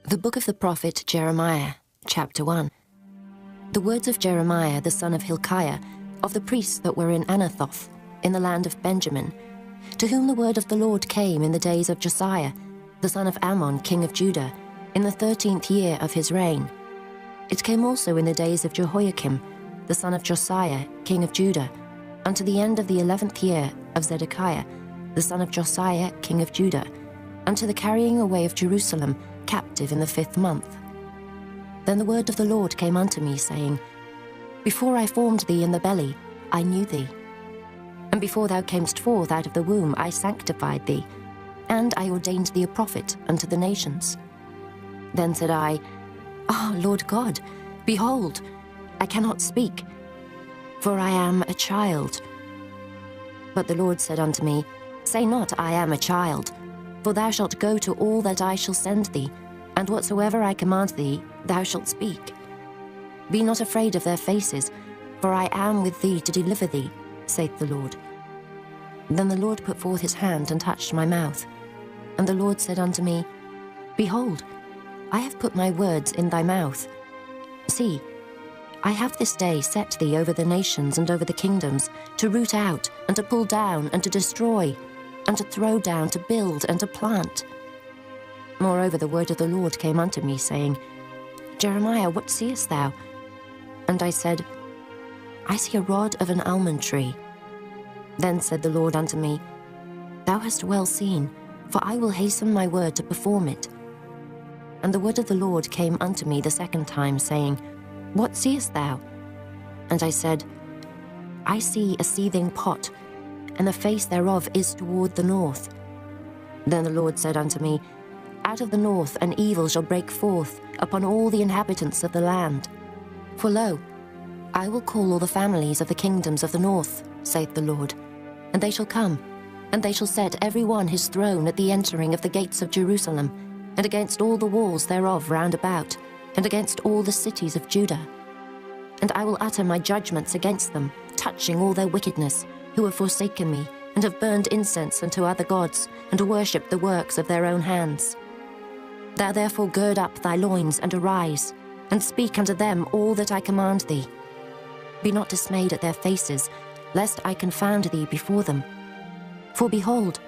The book of the prophet Jeremiah, chapter 1. The words of Jeremiah the son of Hilkiah, of the priests that were in Anathoth, in the land of Benjamin, to whom the word of the Lord came in the days of Josiah, the son of Ammon, king of Judah, in the 13th year of his reign. It came also in the days of Jehoiakim, the son of Josiah, king of Judah, unto the end of the 11th year of Zedekiah, the son of Josiah, king of Judah, unto the carrying away of Jerusalem, captive in the 5th month. Then the word of the Lord came unto me, saying, Before I formed thee in the belly, I knew thee. And before thou camest forth out of the womb, I sanctified thee, and I ordained thee a prophet unto the nations. Then said I, Ah, Lord God, behold, I cannot speak, for I am a child. But the Lord said unto me, Say not, I am a child, for thou shalt go to all that I shall send thee, and whatsoever I command thee, thou shalt speak. Be not afraid of their faces, for I am with thee to deliver thee, saith the Lord. Then the Lord put forth his hand and touched my mouth. And the Lord said unto me, Behold, I have put my words in thy mouth. See, I have this day set thee over the nations and over the kingdoms, to root out, and to pull down, and to destroy, and to throw down, to build, and to plant. Moreover, the word of the Lord came unto me, saying, Jeremiah, what seest thou? And I said, I see a rod of an almond tree. Then said the Lord unto me, Thou hast well seen, for I will hasten my word to perform it. And the word of the Lord came unto me the second time, saying, What seest thou? And I said, I see a seething pot, and the face thereof is toward the north. Then the Lord said unto me, Out of the north an evil shall break forth upon all the inhabitants of the land. For lo, I will call all the families of the kingdoms of the north, saith the Lord, and they shall come, and they shall set every one his throne at the entering of the gates of Jerusalem, and against all the walls thereof round about, and against all the cities of Judah. And I will utter my judgments against them, touching all their wickedness, who have forsaken me, and have burned incense unto other gods, and worshipped the works of their own hands. Thou therefore gird up thy loins, and arise, and speak unto them all that I command thee. Be not dismayed at their faces, lest I confound thee before them. For behold,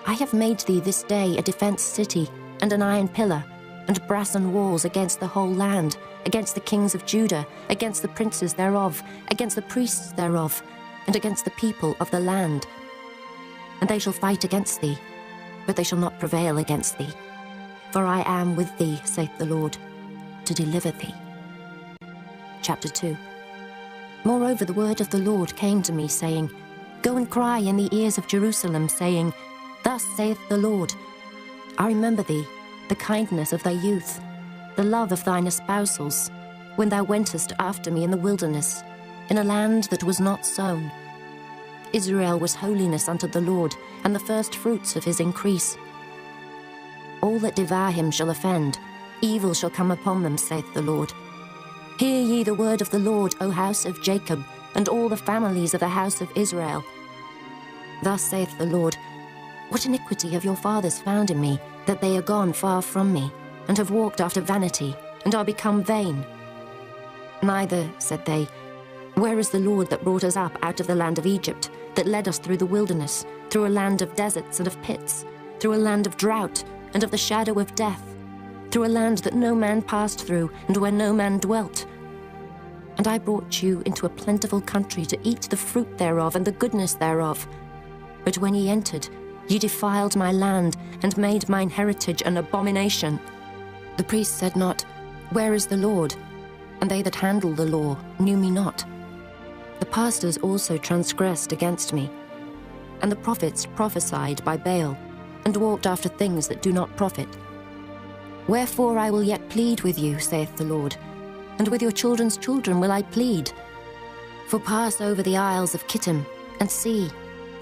I have made thee this day a defence city, and an iron pillar, and brassen walls against the whole land, against the kings of Judah, against the princes thereof, against the priests thereof, and against the people of the land. And they shall fight against thee, but they shall not prevail against thee. For I am with thee, saith the Lord, to deliver thee. Chapter 2. Moreover, the word of the Lord came to me, saying, Go and cry in the ears of Jerusalem, saying, Thus saith the Lord, I remember thee, the kindness of thy youth, the love of thine espousals, when thou wentest after me in the wilderness, in a land that was not sown. Israel was holiness unto the Lord, and the first fruits of his increase. All that devour him shall offend, evil shall come upon them, saith the Lord. Hear ye the word of the Lord, O house of Jacob, and all the families of the house of Israel. Thus saith the Lord, What iniquity have your fathers found in me, that they are gone far from me, and have walked after vanity, and are become vain? Neither, said they, where is the Lord that brought us up out of the land of Egypt, that led us through the wilderness, through a land of deserts and of pits, through a land of drought and of the shadow of death, through a land that no man passed through, and where no man dwelt? And I brought you into a plentiful country to eat the fruit thereof and the goodness thereof. But when ye entered, ye defiled my land, and made mine heritage an abomination. The priests said not, Where is the Lord? And they that handle the law knew me not. The pastors also transgressed against me, and the prophets prophesied by Baal, and walked after things that do not profit. Wherefore I will yet plead with you, saith the Lord, and with your children's children will I plead. For pass over the isles of Kittim, and see,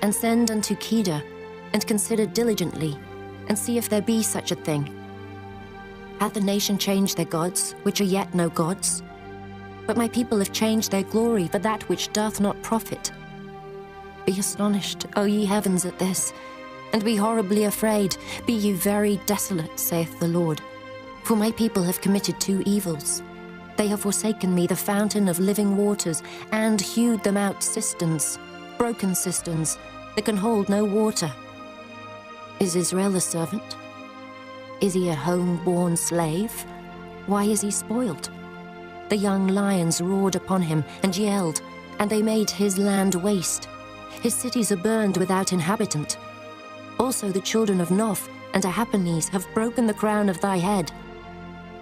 and send unto Kedar, and consider diligently, and see if there be such a thing. Hath the nation changed their gods, which are yet no gods? But my people have changed their glory for that which doth not profit. Be astonished, O ye heavens, at this, and be horribly afraid. Be ye very desolate, saith the Lord. For my people have committed two evils. They have forsaken me, the fountain of living waters, and hewed them out cisterns, broken cisterns, that can hold no water. Is Israel a servant? Is he a home-born slave? Why is he spoiled? The young lions roared upon him and yelled, and they made his land waste. His cities are burned without inhabitant. Also the children of Noph and Tahpanhes have broken the crown of thy head.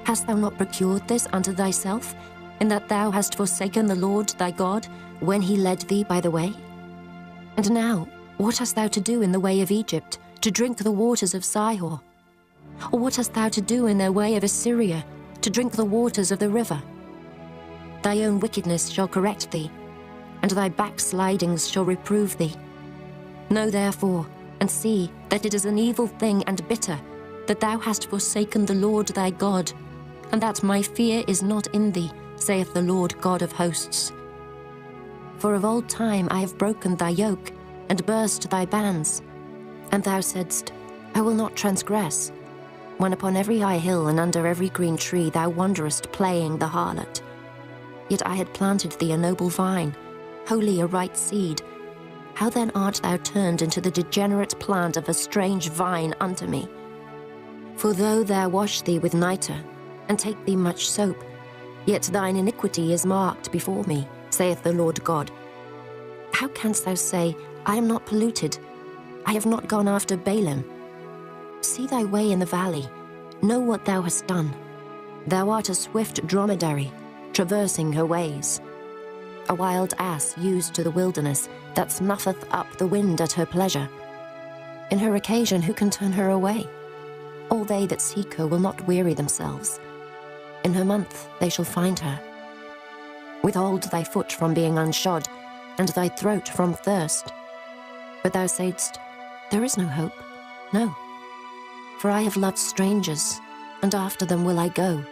Hast thou not procured this unto thyself, in that thou hast forsaken the Lord thy God, when he led thee by the way? And now, what hast thou to do in the way of Egypt, to drink the waters of Sihor? Or what hast thou to do in the way of Assyria, to drink the waters of the river? Thy own wickedness shall correct thee, and thy backslidings shall reprove thee. Know therefore, and see that it is an evil thing and bitter, that thou hast forsaken the Lord thy God, and that my fear is not in thee, saith the Lord God of hosts. For of old time I have broken thy yoke, and burst thy bands. And thou saidst, I will not transgress, when upon every high hill and under every green tree thou wanderest playing the harlot. Yet I had planted thee a noble vine, wholly a right seed. How then art thou turned into the degenerate plant of a strange vine unto me? For though thou wash thee with nitre, and take thee much soap, yet thine iniquity is marked before me, saith the Lord God. How canst thou say, I am not polluted, I have not gone after Balaam? See thy way in the valley, know what thou hast done. Thou art a swift dromedary, traversing her ways. A wild ass used to the wilderness, that snuffeth up the wind at her pleasure. In her occasion who can turn her away? All they that seek her will not weary themselves. In her month they shall find her. Withhold thy foot from being unshod, and thy throat from thirst. But thou saidst, there is no hope, no. For I have loved strangers, and after them will I go.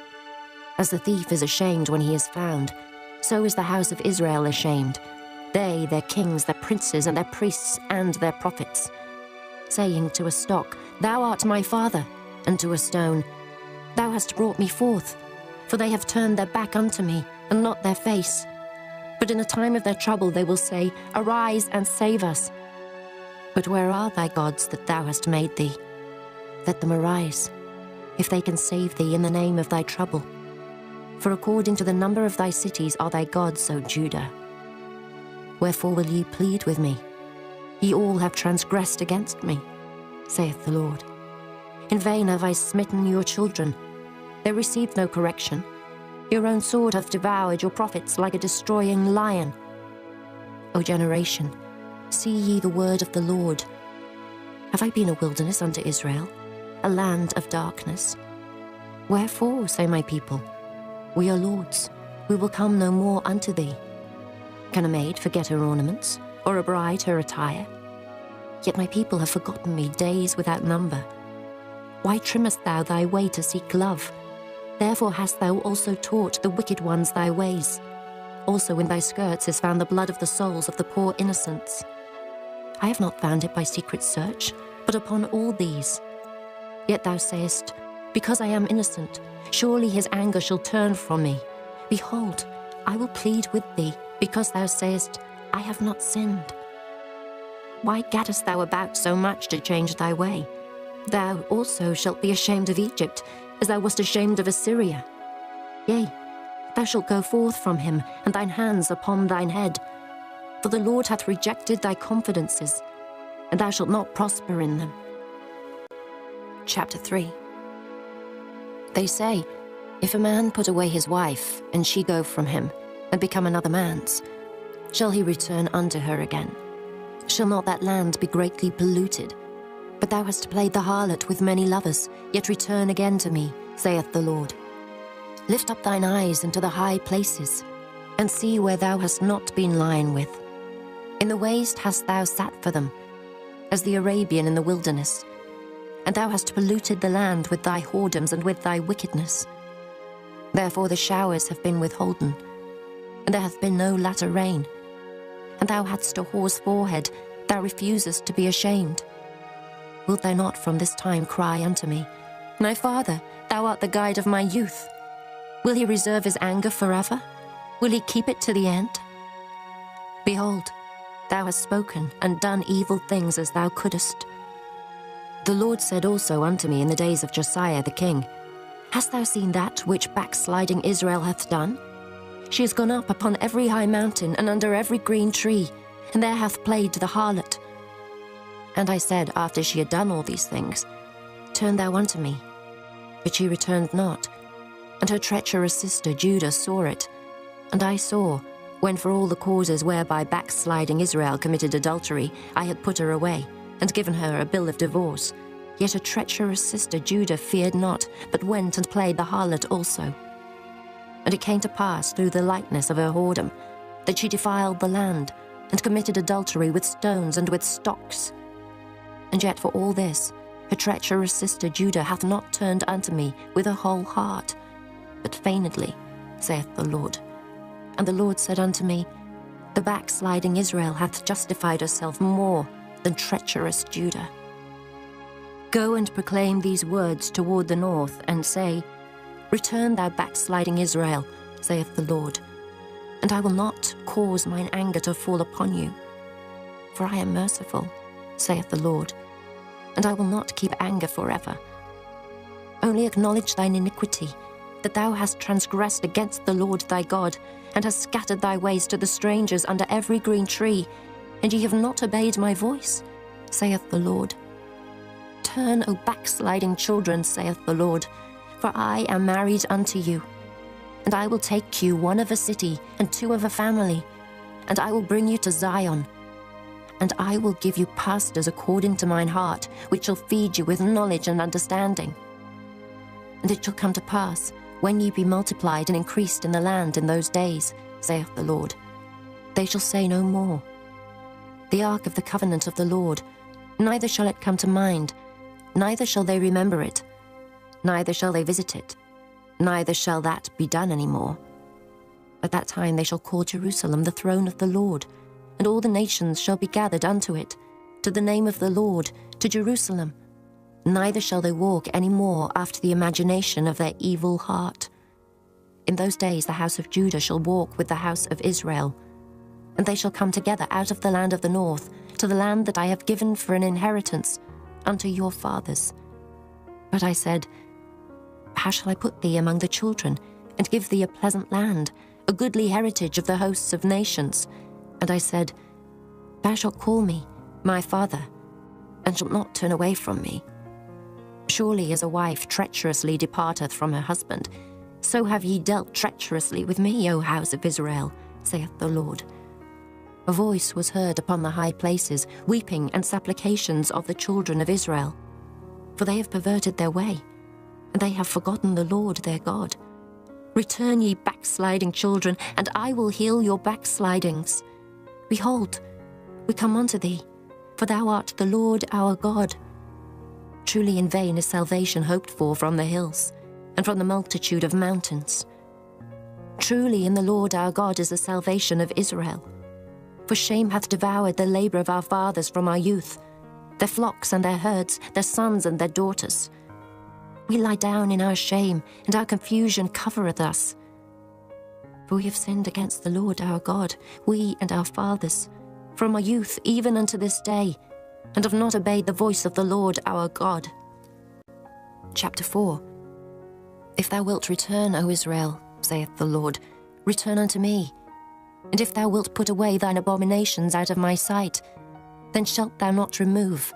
As the thief is ashamed when he is found, so is the house of Israel ashamed, they, their kings, their princes, and their priests, and their prophets. Saying to a stock, Thou art my father, and to a stone, Thou hast brought me forth. For they have turned their back unto me, and not their face. But in the time of their trouble they will say, Arise and save us. But where are thy gods that thou hast made thee? Let them arise, if they can save thee in the name of thy trouble. For according to the number of thy cities are thy gods, O Judah. Wherefore will ye plead with me? Ye all have transgressed against me, saith the Lord. In vain have I smitten your children. They received no correction. Your own sword hath devoured your prophets like a destroying lion. O generation, see ye the word of the Lord. Have I been a wilderness unto Israel, a land of darkness? Wherefore, say my people, we are lords, we will come no more unto thee. Can a maid forget her ornaments, or a bride her attire? Yet my people have forgotten me days without number. Why trimmest thou thy way to seek love? Therefore hast thou also taught the wicked ones thy ways. Also in thy skirts is found the blood of the souls of the poor innocents. I have not found it by secret search, but upon all these. Yet thou sayest, Because I am innocent, surely his anger shall turn from me. Behold, I will plead with thee, because thou sayest, I have not sinned. Why gaddest thou about so much to change thy way? Thou also shalt be ashamed of Egypt, as thou wast ashamed of Assyria. Yea, thou shalt go forth from him, and thine hands upon thine head. For the Lord hath rejected thy confidences, and thou shalt not prosper in them. Chapter 3. They say, if a man put away his wife, and she go from him, and become another man's, shall he return unto her again? Shall not that land be greatly polluted? But thou hast played the harlot with many lovers, yet return again to me, saith the Lord. Lift up thine eyes into the high places, and see where thou hast not been lion with. In the waste hast thou sat for them, as the Arabian in the wilderness. And thou hast polluted the land with thy whoredoms and with thy wickedness. Therefore the showers have been withholden, and there hath been no latter rain. And thou hadst a whore's forehead, thou refusest to be ashamed. Wilt thou not from this time cry unto me, My father, Thou art the guide of my youth. Will he reserve his anger forever? Will he keep it to the end? Behold, thou hast spoken and done evil things as thou couldest. The Lord said also unto me in the days of Josiah the king, Hast thou seen that which backsliding Israel hath done? She is gone up upon every high mountain and under every green tree, and there hath played the harlot. And I said, after she had done all these things, Turn thou unto me. But she returned not. And her treacherous sister Judah saw it. And I saw, when for all the causes whereby backsliding Israel committed adultery, I had put her away, and given her a bill of divorce. Yet her treacherous sister Judah feared not, but went and played the harlot also. And it came to pass through the lightness of her whoredom, that she defiled the land, and committed adultery with stones and with stocks. And yet for all this, her treacherous sister Judah hath not turned unto me with her whole heart, but feignedly, saith the Lord. And the Lord said unto me, The backsliding Israel hath justified herself more than treacherous Judah. Go and proclaim these words toward the north, and say, Return, thou backsliding Israel, saith the Lord, and I will not cause mine anger to fall upon you. For I am merciful, saith the Lord, and I will not keep anger forever. Only acknowledge thine iniquity, that thou hast transgressed against the Lord thy God, and hast scattered thy ways to the strangers under every green tree, and ye have not obeyed my voice, saith the Lord. Turn, O backsliding children, saith the Lord, for I am married unto you. And I will take you one of a city, and two of a family, and I will bring you to Zion. And I will give you pastors according to mine heart, which shall feed you with knowledge and understanding. And it shall come to pass, when ye be multiplied and increased in the land in those days, saith the Lord, they shall say no more, The ark of the covenant of the Lord, neither shall it come to mind, neither shall they remember it, neither shall they visit it, neither shall that be done any more. At that time they shall call Jerusalem the throne of the Lord, and all the nations shall be gathered unto it, to the name of the Lord, to Jerusalem. Neither shall they walk any more after the imagination of their evil heart. In those days the house of Judah shall walk with the house of Israel, and they shall come together out of the land of the north, to the land that I have given for an inheritance unto your fathers. But I said, How shall I put thee among the children, and give thee a pleasant land, a goodly heritage of the hosts of nations? And I said, Thou shalt call me my father, and shalt not turn away from me. Surely as a wife treacherously departeth from her husband, so have ye dealt treacherously with me, O house of Israel, saith the Lord. A voice was heard upon the high places, weeping and supplications of the children of Israel. For they have perverted their way, and they have forgotten the Lord their God. Return, ye backsliding children, and I will heal your backslidings. Behold, we come unto thee, for thou art the Lord our God. Truly in vain is salvation hoped for from the hills, and from the multitude of mountains. Truly in the Lord our God is the salvation of Israel. For shame hath devoured the labor of our fathers from our youth, their flocks and their herds, their sons and their daughters. We lie down in our shame, and our confusion covereth us. For we have sinned against the Lord our God, we and our fathers, from our youth even unto this day, and have not obeyed the voice of the Lord our God. Chapter 4. If thou wilt return, O Israel, saith the Lord, return unto me. And if thou wilt put away thine abominations out of my sight, then shalt thou not remove.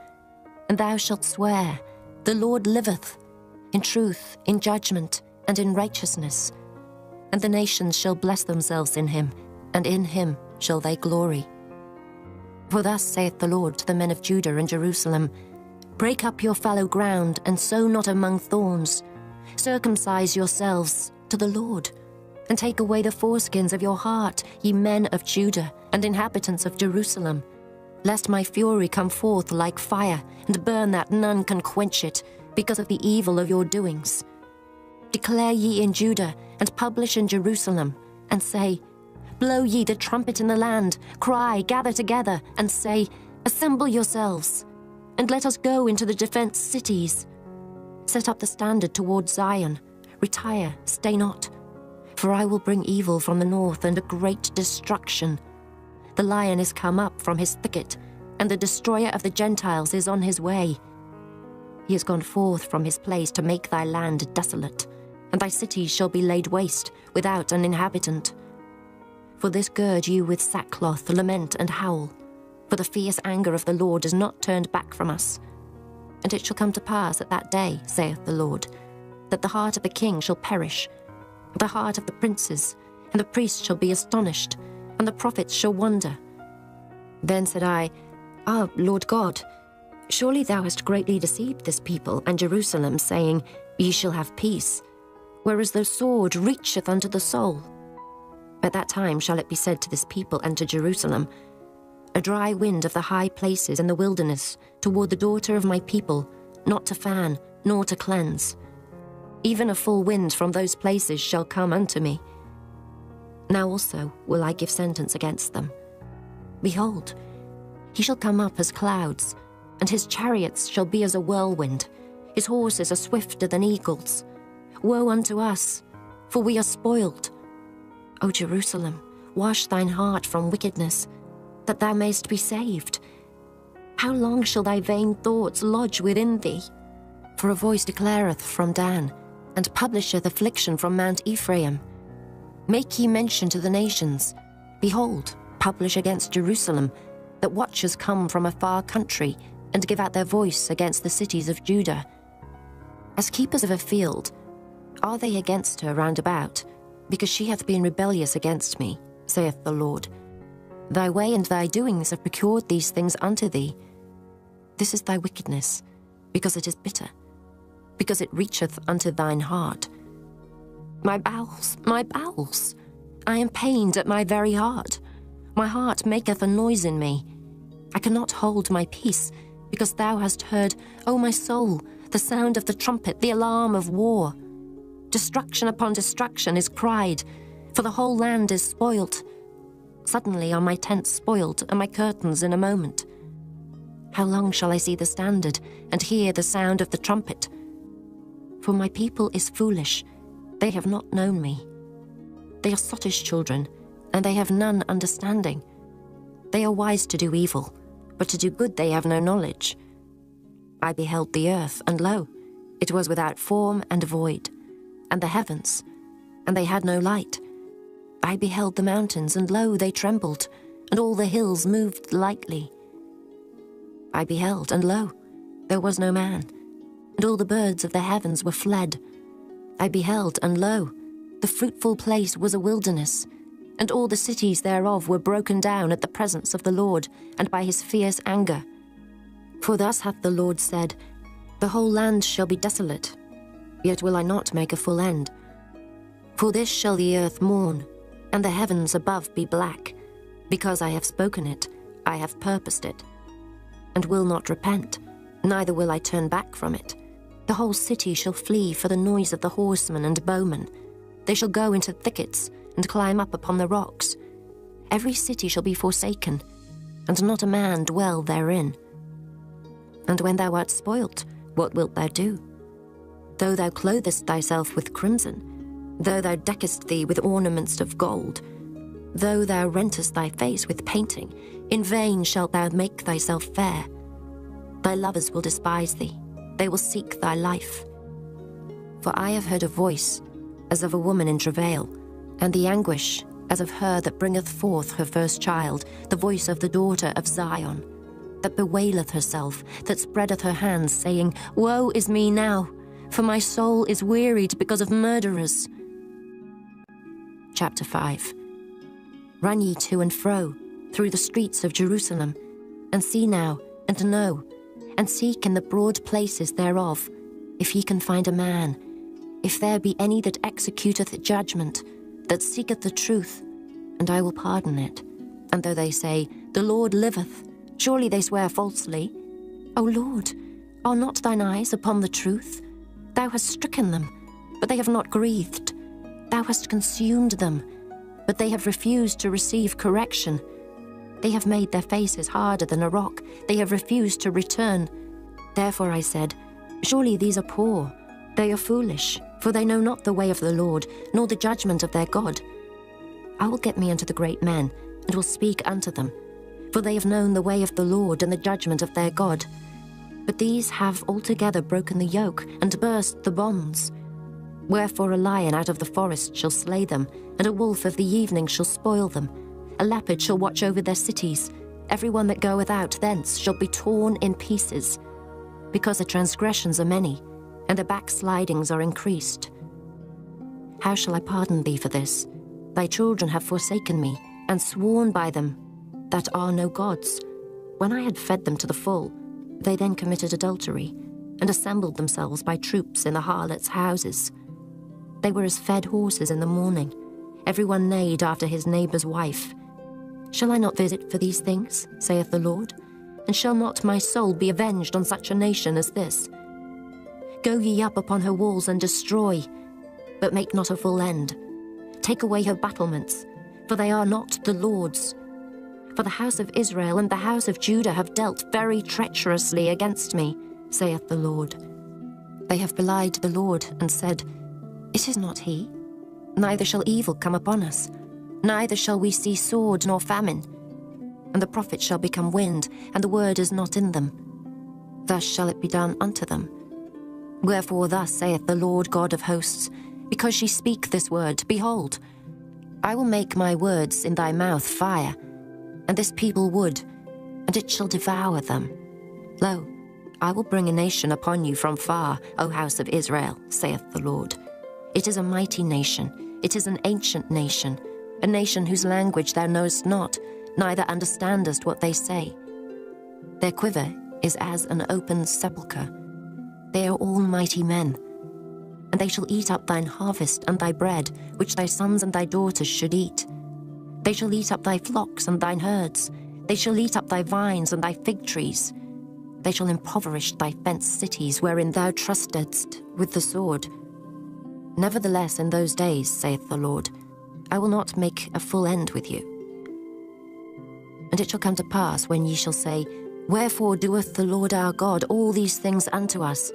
And thou shalt swear, The Lord liveth, in truth, in judgment, and in righteousness. And the nations shall bless themselves in him, and in him shall they glory. For thus saith the Lord to the men of Judah and Jerusalem, Break up your fallow ground, and sow not among thorns. Circumcise yourselves to the Lord, and take away the foreskins of your heart, ye men of Judah and inhabitants of Jerusalem, lest my fury come forth like fire, and burn that none can quench it, because of the evil of your doings. Declare ye in Judah, and publish in Jerusalem, and say, Blow ye the trumpet in the land, cry, gather together, and say, Assemble yourselves, and let us go into the defence cities. Set up the standard towards Zion. Retire, stay not. For I will bring evil from the north and a great destruction. The lion is come up from his thicket, and the destroyer of the Gentiles is on his way. He is gone forth from his place to make thy land desolate, and thy cities shall be laid waste, without an inhabitant. For this gird you with sackcloth, lament and howl, for the fierce anger of the Lord is not turned back from us. And it shall come to pass at that day, saith the Lord, that the heart of the king shall perish, and the heart of the princes, and the priests shall be astonished, and the prophets shall wonder. Then said I, Ah, Lord God, surely thou hast greatly deceived this people and Jerusalem, saying, Ye shall have peace, whereas the sword reacheth unto the soul. At that time shall it be said to this people and to Jerusalem, A dry wind of the high places in the wilderness toward the daughter of my people, not to fan, nor to cleanse. Even a full wind from those places shall come unto me. Now also will I give sentence against them. Behold, he shall come up as clouds, and his chariots shall be as a whirlwind. His horses are swifter than eagles. Woe unto us, for we are spoiled. O Jerusalem, wash thine heart from wickedness, that thou mayst be saved. How long shall thy vain thoughts lodge within thee? For a voice declareth from Dan, and publisheth affliction from Mount Ephraim. Make ye mention to the nations. Behold, publish against Jerusalem, that watchers come from a far country, and give out their voice against the cities of Judah. As keepers of a field, are they against her round about, because she hath been rebellious against me, saith the Lord. Thy way and thy doings have procured these things unto thee. This is thy wickedness, because it is bitter, because it reacheth unto thine heart. My bowels, I am pained at my very heart. My heart maketh a noise in me. I cannot hold my peace, because thou hast heard, O my soul, the sound of the trumpet, the alarm of war. Destruction upon destruction is cried, for the whole land is spoilt. Suddenly are my tents spoiled, and my curtains in a moment. How long shall I see the standard, and hear the sound of the trumpet? For my people is foolish, they have not known me. They are sottish children, and they have none understanding. They are wise to do evil, but to do good they have no knowledge. I beheld the earth, and lo, it was without form and void, and the heavens, and they had no light. I beheld the mountains, and lo, they trembled, and all the hills moved lightly. I beheld, and lo, there was no man, and all the birds of the heavens were fled. I beheld, and lo, the fruitful place was a wilderness, and all the cities thereof were broken down at the presence of the Lord, and by his fierce anger. For thus hath the Lord said, The whole land shall be desolate, yet will I not make a full end. For this shall the earth mourn, and the heavens above be black, because I have spoken it, I have purposed it, and will not repent, neither will I turn back from it. The whole city shall flee for the noise of the horsemen and bowmen. They shall go into thickets, and climb up upon the rocks. Every city shall be forsaken, and not a man dwell therein. And when thou art spoilt, what wilt thou do? Though thou clothest thyself with crimson, though thou deckest thee with ornaments of gold, though thou rentest thy face with painting, in vain shalt thou make thyself fair. Thy lovers will despise thee, they will seek thy life. For I have heard a voice, as of a woman in travail, and the anguish, as of her that bringeth forth her first child, the voice of the daughter of Zion, that bewaileth herself, that spreadeth her hands, saying, Woe is me now, for my soul is wearied because of murderers. Chapter 5. Run ye to and fro through the streets of Jerusalem, and see now, and know, and seek in the broad places thereof, if ye can find a man, if there be any that executeth judgment, that seeketh the truth, and I will pardon it. And though they say, The Lord liveth, surely they swear falsely. O Lord, are not thine eyes upon the truth? Thou hast stricken them, but they have not grieved. Thou hast consumed them, but they have refused to receive correction. They have made their faces harder than a rock. They have refused to return. Therefore I said, Surely these are poor, they are foolish, for they know not the way of the Lord, nor the judgment of their God. I will get me unto the great men, and will speak unto them, for they have known the way of the Lord and the judgment of their God. But these have altogether broken the yoke, and burst the bonds. Wherefore a lion out of the forest shall slay them, and a wolf of the evening shall spoil them. A leopard shall watch over their cities. Every one that goeth out thence shall be torn in pieces, because the transgressions are many, and the backslidings are increased. How shall I pardon thee for this? Thy children have forsaken me, and sworn by them that are no gods. When I had fed them to the full, they then committed adultery, and assembled themselves by troops in the harlots' houses. They were as fed horses in the morning. Every one neighed after his neighbour's wife. Shall I not visit for these things, saith the Lord? And shall not my soul be avenged on such a nation as this? Go ye up upon her walls and destroy, but make not a full end. Take away her battlements, for they are not the Lord's. For the house of Israel and the house of Judah have dealt very treacherously against me, saith the Lord. They have belied the Lord, and said, It is not he. Neither shall evil come upon us, neither shall we see sword nor famine. And the prophets shall become wind, and the word is not in them. Thus shall it be done unto them. Wherefore thus saith the Lord God of hosts, because ye speak this word, behold, I will make my words in thy mouth fire, and this people wood, and it shall devour them. Lo, I will bring a nation upon you from far, O house of Israel, saith the Lord. It is a mighty nation, it is an ancient nation, a nation whose language thou knowest not, neither understandest what they say. Their quiver is as an open sepulchre. They are all mighty men. And they shall eat up thine harvest and thy bread, which thy sons and thy daughters should eat. They shall eat up thy flocks and thine herds. They shall eat up thy vines and thy fig trees. They shall impoverish thy fenced cities, wherein thou trustedst with the sword. Nevertheless, in those days, saith the Lord, I will not make a full end with you. And it shall come to pass, when ye shall say, Wherefore doeth the Lord our God all these things unto us?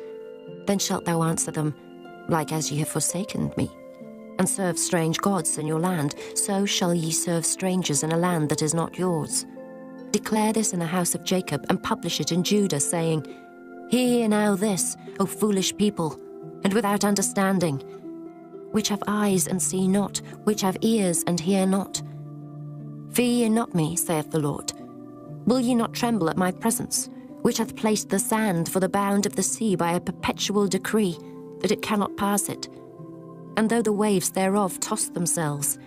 Then shalt thou answer them, Like as ye have forsaken me, and served strange gods in your land, so shall ye serve strangers in a land that is not yours. Declare this in the house of Jacob, and publish it in Judah, saying, Hear now this, O foolish people, and without understanding, which have eyes and see not, which have ears and hear not. Fear ye not me, saith the Lord. Will ye not tremble at my presence, which hath placed the sand for the bound of the sea by a perpetual decree, that it cannot pass it? And though the waves thereof toss themselves,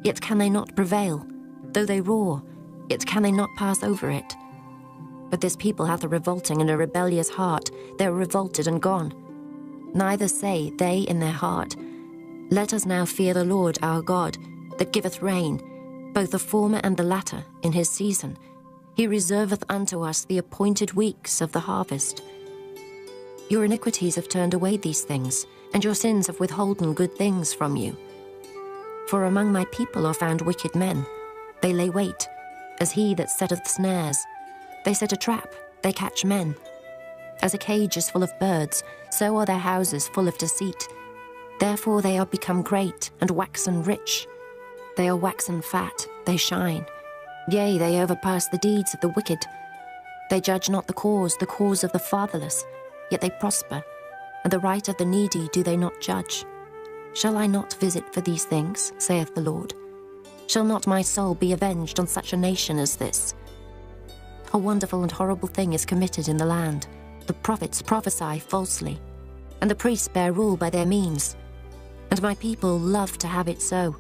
yet can they not prevail. Though they roar, yet can they not pass over it. But this people hath a revolting and a rebellious heart. They are revolted and gone. Neither say they in their heart, Let us now fear the Lord our God, that giveth rain, both the former and the latter, in his season. He reserveth unto us the appointed weeks of the harvest. Your iniquities have turned away these things, and your sins have withholden good things from you. For among my people are found wicked men. They lay wait, as he that setteth snares. They set a trap, they catch men. As a cage is full of birds, so are their houses full of deceit. Therefore they are become great, and waxen rich. They are waxen fat, they shine. Yea, they overpass the deeds of the wicked. They judge not the cause of the fatherless, yet they prosper, and the right of the needy do they not judge. Shall I not visit for these things, saith the Lord? Shall not my soul be avenged on such a nation as this? A wonderful and horrible thing is committed in the land. The prophets prophesy falsely, and the priests bear rule by their means. And my people love to have it so.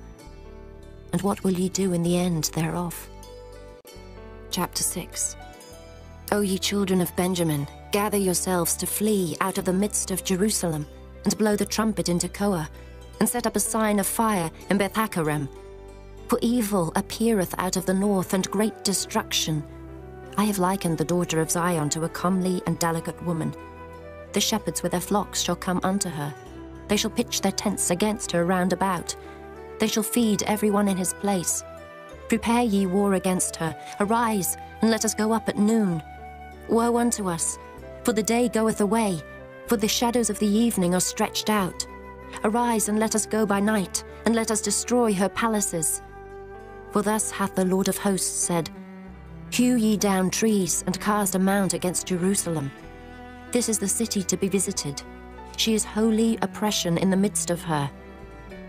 And what will ye do in the end thereof? Chapter 6. O ye children of Benjamin, gather yourselves to flee out of the midst of Jerusalem, and blow the trumpet into Koa, and set up a sign of fire in Beth-Haccherem. For evil appeareth out of the north, and great destruction. I have likened the daughter of Zion to a comely and delicate woman. The shepherds with their flocks shall come unto her. They shall pitch their tents against her round about. They shall feed every one in his place. Prepare ye war against her. Arise, and let us go up at noon. Woe unto us, for the day goeth away, For the shadows of the evening are stretched out. Arise, and let us go by night, and let us destroy her palaces. For thus hath the Lord of hosts said, Hew ye down trees, and cast a mount against Jerusalem. This is the city to be visited. She is holy oppression in the midst of her.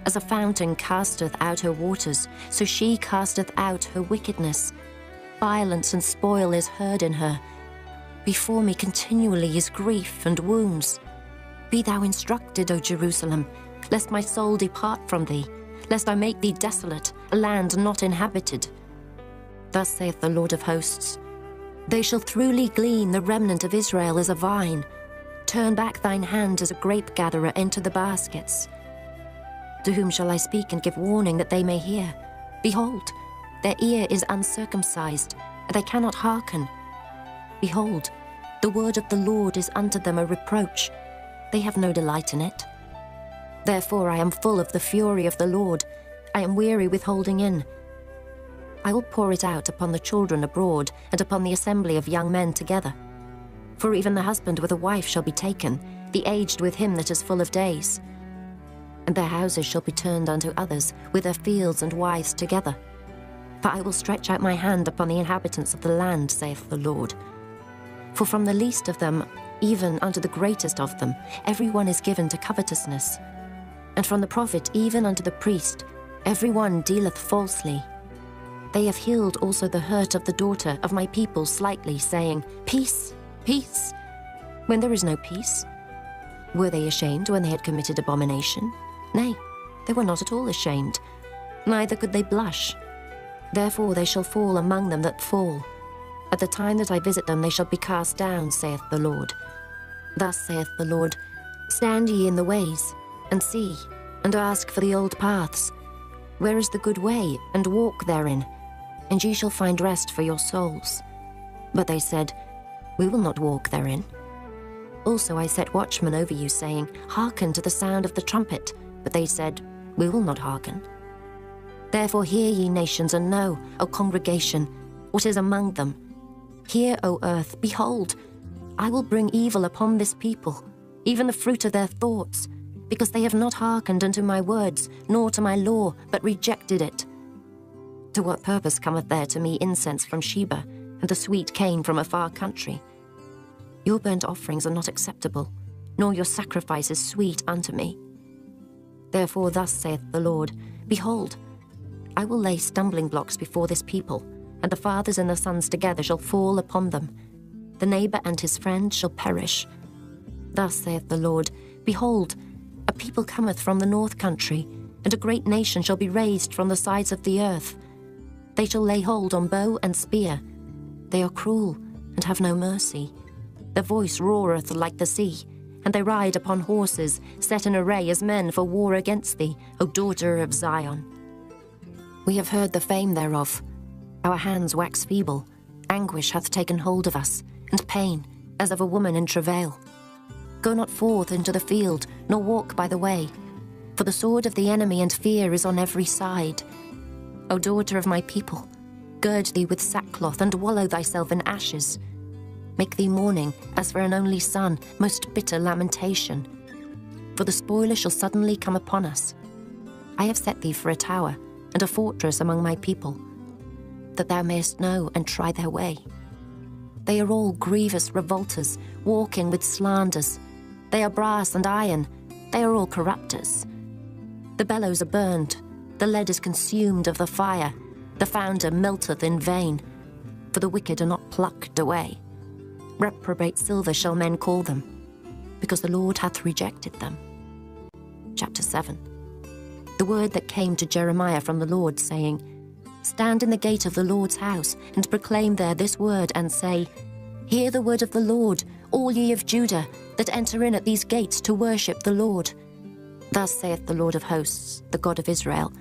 As a fountain casteth out her waters, so she casteth out her wickedness. Violence and spoil is heard in her. Before me continually is grief and wounds. Be thou instructed, O Jerusalem, lest my soul depart from thee, lest I make thee desolate, a land not inhabited. Thus saith the Lord of hosts, They shall throughly glean the remnant of Israel as a vine. Turn back thine hand as a grape-gatherer into the baskets. To whom shall I speak and give warning that they may hear? Behold, their ear is uncircumcised, and they cannot hearken. Behold, the word of the Lord is unto them a reproach. They have no delight in it. Therefore I am full of the fury of the Lord. I am weary with holding in. I will pour it out upon the children abroad, and upon the assembly of young men together. For even the husband with a wife shall be taken, the aged with him that is full of days. And their houses shall be turned unto others, with their fields and wives together. For I will stretch out my hand upon the inhabitants of the land, saith the Lord. For from the least of them, even unto the greatest of them, every one is given to covetousness. And from the prophet even unto the priest, every one dealeth falsely. They have healed also the hurt of the daughter of my people slightly, saying, Peace, peace, when there is no peace. Were they ashamed when they had committed abomination? Nay, they were not at all ashamed, neither could they blush. Therefore they shall fall among them that fall. At the time that I visit them they shall be cast down, saith the Lord. Thus saith the Lord, Stand ye in the ways, and see, and ask for the old paths. Where is the good way, and walk therein, and ye shall find rest for your souls. But they said, We will not walk therein. Also I set watchmen over you, saying, Hearken to the sound of the trumpet. But they said, We will not hearken. Therefore hear ye nations, and know, O congregation, what is among them. Hear, O earth, behold, I will bring evil upon this people, even the fruit of their thoughts, because they have not hearkened unto my words, nor to my law, but rejected it. To what purpose cometh there to me incense from Sheba, and the sweet cane from a far country? Your burnt offerings are not acceptable, nor your sacrifices sweet unto me. Therefore thus saith the Lord, Behold, I will lay stumbling blocks before this people, and the fathers and the sons together shall fall upon them. The neighbor and his friend shall perish. Thus saith the Lord, Behold, a people cometh from the north country, and a great nation shall be raised from the sides of the earth. They shall lay hold on bow and spear. They are cruel, and have no mercy. Their voice roareth like the sea, and they ride upon horses, set in array as men for war against thee, O daughter of Zion. We have heard the fame thereof. Our hands wax feeble. Anguish hath taken hold of us, and pain, as of a woman in travail. Go not forth into the field, nor walk by the way, for the sword of the enemy and fear is on every side. O daughter of my people, gird thee with sackcloth, and wallow thyself in ashes. Make thee mourning, as for an only son, most bitter lamentation. For the spoiler shall suddenly come upon us. I have set thee for a tower, and a fortress among my people, that thou mayest know and try their way. They are all grievous revolters, walking with slanders. They are brass and iron, they are all corrupters. The bellows are burned, the lead is consumed of the fire, the founder melteth in vain, for the wicked are not plucked away. Reprobate silver shall men call them, because the Lord hath rejected them. Chapter 7. The word that came to Jeremiah from the Lord, saying, Stand in the gate of the Lord's house, and proclaim there this word, and say, Hear the word of the Lord, all ye of Judah, that enter in at these gates to worship the Lord. Thus saith the Lord of hosts, the God of Israel,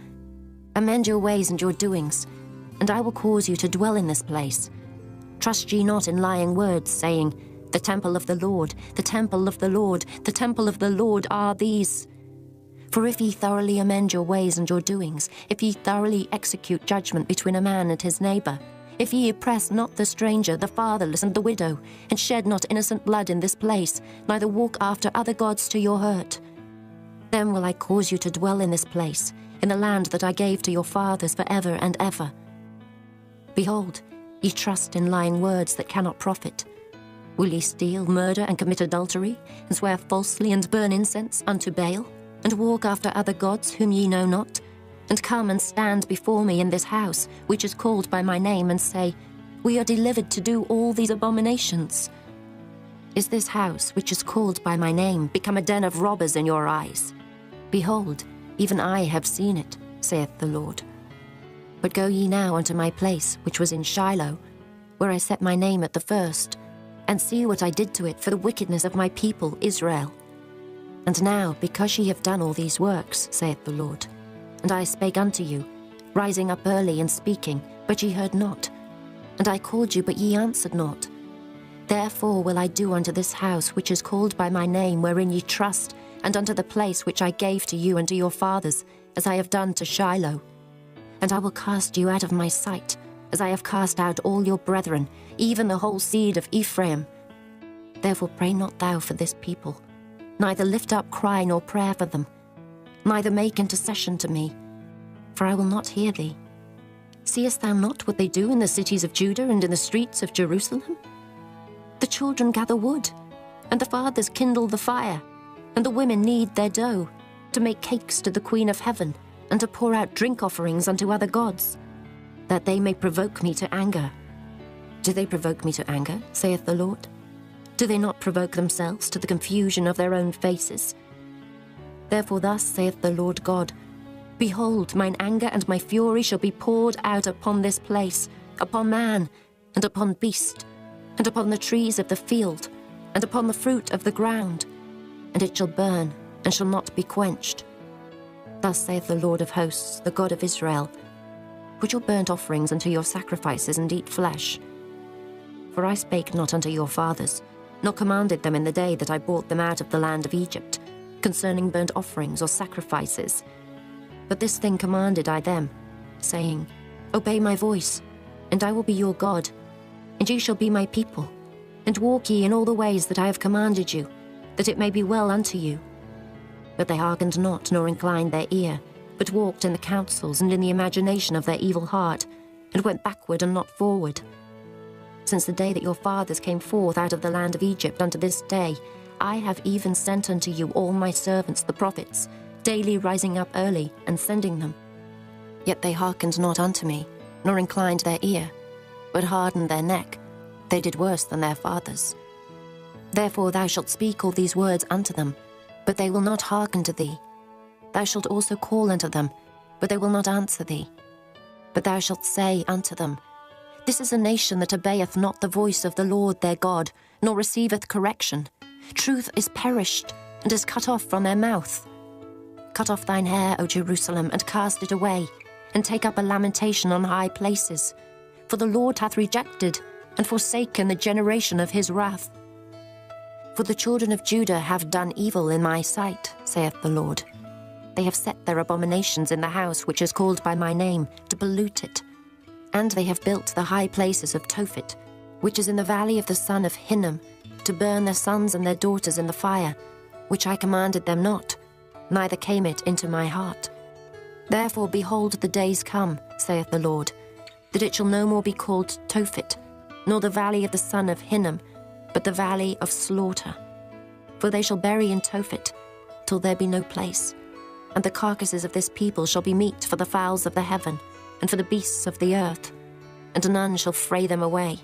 Amend your ways and your doings, and I will cause you to dwell in this place. Trust ye not in lying words, saying, The temple of the Lord, the temple of the Lord, the temple of the Lord are these. For if ye thoroughly amend your ways and your doings, if ye thoroughly execute judgment between a man and his neighbor, if ye oppress not the stranger, the fatherless, and the widow, and shed not innocent blood in this place, neither walk after other gods to your hurt, then will I cause you to dwell in this place, in the land that I gave to your fathers for ever and ever. Behold, ye trust in lying words that cannot profit. Will ye steal, murder, and commit adultery, and swear falsely, and burn incense unto Baal, and walk after other gods whom ye know not, and come and stand before me in this house, which is called by my name, and say, We are delivered to do all these abominations? Is this house, which is called by my name, become a den of robbers in your eyes? Behold, even I have seen it, saith the Lord. But go ye now unto my place, which was in Shiloh, where I set my name at the first, and see what I did to it for the wickedness of my people Israel. And now, because ye have done all these works, saith the Lord, and I spake unto you, rising up early and speaking, but ye heard not, and I called you, but ye answered not. Therefore will I do unto this house which is called by my name, wherein ye trust, and unto the place which I gave to you and to your fathers, as I have done to Shiloh. And I will cast you out of my sight, as I have cast out all your brethren, even the whole seed of Ephraim. Therefore pray not thou for this people, neither lift up cry nor prayer for them, neither make intercession to me, for I will not hear thee. Seest thou not what they do in the cities of Judah and in the streets of Jerusalem? The children gather wood, and the fathers kindle the fire, and the women knead their dough, to make cakes to the Queen of Heaven, and to pour out drink offerings unto other gods, that they may provoke me to anger. Do they provoke me to anger, saith the Lord? Do they not provoke themselves to the confusion of their own faces? Therefore thus saith the Lord God, Behold, mine anger and my fury shall be poured out upon this place, upon man, and upon beast, and upon the trees of the field, and upon the fruit of the ground, and it shall burn, and shall not be quenched. Thus saith the Lord of hosts, the God of Israel, Put your burnt offerings unto your sacrifices, and eat flesh. For I spake not unto your fathers, nor commanded them in the day that I brought them out of the land of Egypt, concerning burnt offerings or sacrifices. But this thing commanded I them, saying, Obey my voice, and I will be your God, and ye shall be my people, and walk ye in all the ways that I have commanded you, that it may be well unto you. But they hearkened not, nor inclined their ear, but walked in the counsels and in the imagination of their evil heart, and went backward and not forward. Since the day that your fathers came forth out of the land of Egypt unto this day, I have even sent unto you all my servants the prophets, daily rising up early and sending them. Yet they hearkened not unto me, nor inclined their ear, but hardened their neck. They did worse than their fathers. Therefore thou shalt speak all these words unto them, but they will not hearken to thee. Thou shalt also call unto them, but they will not answer thee. But thou shalt say unto them, This is a nation that obeyeth not the voice of the Lord their God, nor receiveth correction. Truth is perished, and is cut off from their mouth. Cut off thine hair, O Jerusalem, and cast it away, and take up a lamentation on high places. For the Lord hath rejected and forsaken the generation of his wrath. For the children of Judah have done evil in my sight, saith the Lord. They have set their abominations in the house which is called by my name, to pollute it. And they have built the high places of Tophet, which is in the valley of the son of Hinnom, to burn their sons and their daughters in the fire, which I commanded them not, neither came it into my heart. Therefore, behold, the days come, saith the Lord, that it shall no more be called Tophet, nor the valley of the son of Hinnom, but the valley of slaughter. For they shall bury in Tophet, till there be no place. And the carcasses of this people shall be meat for the fowls of the heaven, and for the beasts of the earth, and none shall fray them away.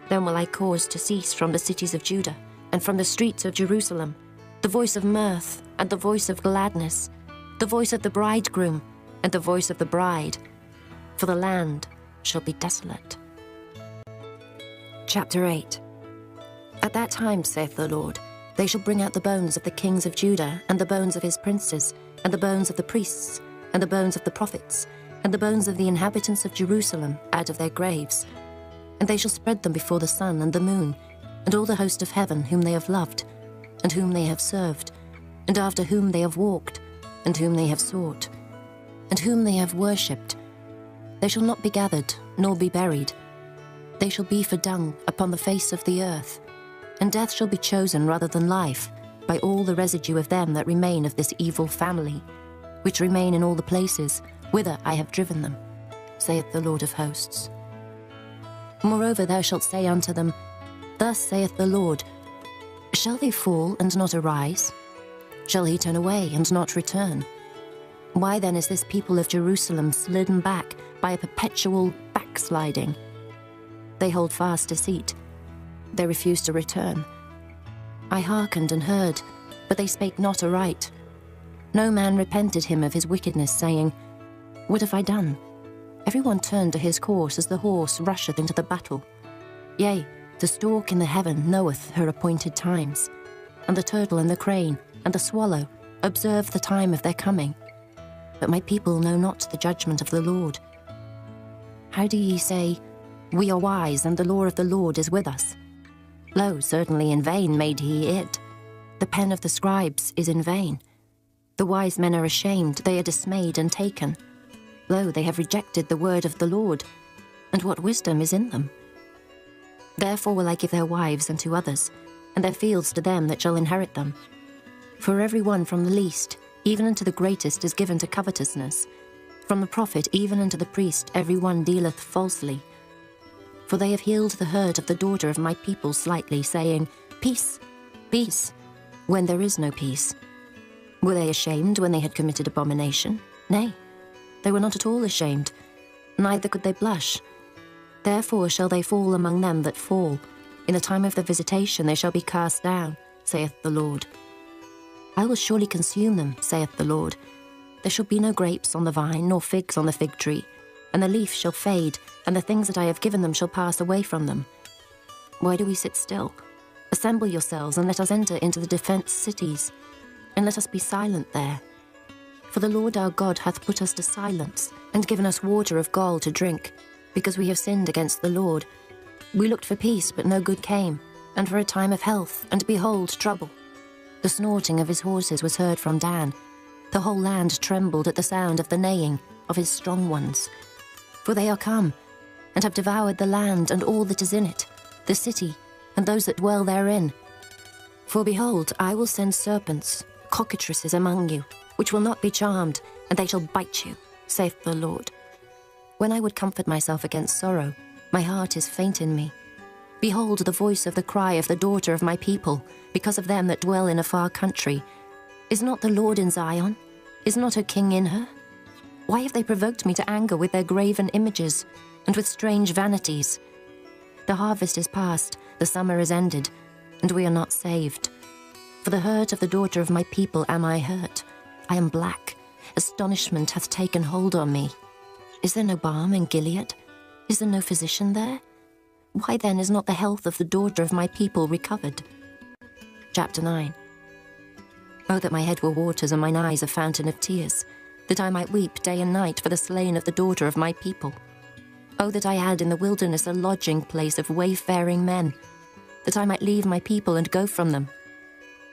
Then will I cause to cease from the cities of Judah, and from the streets of Jerusalem, the voice of mirth, and the voice of gladness, the voice of the bridegroom, and the voice of the bride, for the land shall be desolate. Chapter 8. At that time, saith the Lord, they shall bring out the bones of the kings of Judah, and the bones of his princes, and the bones of the priests, and the bones of the prophets, and the bones of the inhabitants of Jerusalem out of their graves. And they shall spread them before the sun and the moon, and all the host of heaven whom they have loved, and whom they have served, and after whom they have walked, and whom they have sought, and whom they have worshipped. They shall not be gathered, nor be buried. They shall be for dung upon the face of the earth, and death shall be chosen rather than life, by all the residue of them that remain of this evil family, which remain in all the places whither I have driven them, saith the Lord of hosts. Moreover thou shalt say unto them, Thus saith the Lord, Shall they fall and not arise? Shall he turn away and not return? Why then is this people of Jerusalem slidden back by a perpetual backsliding? They hold fast deceit. They refuse to return. I hearkened and heard, but they spake not aright. No man repented him of his wickedness, saying, What have I done? Every one turned to his course as the horse rusheth into the battle. Yea, the stork in the heaven knoweth her appointed times, and the turtle and the crane and the swallow observe the time of their coming. But my people know not the judgment of the Lord. How do ye say, We are wise, and the law of the Lord is with us? Lo, certainly in vain made he it. The pen of the scribes is in vain. The wise men are ashamed, they are dismayed and taken. Lo, they have rejected the word of the Lord, and what wisdom is in them? Therefore will I give their wives unto others, and their fields to them that shall inherit them. For every one from the least, even unto the greatest, is given to covetousness. From the prophet even unto the priest every one dealeth falsely. For they have healed the hurt of the daughter of my people slightly, saying, Peace, peace, when there is no peace. Were they ashamed when they had committed abomination? Nay, they were not at all ashamed, neither could they blush. Therefore shall they fall among them that fall. In the time of their visitation they shall be cast down, saith the Lord. I will surely consume them, saith the Lord. There shall be no grapes on the vine, nor figs on the fig tree, and the leaf shall fade, and the things that I have given them shall pass away from them. Why do we sit still? Assemble yourselves, and let us enter into the defenced cities, and let us be silent there. For the Lord our God hath put us to silence, and given us water of gall to drink, because we have sinned against the Lord. We looked for peace, but no good came, and for a time of health, and behold, trouble. The snorting of his horses was heard from Dan. The whole land trembled at the sound of the neighing of his strong ones. For they are come, and have devoured the land and all that is in it, the city, and those that dwell therein. For behold, I will send serpents, cockatrices among you, which will not be charmed, and they shall bite you, saith the Lord. When I would comfort myself against sorrow, my heart is faint in me. Behold the voice of the cry of the daughter of my people, because of them that dwell in a far country. Is not the Lord in Zion? Is not her king in her? Why have they provoked me to anger with their graven images, and with strange vanities? The harvest is past, the summer is ended, and we are not saved. For the hurt of the daughter of my people am I hurt. I am black. Astonishment hath taken hold on me. Is there no balm in Gilead? Is there no physician there? Why then is not the health of the daughter of my people recovered? Chapter 9. Oh, that my head were waters and mine eyes a fountain of tears, that I might weep day and night for the slain of the daughter of my people. Oh, that I had in the wilderness a lodging place of wayfaring men, that I might leave my people and go from them.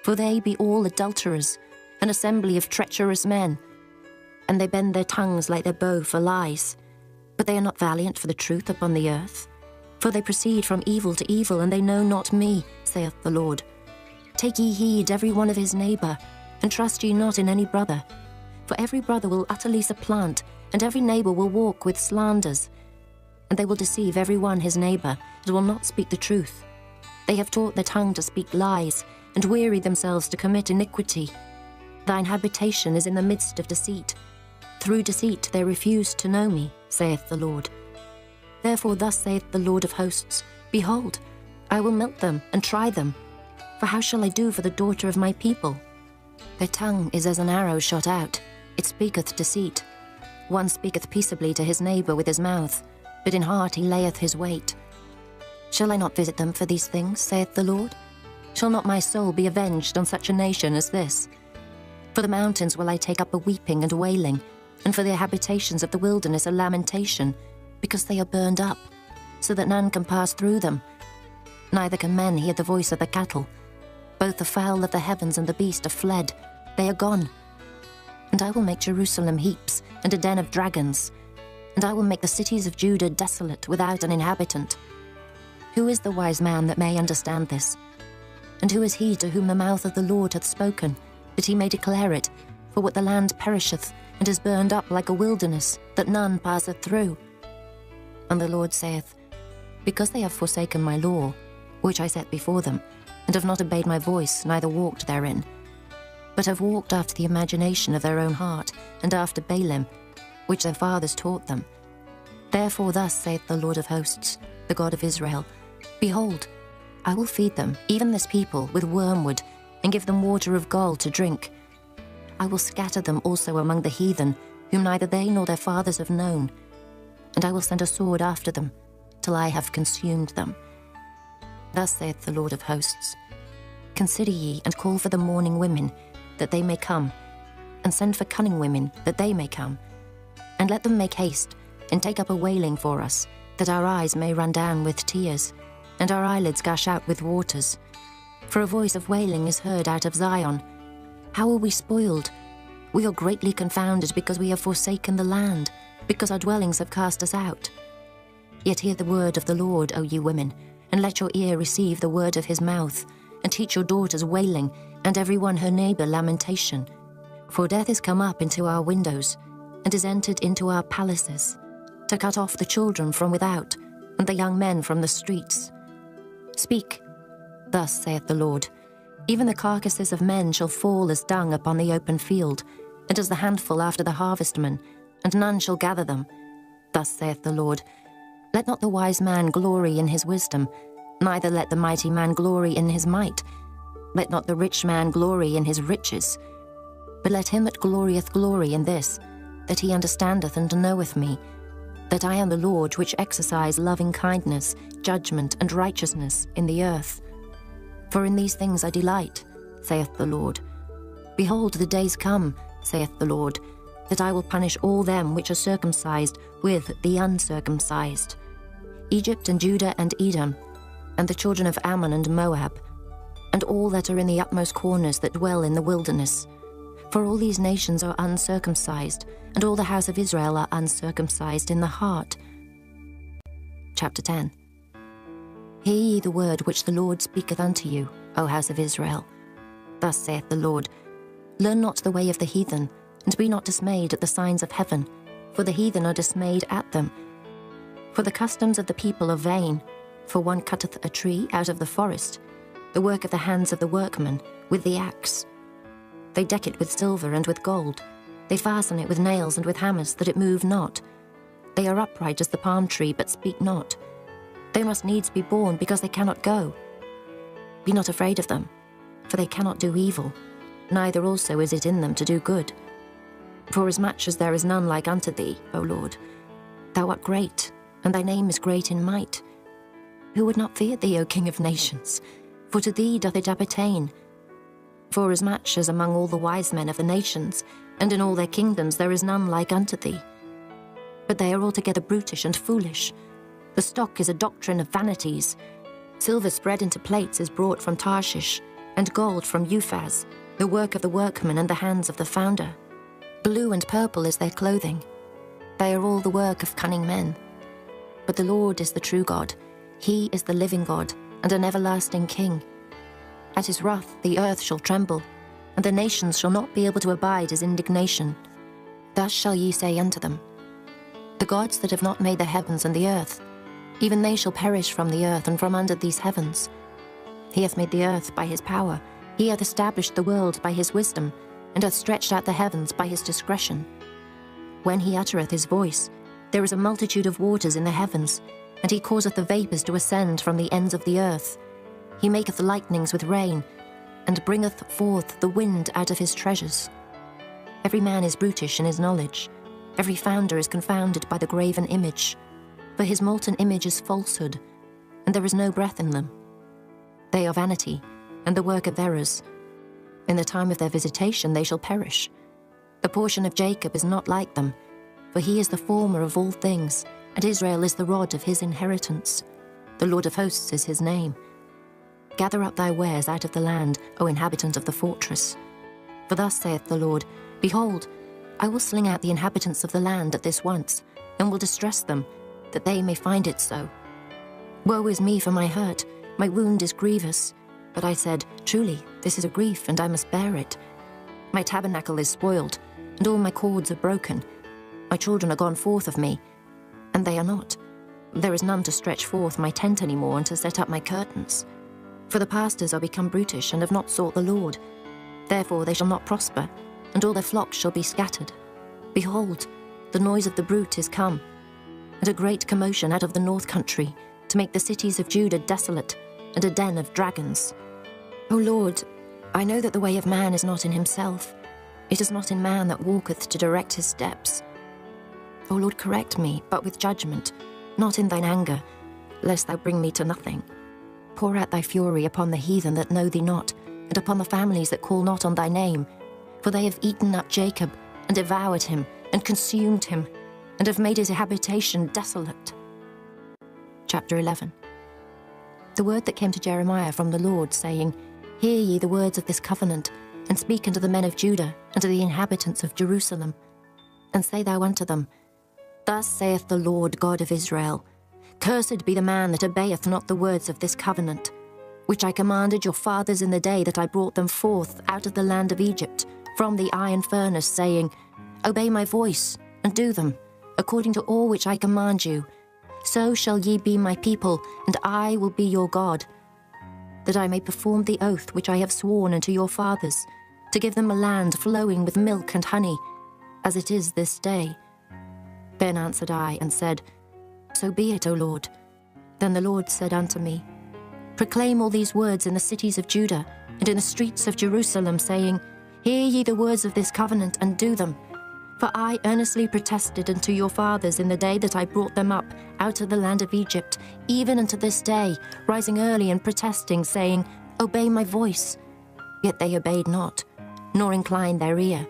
For they be all adulterers, an assembly of treacherous men, and they bend their tongues like their bow for lies. But they are not valiant for the truth upon the earth. For they proceed from evil to evil, and they know not me, saith the Lord. Take ye heed every one of his neighbour, and trust ye not in any brother. For every brother will utterly supplant, and every neighbour will walk with slanders. And they will deceive every one his neighbour, and will not speak the truth. They have taught their tongue to speak lies, and weary themselves to commit iniquity. Thine habitation is in the midst of deceit. Through deceit they refuse to know me, saith the Lord. Therefore thus saith the Lord of hosts, Behold, I will melt them and try them. For how shall I do for the daughter of my people? Their tongue is as an arrow shot out, it speaketh deceit. One speaketh peaceably to his neighbour with his mouth, but in heart he layeth his weight. Shall I not visit them for these things, saith the Lord? Shall not my soul be avenged on such a nation as this? For the mountains will I take up a weeping and wailing, and for the habitations of the wilderness a lamentation, because they are burned up, so that none can pass through them. Neither can men hear the voice of the cattle. Both the fowl of the heavens and the beast are fled, they are gone. And I will make Jerusalem heaps, and a den of dragons. and I will make the cities of Judah desolate without an inhabitant. Who is the wise man that may understand this? And who is he to whom the mouth of the Lord hath spoken, that he may declare it? For what the land perisheth, and is burned up like a wilderness, that none passeth through. And the Lord saith, Because they have forsaken my law, which I set before them, and have not obeyed my voice, neither walked therein, but have walked after the imagination of their own heart, and after Baalim, which their fathers taught them. Therefore thus saith the Lord of hosts, the God of Israel, Behold, I will feed them, even this people, with wormwood, and give them water of gall to drink. I will scatter them also among the heathen, whom neither they nor their fathers have known. And I will send a sword after them, till I have consumed them. Thus saith the Lord of hosts, Consider ye, and call for the mourning women, that they may come, and send for cunning women, that they may come. And let them make haste, and take up a wailing for us, that our eyes may run down with tears, and our eyelids gush out with waters. For a voice of wailing is heard out of Zion. How are we spoiled? We are greatly confounded, because we have forsaken the land, because our dwellings have cast us out. Yet hear the word of the Lord, O you women, and let your ear receive the word of his mouth, and teach your daughters wailing, and every one her neighbour lamentation. For death is come up into our windows, and is entered into our palaces, to cut off the children from without, and the young men from the streets. Speak, thus saith the Lord, Even the carcasses of men shall fall as dung upon the open field, and as the handful after the harvestman, and none shall gather them. Thus saith the Lord, Let not the wise man glory in his wisdom, neither let the mighty man glory in his might. Let not the rich man glory in his riches, but let him that glorieth glory in this, that he understandeth and knoweth me, that I am the Lord which exercise loving kindness, judgment, and righteousness in the earth. For in these things I delight, saith the Lord. Behold, the days come, saith the Lord, that I will punish all them which are circumcised with the uncircumcised, Egypt and Judah and Edom, and the children of Ammon and Moab, and all that are in the utmost corners that dwell in the wilderness. For all these nations are uncircumcised, and all the house of Israel are uncircumcised in the heart. Chapter 10. Hear ye the word which the Lord speaketh unto you, O house of Israel. Thus saith the Lord, Learn not the way of the heathen, and be not dismayed at the signs of heaven, for the heathen are dismayed at them. For the customs of the people are vain, for one cutteth a tree out of the forest, the work of the hands of the workman, with the axe. They deck it with silver and with gold. They fasten it with nails and with hammers, that it move not. They are upright as the palm tree, but speak not. They must needs be born, because they cannot go. Be not afraid of them, for they cannot do evil, neither also is it in them to do good. Forasmuch as there is none like unto thee, O Lord, thou art great, and thy name is great in might. Who would not fear thee, O King of nations? For to thee doth it appertain. Forasmuch as among all the wise men of the nations, and in all their kingdoms, there is none like unto thee. But they are altogether brutish and foolish. The stock is a doctrine of vanities. Silver spread into plates is brought from Tarshish, and gold from Uphaz, the work of the workman and the hands of the founder. Blue and purple is their clothing. They are all the work of cunning men. But the Lord is the true God. He is the living God, and an everlasting King. At his wrath the earth shall tremble, and the nations shall not be able to abide his indignation. Thus shall ye say unto them, The gods that have not made the heavens and the earth, even they shall perish from the earth and from under these heavens. He hath made the earth by his power, he hath established the world by his wisdom, and hath stretched out the heavens by his discretion. When he uttereth his voice, there is a multitude of waters in the heavens, and he causeth the vapours to ascend from the ends of the earth. He maketh lightnings with rain, and bringeth forth the wind out of his treasures. Every man is brutish in his knowledge. Every founder is confounded by the graven image. For his molten image is falsehood, and there is no breath in them. They are vanity, and the work of errors. In the time of their visitation they shall perish. The portion of Jacob is not like them, for he is the former of all things, and Israel is the rod of his inheritance. The Lord of hosts is his name. Gather up thy wares out of the land, O inhabitant of the fortress. For thus saith the Lord, Behold, I will sling out the inhabitants of the land at this once, and will distress them, that they may find it so. Woe is me for my hurt, my wound is grievous. But I said, truly, this is a grief, and I must bear it. My tabernacle is spoiled, and all my cords are broken. My children are gone forth of me, and they are not. There is none to stretch forth my tent any more, and to set up my curtains. For the pastors are become brutish, and have not sought the Lord. Therefore they shall not prosper, and all their flocks shall be scattered. Behold, the noise of the brute is come, and a great commotion out of the north country, to make the cities of Judah desolate, and a den of dragons. O Lord, I know that the way of man is not in himself. It is not in man that walketh to direct his steps. O Lord, correct me, but with judgment, not in thine anger, lest thou bring me to nothing. Pour out thy fury upon the heathen that know thee not, and upon the families that call not on thy name. For they have eaten up Jacob, and devoured him, and consumed him, and have made his habitation desolate. Chapter 11. The word that came to Jeremiah from the Lord, saying, Hear ye the words of this covenant, and speak unto the men of Judah, and to the inhabitants of Jerusalem. And say thou unto them, Thus saith the Lord God of Israel, Cursed be the man that obeyeth not the words of this covenant, which I commanded your fathers in the day that I brought them forth out of the land of Egypt, from the iron furnace, saying, Obey my voice, and do them, according to all which I command you. So shall ye be my people, and I will be your God, that I may perform the oath which I have sworn unto your fathers, to give them a land flowing with milk and honey, as it is this day. Then answered I, and said, So be it, O Lord. Then the Lord said unto me, Proclaim all these words in the cities of Judah, and in the streets of Jerusalem, saying, Hear ye the words of this covenant, and do them. For I earnestly protested unto your fathers in the day that I brought them up out of the land of Egypt, even unto this day, rising early and protesting, saying, Obey my voice. Yet they obeyed not, nor inclined their ear,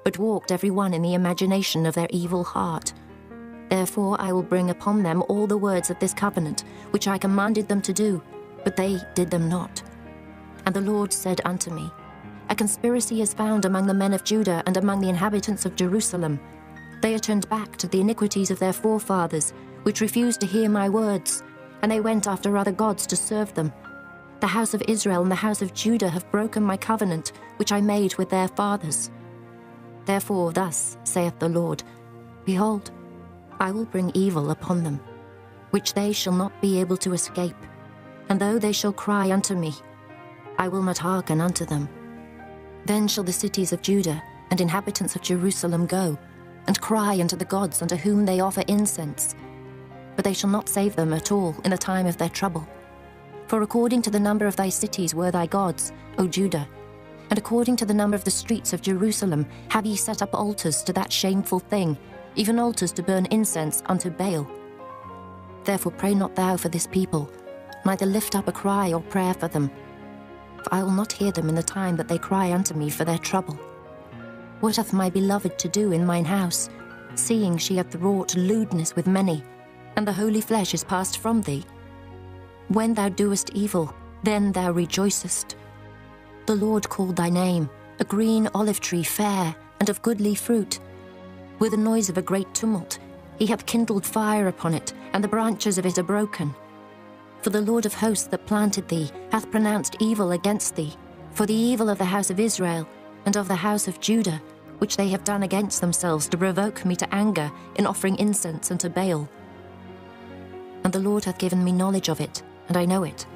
but walked every one in the imagination of their evil heart. Therefore I will bring upon them all the words of this covenant, which I commanded them to do, but they did them not. And the Lord said unto me, A conspiracy is found among the men of Judah and among the inhabitants of Jerusalem. They are turned back to the iniquities of their forefathers, which refused to hear my words, and they went after other gods to serve them. The house of Israel and the house of Judah have broken my covenant, which I made with their fathers. Therefore thus saith the Lord, Behold, I will bring evil upon them, which they shall not be able to escape. And though they shall cry unto me, I will not hearken unto them. Then shall the cities of Judah and inhabitants of Jerusalem go, and cry unto the gods unto whom they offer incense. But they shall not save them at all in the time of their trouble. For according to the number of thy cities were thy gods, O Judah, and according to the number of the streets of Jerusalem have ye set up altars to that shameful thing, even altars to burn incense unto Baal. Therefore pray not thou for this people, neither lift up a cry or prayer for them. For I will not hear them in the time that they cry unto me for their trouble. What hath my beloved to do in mine house, seeing she hath wrought lewdness with many, and the holy flesh is passed from thee? When thou doest evil, then thou rejoicest. The Lord called thy name, a green olive tree fair, and of goodly fruit. With the noise of a great tumult, he hath kindled fire upon it, and the branches of it are broken. For the Lord of hosts that planted thee hath pronounced evil against thee, for the evil of the house of Israel and of the house of Judah, which they have done against themselves to provoke me to anger in offering incense unto Baal. And the Lord hath given me knowledge of it, and I know it.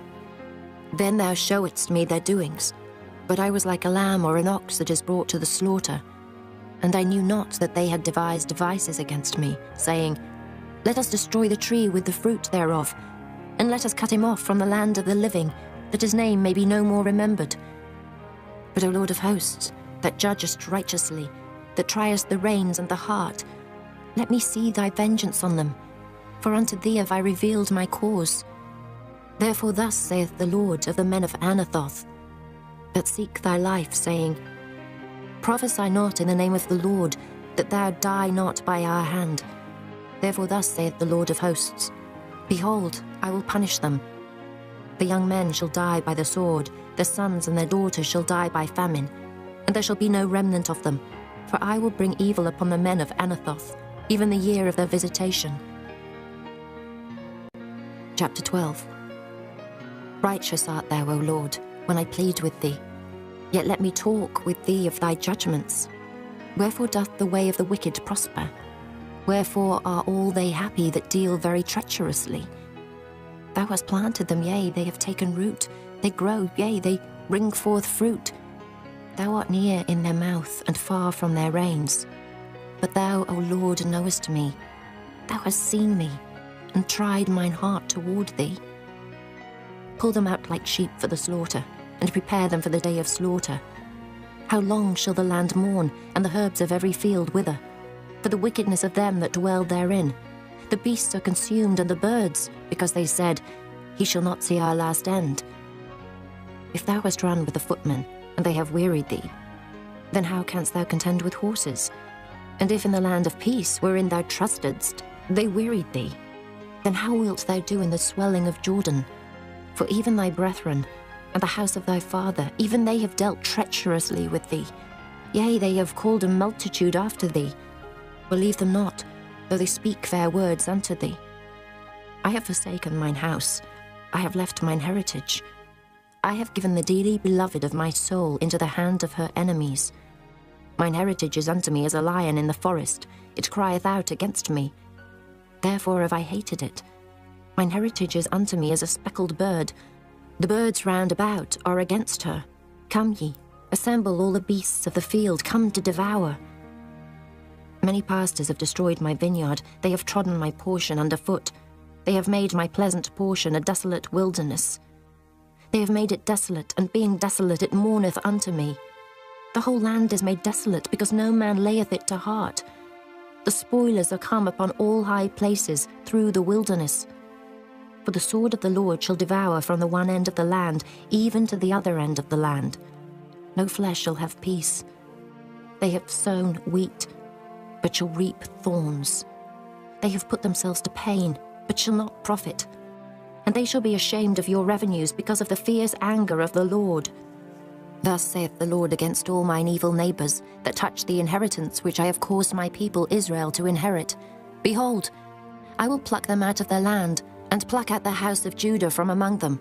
Then thou showedst me their doings, but I was like a lamb or an ox that is brought to the slaughter. And I knew not that they had devised devices against me, saying, Let us destroy the tree with the fruit thereof, and let us cut him off from the land of the living, that his name may be no more remembered. But, O Lord of hosts, that judgest righteously, that triest the reins and the heart, let me see thy vengeance on them, for unto thee have I revealed my cause. Therefore thus saith the Lord of the men of Anathoth, that seek thy life, saying, Prophesy not in the name of the Lord, that thou die not by our hand. Therefore thus saith the Lord of hosts, Behold, I will punish them. The young men shall die by the sword, their sons and their daughters shall die by famine, and there shall be no remnant of them, for I will bring evil upon the men of Anathoth, even the year of their visitation. Chapter 12. Righteous art thou, O Lord, when I plead with thee. Yet let me talk with thee of thy judgments. Wherefore doth the way of the wicked prosper? Wherefore are all they happy that deal very treacherously? Thou hast planted them, yea, they have taken root. They grow, yea, they bring forth fruit. Thou art near in their mouth, and far from their reins. But thou, O Lord, knowest me. Thou hast seen me, and tried mine heart toward thee. Pull them out like sheep for the slaughter, and prepare them for the day of slaughter. How long shall the land mourn, and the herbs of every field wither? For the wickedness of them that dwell therein. The beasts are consumed, and the birds, because they said, He shall not see our last end. If thou hast run with the footmen, and they have wearied thee, then how canst thou contend with horses? And if in the land of peace, wherein thou trustedst, they wearied thee, then how wilt thou do in the swelling of Jordan? For even thy brethren, and the house of thy father, even they have dealt treacherously with thee. Yea, they have called a multitude after thee. Believe them not, though they speak fair words unto thee. I have forsaken mine house, I have left mine heritage. I have given the dearly beloved of my soul into the hand of her enemies. Mine heritage is unto me as a lion in the forest, it crieth out against me. Therefore have I hated it. Mine heritage is unto me as a speckled bird. The birds round about are against her. Come ye, assemble all the beasts of the field, come to devour. Many pastors have destroyed my vineyard, they have trodden my portion under foot. They have made my pleasant portion a desolate wilderness. They have made it desolate, and being desolate it mourneth unto me. The whole land is made desolate, because no man layeth it to heart. The spoilers are come upon all high places through the wilderness. For the sword of the Lord shall devour from the one end of the land, even to the other end of the land. No flesh shall have peace. They have sown wheat, but shall reap thorns. They have put themselves to pain, but shall not profit. And they shall be ashamed of your revenues because of the fierce anger of the Lord. Thus saith the Lord against all mine evil neighbors that touch the inheritance which I have caused my people Israel to inherit. Behold, I will pluck them out of their land, and pluck out the house of Judah from among them.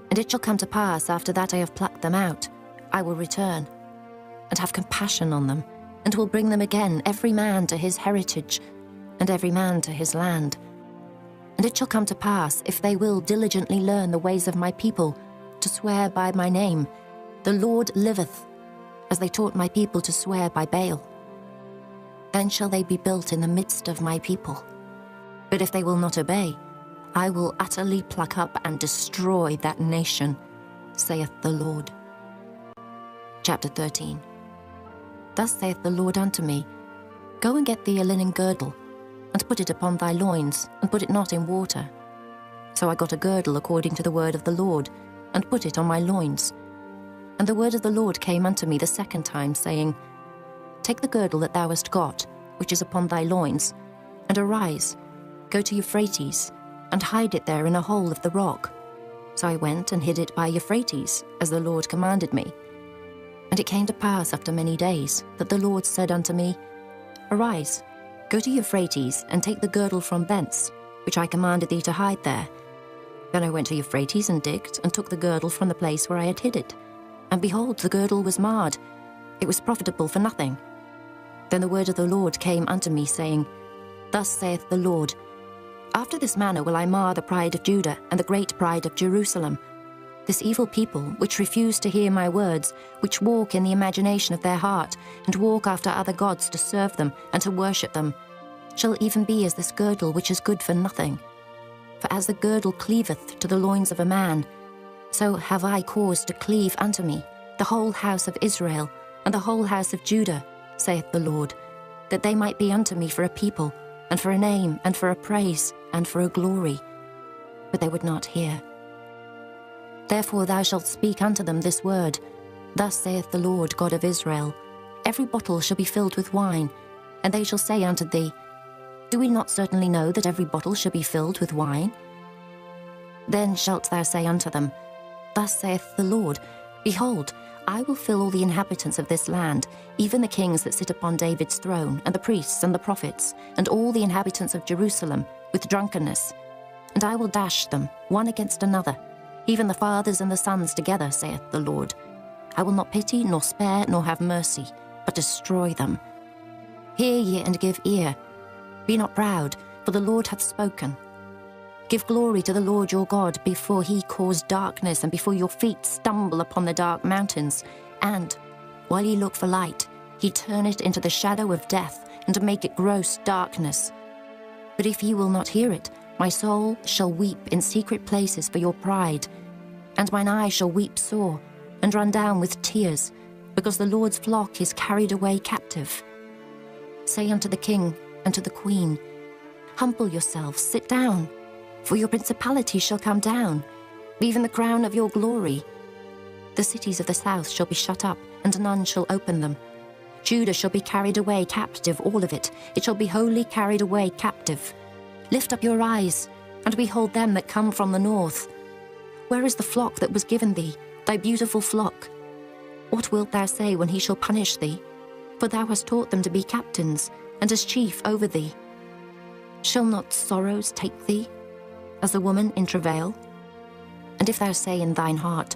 And it shall come to pass, after that I have plucked them out, I will return, and have compassion on them, and will bring them again, every man to his heritage, and every man to his land. And it shall come to pass, if they will diligently learn the ways of my people, to swear by my name, the Lord liveth, as they taught my people to swear by Baal. Then shall they be built in the midst of my people. But if they will not obey, I will utterly pluck up and destroy that nation, saith the Lord. Chapter 13. Thus saith the Lord unto me, Go and get thee a linen girdle, and put it upon thy loins, and put it not in water. So I got a girdle according to the word of the Lord, and put it on my loins. And the word of the Lord came unto me the second time, saying, Take the girdle that thou hast got, which is upon thy loins, and arise, go to Euphrates, and hide it there in a hole of the rock. So I went and hid it by Euphrates, as the Lord commanded me. And it came to pass after many days, that the Lord said unto me, Arise, go to Euphrates, and take the girdle from thence, which I commanded thee to hide there. Then I went to Euphrates, and digged, and took the girdle from the place where I had hid it. And behold, the girdle was marred, it was profitable for nothing. Then the word of the Lord came unto me, saying, Thus saith the Lord, After this manner will I mar the pride of Judah, and the great pride of Jerusalem. This evil people, which refuse to hear my words, which walk in the imagination of their heart, and walk after other gods to serve them, and to worship them, shall even be as this girdle which is good for nothing. For as the girdle cleaveth to the loins of a man, so have I caused to cleave unto me the whole house of Israel, and the whole house of Judah, saith the Lord, that they might be unto me for a people, and for a name, and for a praise, and for a glory. But they would not hear. Therefore thou shalt speak unto them this word, Thus saith the Lord God of Israel, Every bottle shall be filled with wine, and they shall say unto thee, Do we not certainly know that every bottle shall be filled with wine? Then shalt thou say unto them, Thus saith the Lord, Behold, I will fill all the inhabitants of this land, even the kings that sit upon David's throne, and the priests and the prophets, and all the inhabitants of Jerusalem, with drunkenness. And I will dash them, one against another, even the fathers and the sons together, saith the Lord. I will not pity, nor spare, nor have mercy, but destroy them. Hear ye and give ear. Be not proud, for the Lord hath spoken. Give glory to the Lord your God before he cause darkness, and before your feet stumble upon the dark mountains. And, while ye look for light, he turn it into the shadow of death, and make it gross darkness. But if ye will not hear it, my soul shall weep in secret places for your pride, and mine eye shall weep sore, and run down with tears, because the Lord's flock is carried away captive. Say unto the king and to the queen, Humble yourselves, sit down, for your principality shall come down, even the crown of your glory. The cities of the south shall be shut up, and none shall open them. Judah shall be carried away captive, all of it. It shall be wholly carried away captive. Lift up your eyes, and behold them that come from the north. Where is the flock that was given thee, thy beautiful flock? What wilt thou say when he shall punish thee? For thou hast taught them to be captains, and as chief over thee. Shall not sorrows take thee, as a woman in travail? And if thou say in thine heart,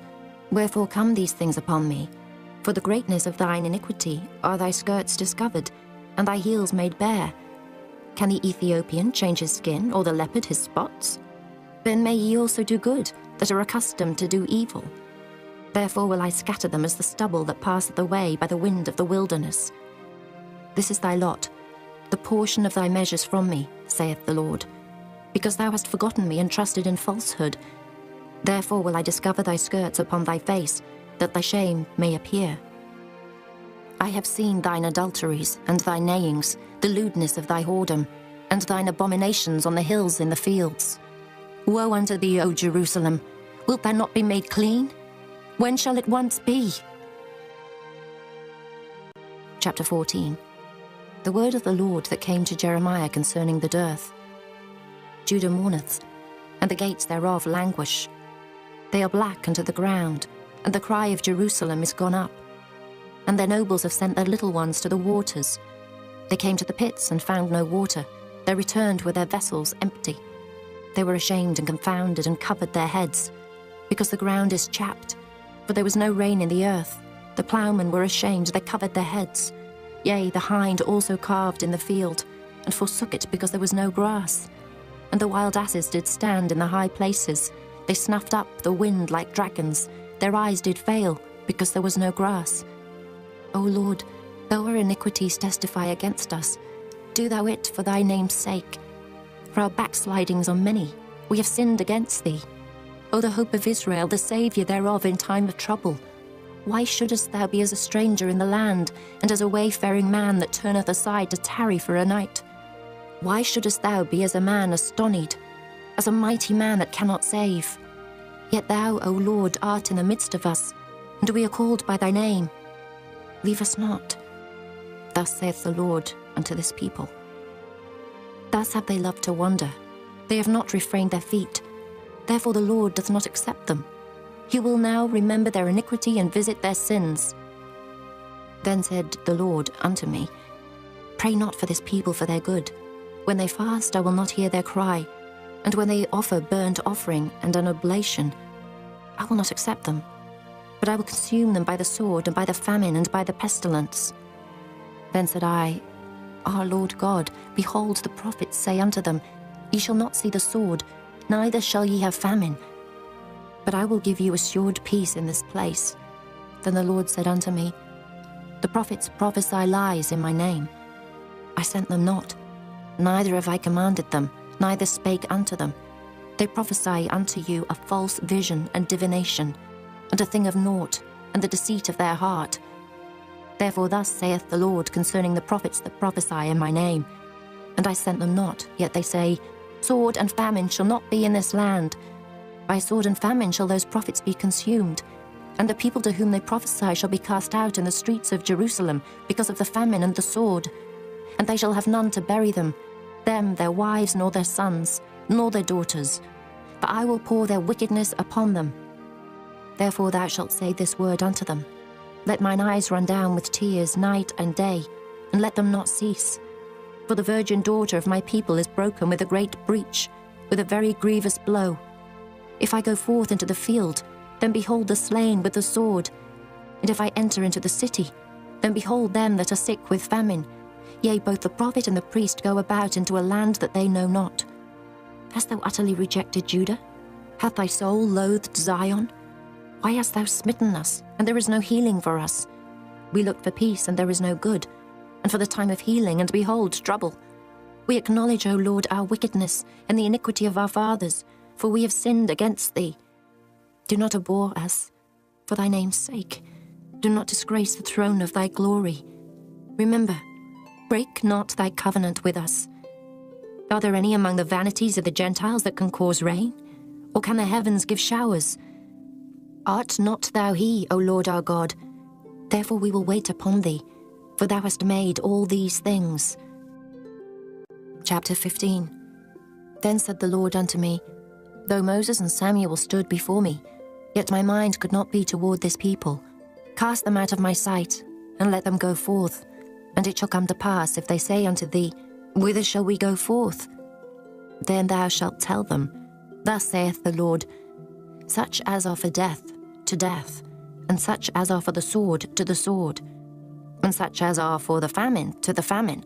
Wherefore come these things upon me? For the greatness of thine iniquity are thy skirts discovered, and thy heels made bare. Can the Ethiopian change his skin, or the leopard his spots? Then may ye also do good, that are accustomed to do evil. Therefore will I scatter them as the stubble that passeth away by the wind of the wilderness. This is thy lot, the portion of thy measures from me, saith the Lord. Because thou hast forgotten me and trusted in falsehood, therefore will I discover thy skirts upon thy face, that thy shame may appear. I have seen thine adulteries and thy neighings, the lewdness of thy whoredom, and thine abominations on the hills in the fields. Woe unto thee, O Jerusalem! Wilt thou not be made clean? When shall it once be? Chapter 14. The word of the Lord that came to Jeremiah concerning the dearth. Judah mourneth, and the gates thereof languish. They are black unto the ground, and the cry of Jerusalem is gone up. And their nobles have sent their little ones to the waters. They came to the pits and found no water. They returned with their vessels empty. They were ashamed and confounded and covered their heads, because the ground is chapped, for there was no rain in the earth. The ploughmen were ashamed, they covered their heads. Yea, the hind also calved in the field, and forsook it because there was no grass. And the wild asses did stand in the high places. They snuffed up the wind like dragons. Their eyes did fail, because there was no grass. O Lord, though our iniquities testify against us, do thou it for thy name's sake. For our backslidings are many, we have sinned against thee. O the hope of Israel, the Saviour thereof in time of trouble. Why shouldest thou be as a stranger in the land, and as a wayfaring man that turneth aside to tarry for a night? Why shouldest thou be as a man astonied, as a mighty man that cannot save? Yet thou, O Lord, art in the midst of us, and we are called by thy name. Leave us not. Thus saith the Lord unto this people. Thus have they loved to wander. They have not refrained their feet. Therefore the Lord doth not accept them. He will now remember their iniquity and visit their sins. Then said the Lord unto me, Pray not for this people for their good. When they fast, I will not hear their cry. And when they offer burnt offering and an oblation, I will not accept them. But I will consume them by the sword, and by the famine, and by the pestilence. Then said I, Our Lord God, behold, the prophets say unto them, Ye shall not see the sword, neither shall ye have famine. But I will give you assured peace in this place. Then the Lord said unto me, The prophets prophesy lies in my name. I sent them not, neither have I commanded them, neither spake unto them. They prophesy unto you a false vision and divination, and a thing of naught, and the deceit of their heart. Therefore thus saith the Lord concerning the prophets that prophesy in my name. And I sent them not, yet they say, Sword and famine shall not be in this land. By sword and famine shall those prophets be consumed, and the people to whom they prophesy shall be cast out in the streets of Jerusalem because of the famine and the sword. And they shall have none to bury them, their wives, nor their sons, nor their daughters. For I will pour their wickedness upon them. Therefore thou shalt say this word unto them, Let mine eyes run down with tears night and day, and let them not cease. For the virgin daughter of my people is broken with a great breach, with a very grievous blow. If I go forth into the field, then behold the slain with the sword. And if I enter into the city, then behold them that are sick with famine. Yea, both the prophet and the priest go about into a land that they know not. Hast thou utterly rejected Judah? Hath thy soul loathed Zion? Why hast thou smitten us, and there is no healing for us? We looked for peace, and there is no good, and for the time of healing, and behold, trouble. We acknowledge, O Lord, our wickedness, and the iniquity of our fathers, for we have sinned against thee. Do not abhor us, for thy name's sake. Do not disgrace the throne of thy glory. Remember, break not thy covenant with us. Are there any among the vanities of the Gentiles that can cause rain? Or can the heavens give showers? Art not thou he, O Lord our God? Therefore we will wait upon thee, for thou hast made all these things. Chapter 15. Then said the Lord unto me, Though Moses and Samuel stood before me, yet my mind could not be toward this people. Cast them out of my sight, and let them go forth. And it shall come to pass, if they say unto thee, Whither shall we go forth? Then thou shalt tell them, Thus saith the Lord, Such as are for death, to death, and such as are for the sword, to the sword, and such as are for the famine, to the famine,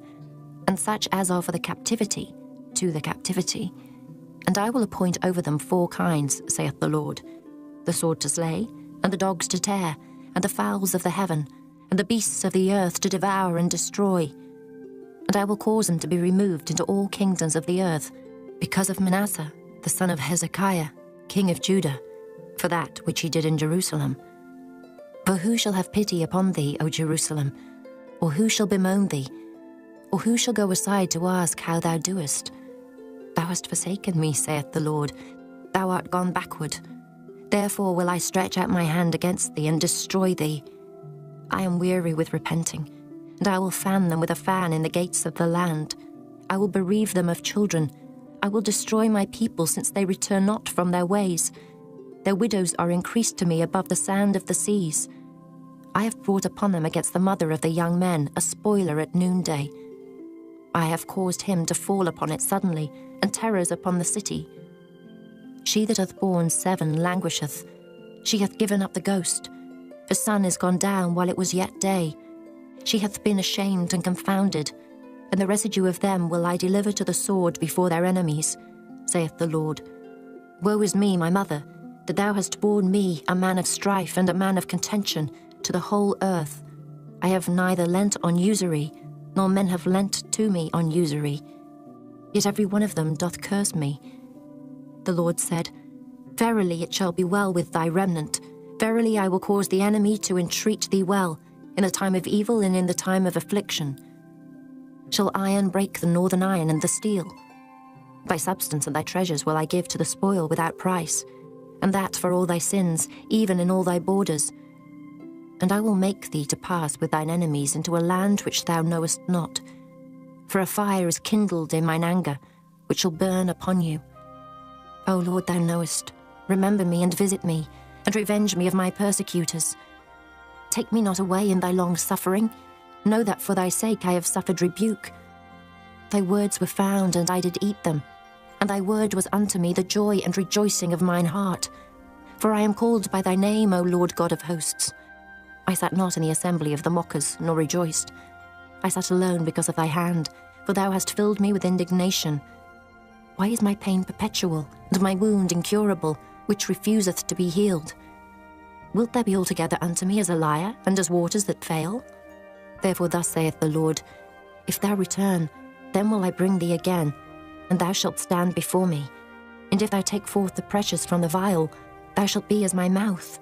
and such as are for the captivity, to the captivity. And I will appoint over them 4 kinds, saith the Lord, the sword to slay, and the dogs to tear, and the fowls of the heaven, and the beasts of the earth to devour and destroy. And I will cause them to be removed into all kingdoms of the earth, because of Manasseh, the son of Hezekiah, king of Judah, for that which he did in Jerusalem. For who shall have pity upon thee, O Jerusalem? Or who shall bemoan thee? Or who shall go aside to ask how thou doest? Thou hast forsaken me, saith the Lord. Thou art gone backward. Therefore will I stretch out my hand against thee and destroy thee. I am weary with repenting, and I will fan them with a fan in the gates of the land. I will bereave them of children. I will destroy my people, since they return not from their ways. Their widows are increased to me above the sand of the seas. I have brought upon them against the mother of the young men a spoiler at noonday. I have caused him to fall upon it suddenly, and terrors upon the city. She that hath borne 7 languisheth. She hath given up the ghost. The sun is gone down while it was yet day. She hath been ashamed and confounded, and the residue of them will I deliver to the sword before their enemies, saith the Lord. Woe is me, my mother, that thou hast borne me, a man of strife and a man of contention, to the whole earth. I have neither lent on usury, nor men have lent to me on usury. Yet every one of them doth curse me. The Lord said, Verily it shall be well with thy remnant. Verily I will cause the enemy to entreat thee well, in the time of evil and in the time of affliction. Shall iron break the northern iron and the steel? Thy substance and thy treasures will I give to the spoil without price, and that for all thy sins, even in all thy borders. And I will make thee to pass with thine enemies into a land which thou knowest not. For a fire is kindled in mine anger, which shall burn upon you. O Lord, thou knowest. Remember me and visit me, and revenge me of my persecutors. Take me not away in thy long suffering. Know that for thy sake I have suffered rebuke. Thy words were found, and I did eat them, and thy word was unto me the joy and rejoicing of mine heart. For I am called by thy name, O Lord God of hosts. I sat not in the assembly of the mockers, nor rejoiced. I sat alone because of thy hand, for thou hast filled me with indignation. Why is my pain perpetual, and my wound incurable, which refuseth to be healed? Wilt thou be altogether unto me as a liar, and as waters that fail? Therefore thus saith the Lord, If thou return, then will I bring thee again, and thou shalt stand before me. And if thou take forth the precious from the vial, thou shalt be as my mouth.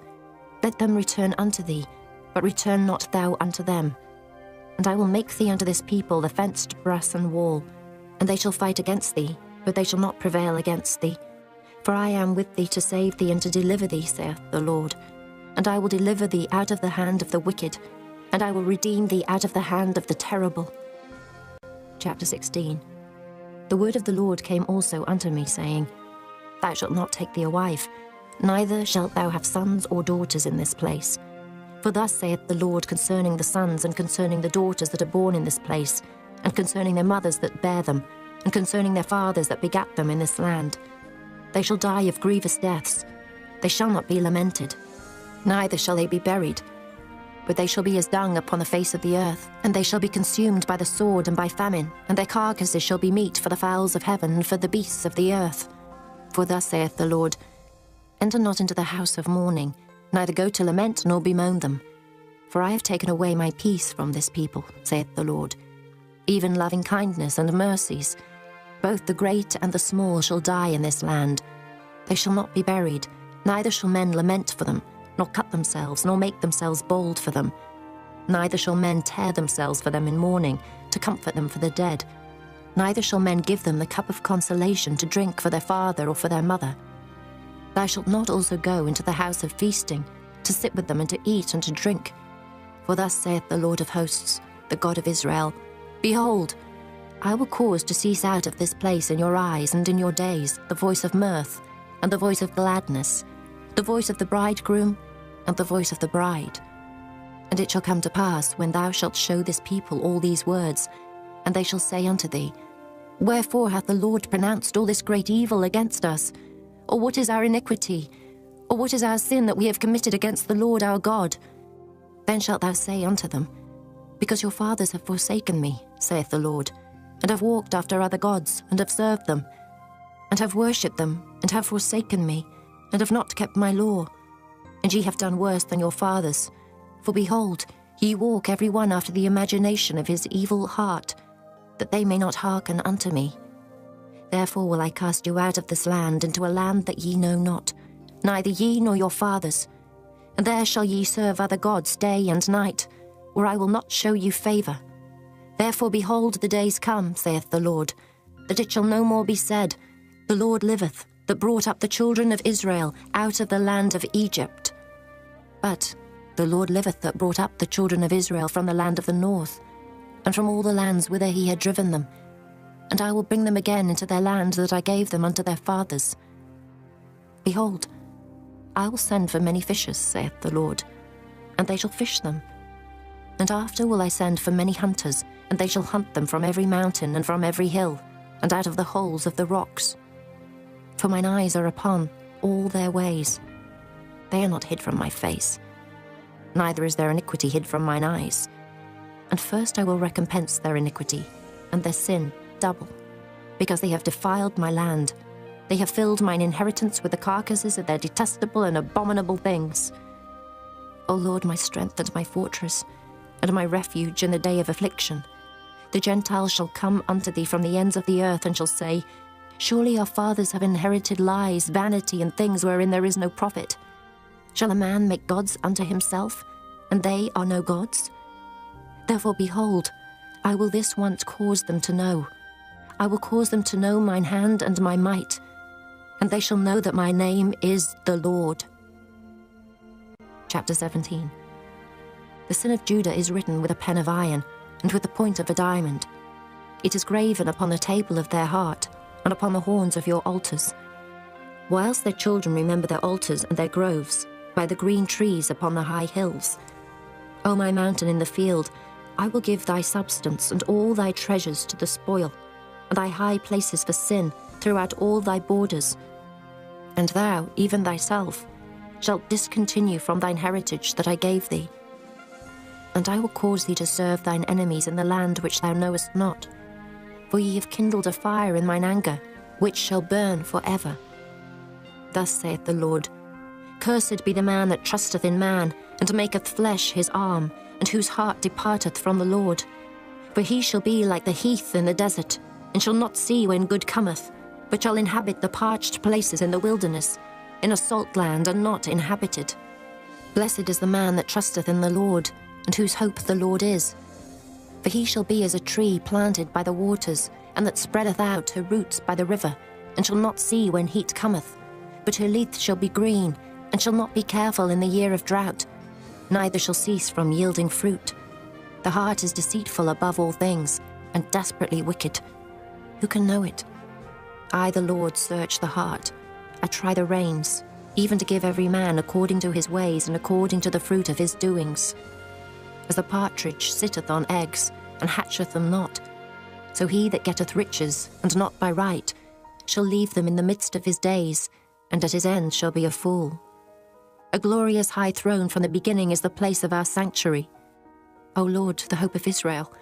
Let them return unto thee, but return not thou unto them. And I will make thee unto this people the fenced brass and wall, and they shall fight against thee, but they shall not prevail against thee. For I am with thee to save thee and to deliver thee, saith the Lord. And I will deliver thee out of the hand of the wicked, and I will redeem thee out of the hand of the terrible. Chapter 16. The word of the Lord came also unto me, saying, Thou shalt not take thee a wife, neither shalt thou have sons or daughters in this place. For thus saith the Lord concerning the sons and concerning the daughters that are born in this place, and concerning their mothers that bear them, and concerning their fathers that begat them in this land. They shall die of grievous deaths. They shall not be lamented, neither shall they be buried. But they shall be as dung upon the face of the earth, and they shall be consumed by the sword and by famine, and their carcasses shall be meat for the fowls of heaven and for the beasts of the earth. For thus saith the Lord, Enter not into the house of mourning, neither go to lament nor bemoan them. For I have taken away my peace from this people, saith the Lord. Even loving kindness and mercies, both the great and the small shall die in this land. They shall not be buried, neither shall men lament for them, nor cut themselves, nor make themselves bald for them. Neither shall men tear themselves for them in mourning, to comfort them for the dead. Neither shall men give them the cup of consolation to drink for their father or for their mother. Thou shalt not also go into the house of feasting, to sit with them and to eat and to drink. For thus saith the Lord of hosts, the God of Israel, Behold, I will cause to cease out of this place in your eyes and in your days the voice of mirth, and the voice of gladness, the voice of the bridegroom, and the voice of the bride. And it shall come to pass, when thou shalt show this people all these words, and they shall say unto thee, Wherefore hath the Lord pronounced all this great evil against us? Or what is our iniquity? Or what is our sin that we have committed against the Lord our God? Then shalt thou say unto them, Because your fathers have forsaken me, saith the Lord, and have walked after other gods, and have served them, and have worshipped them, and have forsaken me, and have not kept my law. And ye have done worse than your fathers. For behold, ye walk every one after the imagination of his evil heart, that they may not hearken unto me. Therefore will I cast you out of this land into a land that ye know not, neither ye nor your fathers. And there shall ye serve other gods day and night, where I will not show you favour. Therefore behold, the days come, saith the Lord, that it shall no more be said, The Lord liveth, that brought up the children of Israel out of the land of Egypt. But the Lord liveth, that brought up the children of Israel from the land of the north, and from all the lands whither he had driven them. And I will bring them again into their land that I gave them unto their fathers. Behold, I will send for many fishers, saith the Lord, and they shall fish them. And after will I send for many hunters, and they shall hunt them from every mountain and from every hill, and out of the holes of the rocks. For mine eyes are upon all their ways. They are not hid from my face, neither is their iniquity hid from mine eyes. And first I will recompense their iniquity, and their sin double, because they have defiled my land. They have filled mine inheritance with the carcasses of their detestable and abominable things. O Lord, my strength and my fortress, and my refuge in the day of affliction, the Gentiles shall come unto thee from the ends of the earth, and shall say, Surely our fathers have inherited lies, vanity, and things wherein there is no profit. Shall a man make gods unto himself, and they are no gods? Therefore, behold, I will this once cause them to know. I will cause them to know mine hand and my might, and they shall know that my name is the Lord. Chapter 17. The sin of Judah is written with a pen of iron, and with the point of a diamond. It is graven upon the table of their heart, and upon the horns of your altars. Whilst their children remember their altars and their groves, by the green trees upon the high hills. O my mountain in the field, I will give thy substance and all thy treasures to the spoil, and thy high places for sin throughout all thy borders. And thou, even thyself, shalt discontinue from thine heritage that I gave thee. And I will cause thee to serve thine enemies in the land which thou knowest not. For ye have kindled a fire in mine anger, which shall burn for ever. Thus saith the Lord, Cursed be the man that trusteth in man, and maketh flesh his arm, and whose heart departeth from the Lord. For he shall be like the heath in the desert, and shall not see when good cometh, but shall inhabit the parched places in the wilderness, in a salt land and not inhabited. Blessed is the man that trusteth in the Lord, and whose hope the Lord is. For he shall be as a tree planted by the waters, and that spreadeth out her roots by the river, and shall not see when heat cometh, but her leaf shall be green, and shall not be careful in the year of drought, neither shall cease from yielding fruit. The heart is deceitful above all things, and desperately wicked. Who can know it? I, the Lord, search the heart. I try the reins, even to give every man according to his ways and according to the fruit of his doings. As the partridge sitteth on eggs, and hatcheth them not, so he that getteth riches, and not by right, shall leave them in the midst of his days, and at his end shall be a fool. A glorious high throne from the beginning is the place of our sanctuary. O Lord, the hope of Israel,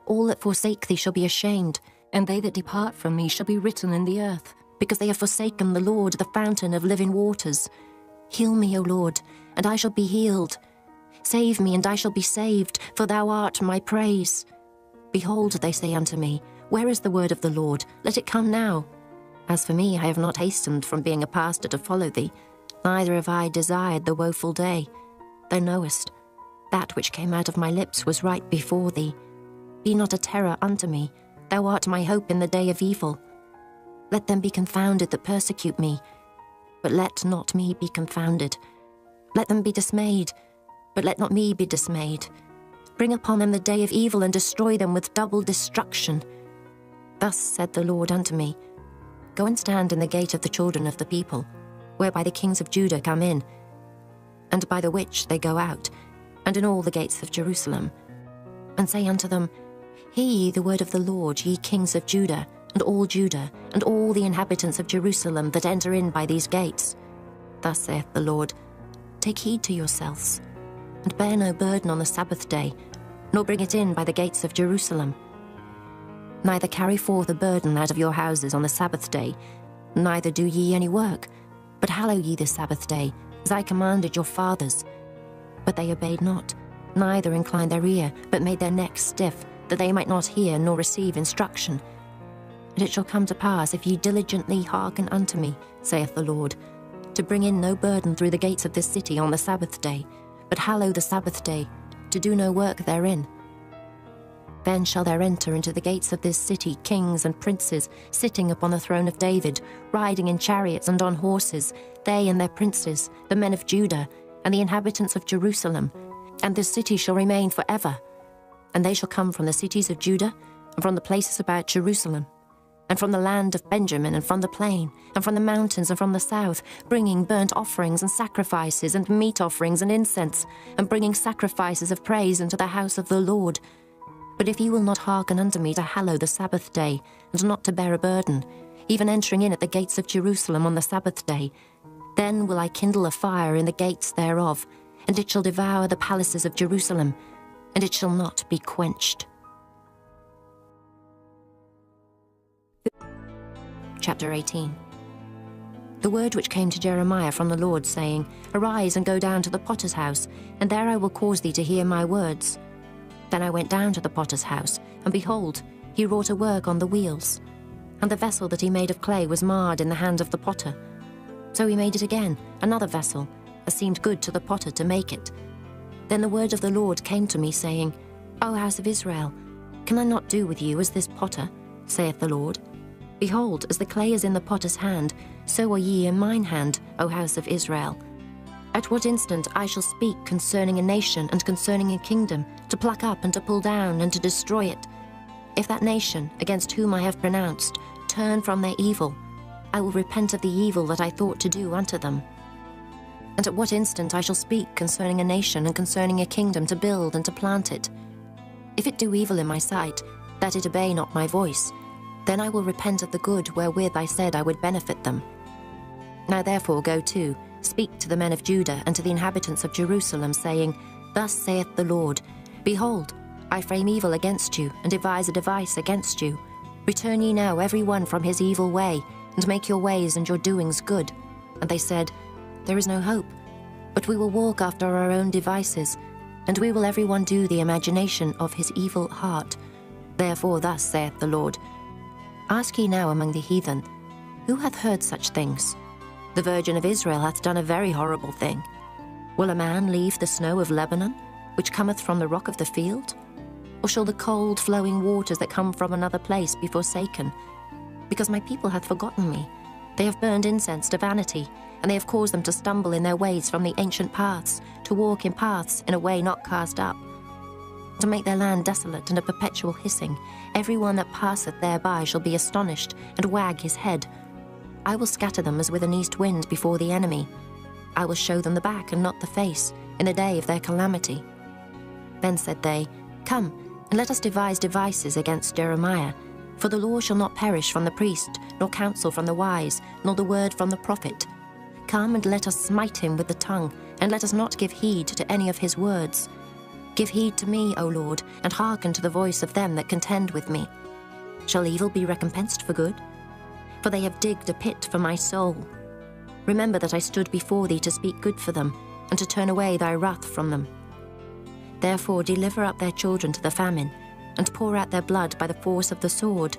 all that forsake thee shall be ashamed, and they that depart from me shall be written in the earth, because they have forsaken the Lord, the fountain of living waters. Heal me, O Lord, and I shall be healed. Save me, and I shall be saved, for thou art my praise. Behold, they say unto me, where is the word of the Lord? Let it come now. As for me, I have not hastened from being a pastor to follow thee, neither have I desired the woeful day. Thou knowest, that which came out of my lips was right before thee. Be not a terror unto me, thou art my hope in the day of evil. Let them be confounded that persecute me, but let not me be confounded. Let them be dismayed, but let not me be dismayed. Bring upon them the day of evil, and destroy them with double destruction. Thus said the Lord unto me, Go and stand in the gate of the children of the people, whereby the kings of Judah come in, and by the which they go out, and in all the gates of Jerusalem. And say unto them, Hear ye the word of the Lord, ye kings of Judah, and all the inhabitants of Jerusalem that enter in by these gates. Thus saith the Lord, Take heed to yourselves, and bear no burden on the Sabbath day, nor bring it in by the gates of Jerusalem. Neither carry forth a burden out of your houses on the Sabbath day, neither do ye any work, but hallow ye the Sabbath day, as I commanded your fathers. But they obeyed not, neither inclined their ear, but made their necks stiff, that they might not hear nor receive instruction. And it shall come to pass, if ye diligently hearken unto me, saith the Lord, to bring in no burden through the gates of this city on the Sabbath day, but hallow the Sabbath day, to do no work therein. Then shall there enter into the gates of this city kings and princes, sitting upon the throne of David, riding in chariots and on horses, they and their princes, the men of Judah, and the inhabitants of Jerusalem. And this city shall remain forever. And they shall come from the cities of Judah, and from the places about Jerusalem, and from the land of Benjamin, and from the plain, and from the mountains, and from the south, bringing burnt offerings and sacrifices, and meat offerings and incense, and bringing sacrifices of praise into the house of the Lord. But if ye will not hearken unto me to hallow the Sabbath day, and not to bear a burden, even entering in at the gates of Jerusalem on the Sabbath day, then will I kindle a fire in the gates thereof, and it shall devour the palaces of Jerusalem, and it shall not be quenched. Chapter 18. The word which came to Jeremiah from the Lord, saying, Arise and go down to the potter's house, and there I will cause thee to hear my words. Then I went down to the potter's house, and behold, he wrought a work on the wheels. And the vessel that he made of clay was marred in the hand of the potter. So he made it again, another vessel, as seemed good to the potter to make it. Then the word of the Lord came to me, saying, O house of Israel, can I not do with you as this potter, saith the Lord? Behold, as the clay is in the potter's hand, so are ye in mine hand, O house of Israel. At what instant I shall speak concerning a nation and concerning a kingdom, to pluck up and to pull down and to destroy it. If that nation, against whom I have pronounced, turn from their evil, I will repent of the evil that I thought to do unto them. And at what instant I shall speak concerning a nation and concerning a kingdom, to build and to plant it. If it do evil in my sight, that it obey not my voice, then I will repent of the good wherewith I said I would benefit them. Now therefore go to, speak to the men of Judah and to the inhabitants of Jerusalem, saying, Thus saith the Lord, Behold, I frame evil against you, and devise a device against you. Return ye now every one from his evil way, and make your ways and your doings good. And they said, There is no hope, but we will walk after our own devices, and we will every one do the imagination of his evil heart. Therefore thus saith the Lord, Ask ye now among the heathen, who hath heard such things? The Virgin of Israel hath done a very horrible thing. Will a man leave the snow of Lebanon, which cometh from the rock of the field? Or shall the cold flowing waters that come from another place be forsaken? Because my people hath forgotten me. They have burned incense to vanity, and they have caused them to stumble in their ways from the ancient paths, to walk in paths in a way not cast up. To make their land desolate and a perpetual hissing, every one that passeth thereby shall be astonished, and wag his head. I will scatter them as with an east wind before the enemy, I will show them the back and not the face, in the day of their calamity." Then said they, "Come, and let us devise devices against Jeremiah. For the law shall not perish from the priest, nor counsel from the wise, nor the word from the prophet. Come and let us smite him with the tongue, and let us not give heed to any of his words. Give heed to me, O Lord, and hearken to the voice of them that contend with me. Shall evil be recompensed for good? For they have digged a pit for my soul. Remember that I stood before thee to speak good for them, and to turn away thy wrath from them. Therefore deliver up their children to the famine, and pour out their blood by the force of the sword.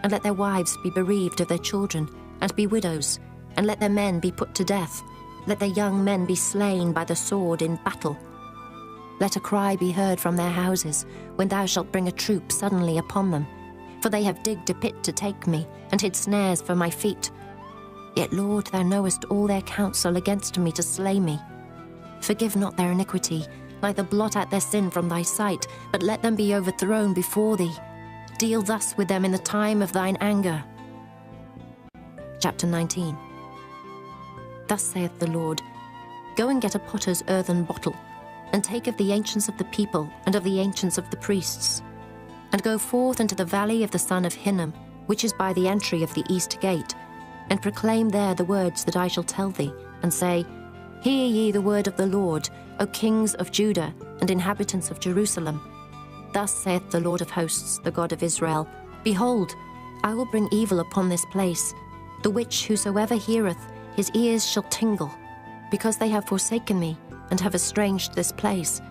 And let their wives be bereaved of their children, and be widows, and let their men be put to death. Let their young men be slain by the sword in battle. Let a cry be heard from their houses, when thou shalt bring a troop suddenly upon them. For they have digged a pit to take me, and hid snares for my feet. Yet, Lord, thou knowest all their counsel against me to slay me. Forgive not their iniquity, neither blot out their sin from thy sight, but let them be overthrown before thee. Deal thus with them in the time of thine anger." Chapter 19. Thus saith the Lord, "Go and get a potter's earthen bottle, and take of the ancients of the people, and of the ancients of the priests, and go forth into the valley of the son of Hinnom, which is by the entry of the east gate, and proclaim there the words that I shall tell thee, and say, Hear ye the word of the Lord, O kings of Judah, and inhabitants of Jerusalem. Thus saith the Lord of hosts, the God of Israel, Behold, I will bring evil upon this place, the which whosoever heareth, his ears shall tingle, because they have forsaken me, and have estranged this place,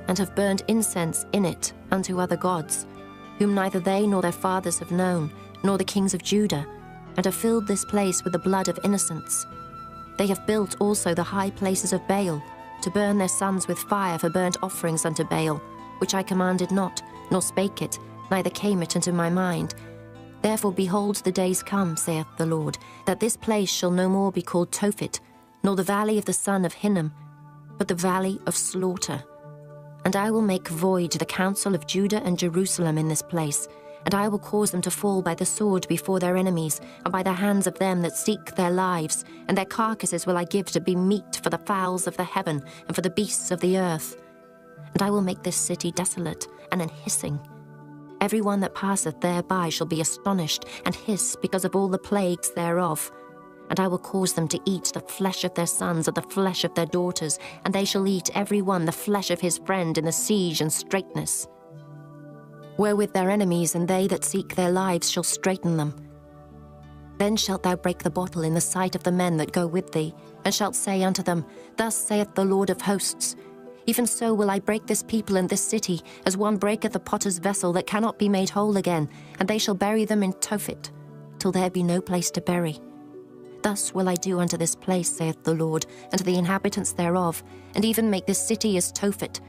and have burned incense in it unto other gods, whom neither they nor their fathers have known, nor the kings of Judah, and have filled this place with the blood of innocents. They have built also the high places of Baal, to burn their sons with fire for burnt offerings unto Baal, which I commanded not, nor spake it, neither came it into my mind. Therefore behold, the days come, saith the Lord, that this place shall no more be called Tophet, nor the valley of the son of Hinnom, but the valley of slaughter. And I will make void the counsel of Judah and Jerusalem in this place, and I will cause them to fall by the sword before their enemies, and by the hands of them that seek their lives, and their carcasses will I give to be meat for the fowls of the heaven, and for the beasts of the earth. And I will make this city desolate and an hissing. Every one that passeth thereby shall be astonished, and hiss because of all the plagues thereof. And I will cause them to eat the flesh of their sons and the flesh of their daughters, and they shall eat every one the flesh of his friend in the siege and straitness. Wherewith their enemies and they that seek their lives shall straiten them. Then shalt thou break the bottle in the sight of the men that go with thee, and shalt say unto them, Thus saith the Lord of hosts, Even so will I break this people and this city, as one breaketh a potter's vessel that cannot be made whole again, and they shall bury them in Tophet, till there be no place to bury. Thus will I do unto this place, saith the Lord, and to the inhabitants thereof, and even make this city as Tophet.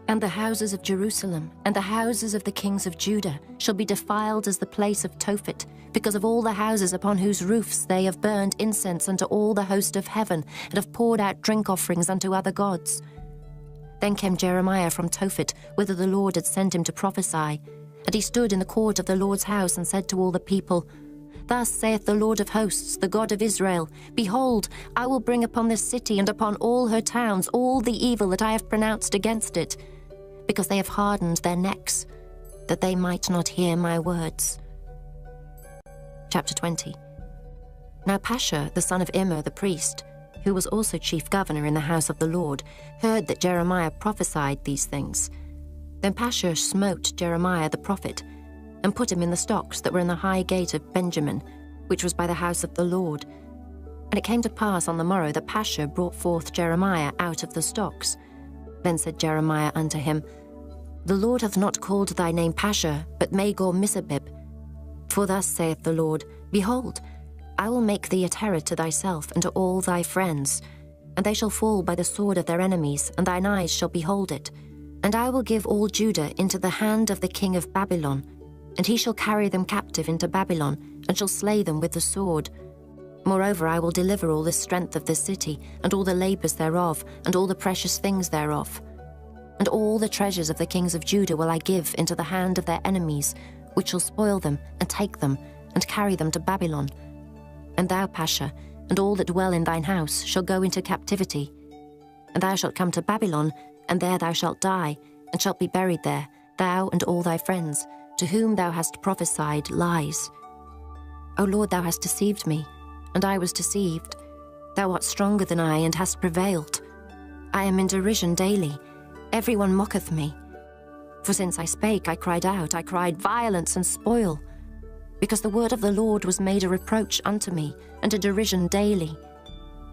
And the houses of Jerusalem, and the houses of the kings of Judah, shall be defiled as the place of Tophet, because of all the houses upon whose roofs they have burned incense unto all the host of heaven, and have poured out drink offerings unto other gods. Then came Jeremiah from Tophet, whither the Lord had sent him to prophesy. And he stood in the court of the Lord's house, and said to all the people, Thus saith the Lord of hosts, the God of Israel, Behold, I will bring upon this city and upon all her towns all the evil that I have pronounced against it, because they have hardened their necks, that they might not hear my words. Chapter 20. Now Pashur, the son of Immer the priest, who was also chief governor in the house of the Lord, heard that Jeremiah prophesied these things. Then Pashur smote Jeremiah the prophet, and put him in the stocks that were in the high gate of Benjamin, which was by the house of the Lord. And it came to pass on the morrow that Pashur brought forth Jeremiah out of the stocks. Then said Jeremiah unto him, The Lord hath not called thy name Pashur, but Magor-Missabib. For thus saith the Lord, Behold, I will make thee a terror to thyself and to all thy friends, and they shall fall by the sword of their enemies, and thine eyes shall behold it. And I will give all Judah into the hand of the king of Babylon, and he shall carry them captive into Babylon, and shall slay them with the sword. Moreover, I will deliver all the strength of this city, and all the labours thereof, and all the precious things thereof. And all the treasures of the kings of Judah will I give into the hand of their enemies, which shall spoil them, and take them, and carry them to Babylon. And thou, Pashur, and all that dwell in thine house shall go into captivity. And thou shalt come to Babylon, and there thou shalt die, and shalt be buried there, thou and all thy friends, to whom thou hast prophesied lies. O Lord, thou hast deceived me, and I was deceived. Thou art stronger than I, and hast prevailed. I am in derision daily. Every one mocketh me. For since I spake, I cried out, I cried violence and spoil. Because the word of the Lord was made a reproach unto me, and a derision daily.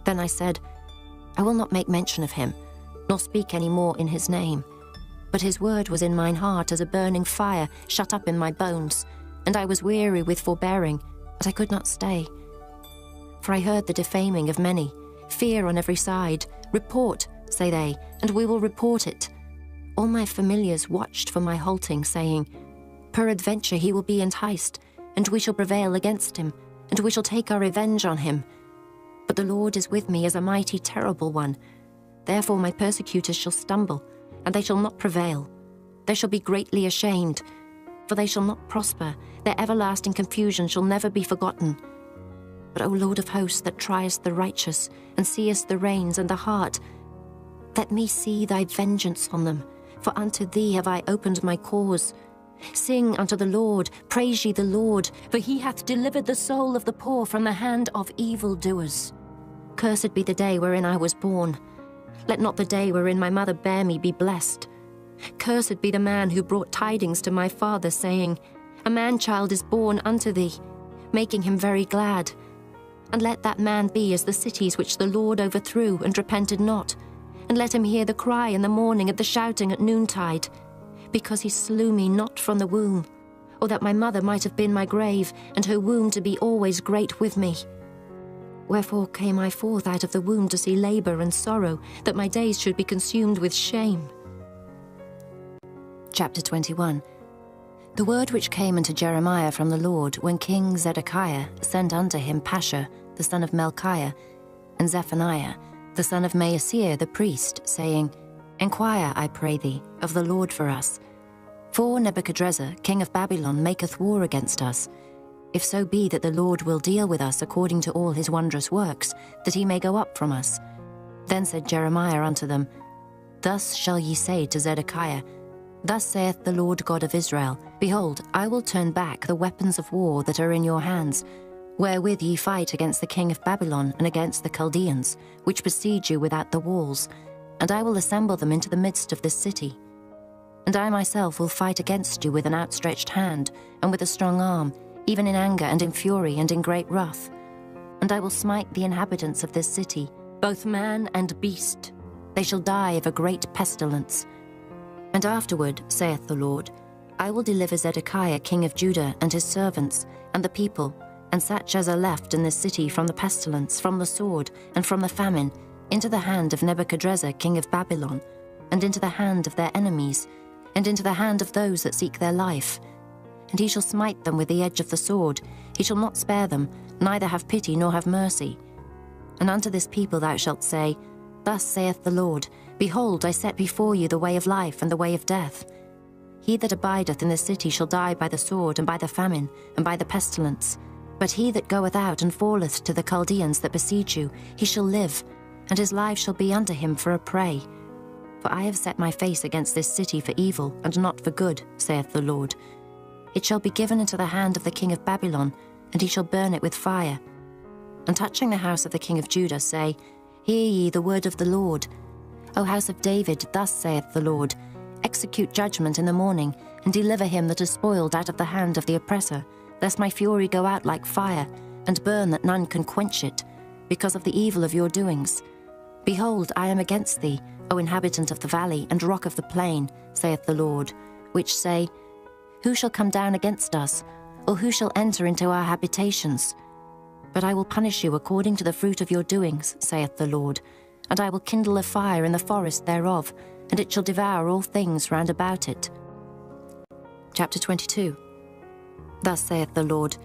Then I said, I will not make mention of him, nor speak any more in his name. But his word was in mine heart as a burning fire shut up in my bones, and I was weary with forbearing, but I could not stay. For I heard the defaming of many, fear on every side. Report, say they, and we will report it. All my familiars watched for my halting, saying, Peradventure he will be enticed, and we shall prevail against him, and we shall take our revenge on him. But the Lord is with me as a mighty, terrible one. Therefore my persecutors shall stumble, and they shall not prevail. They shall be greatly ashamed, for they shall not prosper. Their everlasting confusion shall never be forgotten. But, O Lord of hosts, that triest the righteous, and seest the reins and the heart, let me see thy vengeance on them, for unto thee have I opened my cause. Sing unto the Lord, praise ye the Lord, for he hath delivered the soul of the poor from the hand of evildoers. Cursed be the day wherein I was born. Let not the day wherein my mother bare me be blessed. Cursed be the man who brought tidings to my father, saying, A man-child is born unto thee, making him very glad. And let that man be as the cities which the Lord overthrew and repented not. And let him hear the cry in the morning and the shouting at noontide. Because he slew me not from the womb, or that my mother might have been my grave, and her womb to be always great with me. Wherefore came I forth out of the womb to see labour and sorrow, that my days should be consumed with shame. Chapter 21. The word which came unto Jeremiah from the Lord, when King Zedekiah sent unto him Pashur, the son of Melchiah, and Zephaniah, the son of Maaseiah the priest, saying, Enquire, I pray thee, of the Lord for us. For Nebuchadrezzar, king of Babylon, maketh war against us. If so be that the Lord will deal with us according to all his wondrous works, that he may go up from us. Then said Jeremiah unto them, Thus shall ye say to Zedekiah, Thus saith the Lord God of Israel, Behold, I will turn back the weapons of war that are in your hands, wherewith ye fight against the king of Babylon and against the Chaldeans, which besiege you without the walls, and I will assemble them into the midst of this city. And I myself will fight against you with an outstretched hand, and with a strong arm, even in anger and in fury and in great wrath. And I will smite the inhabitants of this city, both man and beast. They shall die of a great pestilence. And afterward, saith the Lord, I will deliver Zedekiah king of Judah and his servants, and the people, and such as are left in this city from the pestilence, from the sword, and from the famine, into the hand of Nebuchadrezzar king of Babylon, and into the hand of their enemies, and into the hand of those that seek their life. And he shall smite them with the edge of the sword. He shall not spare them, neither have pity nor have mercy. And unto this people thou shalt say, Thus saith the Lord, Behold, I set before you the way of life and the way of death. He that abideth in the city shall die by the sword, and by the famine, and by the pestilence. But he that goeth out and falleth to the Chaldeans that besiege you, he shall live, and his life shall be unto him for a prey. For I have set my face against this city for evil, and not for good, saith the Lord. It shall be given into the hand of the king of Babylon, and he shall burn it with fire. And touching the house of the king of Judah, say, Hear ye the word of the Lord. O house of David, thus saith the Lord, Execute judgment in the morning, and deliver him that is spoiled out of the hand of the oppressor, lest my fury go out like fire, and burn that none can quench it, because of the evil of your doings. Behold, I am against thee, O inhabitant of the valley and rock of the plain, saith the Lord, which say, Who shall come down against us, or who shall enter into our habitations? But I will punish you according to the fruit of your doings, saith the Lord, and I will kindle a fire in the forest thereof, and it shall devour all things round about it. Chapter 22. Thus saith the Lord,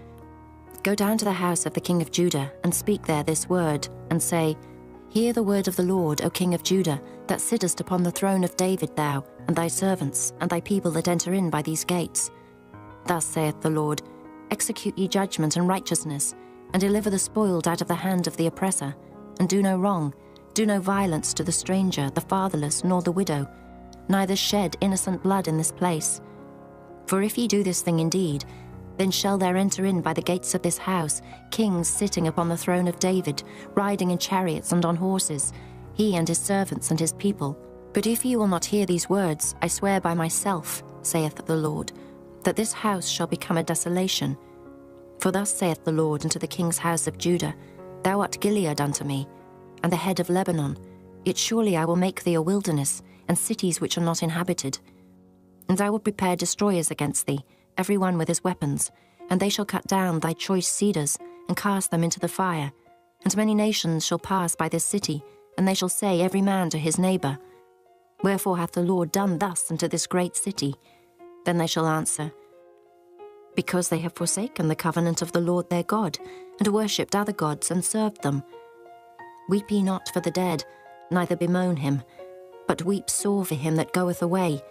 Go down to the house of the king of Judah, and speak there this word, and say, Hear the word of the Lord, O king of Judah, that sittest upon the throne of David, thou, and thy servants, and thy people that enter in by these gates. Thus saith the Lord, Execute ye judgment and righteousness, and deliver the spoiled out of the hand of the oppressor, and do no wrong, do no violence to the stranger, the fatherless, nor the widow, neither shed innocent blood in this place. For if ye do this thing indeed, then shall there enter in by the gates of this house kings sitting upon the throne of David, riding in chariots and on horses, he and his servants and his people. But if ye will not hear these words, I swear by myself, saith the Lord, that this house shall become a desolation. For thus saith the Lord unto the king's house of Judah, Thou art Gilead unto me, and the head of Lebanon, yet surely I will make thee a wilderness, and cities which are not inhabited. And I will prepare destroyers against thee, every one with his weapons, and they shall cut down thy choice cedars, and cast them into the fire. And many nations shall pass by this city, and they shall say every man to his neighbour, Wherefore hath the Lord done thus unto this great city? Then they shall answer, Because they have forsaken the covenant of the Lord their God, and worshipped other gods, and served them. Weep ye not for the dead, neither bemoan him, but weep sore for him that goeth away,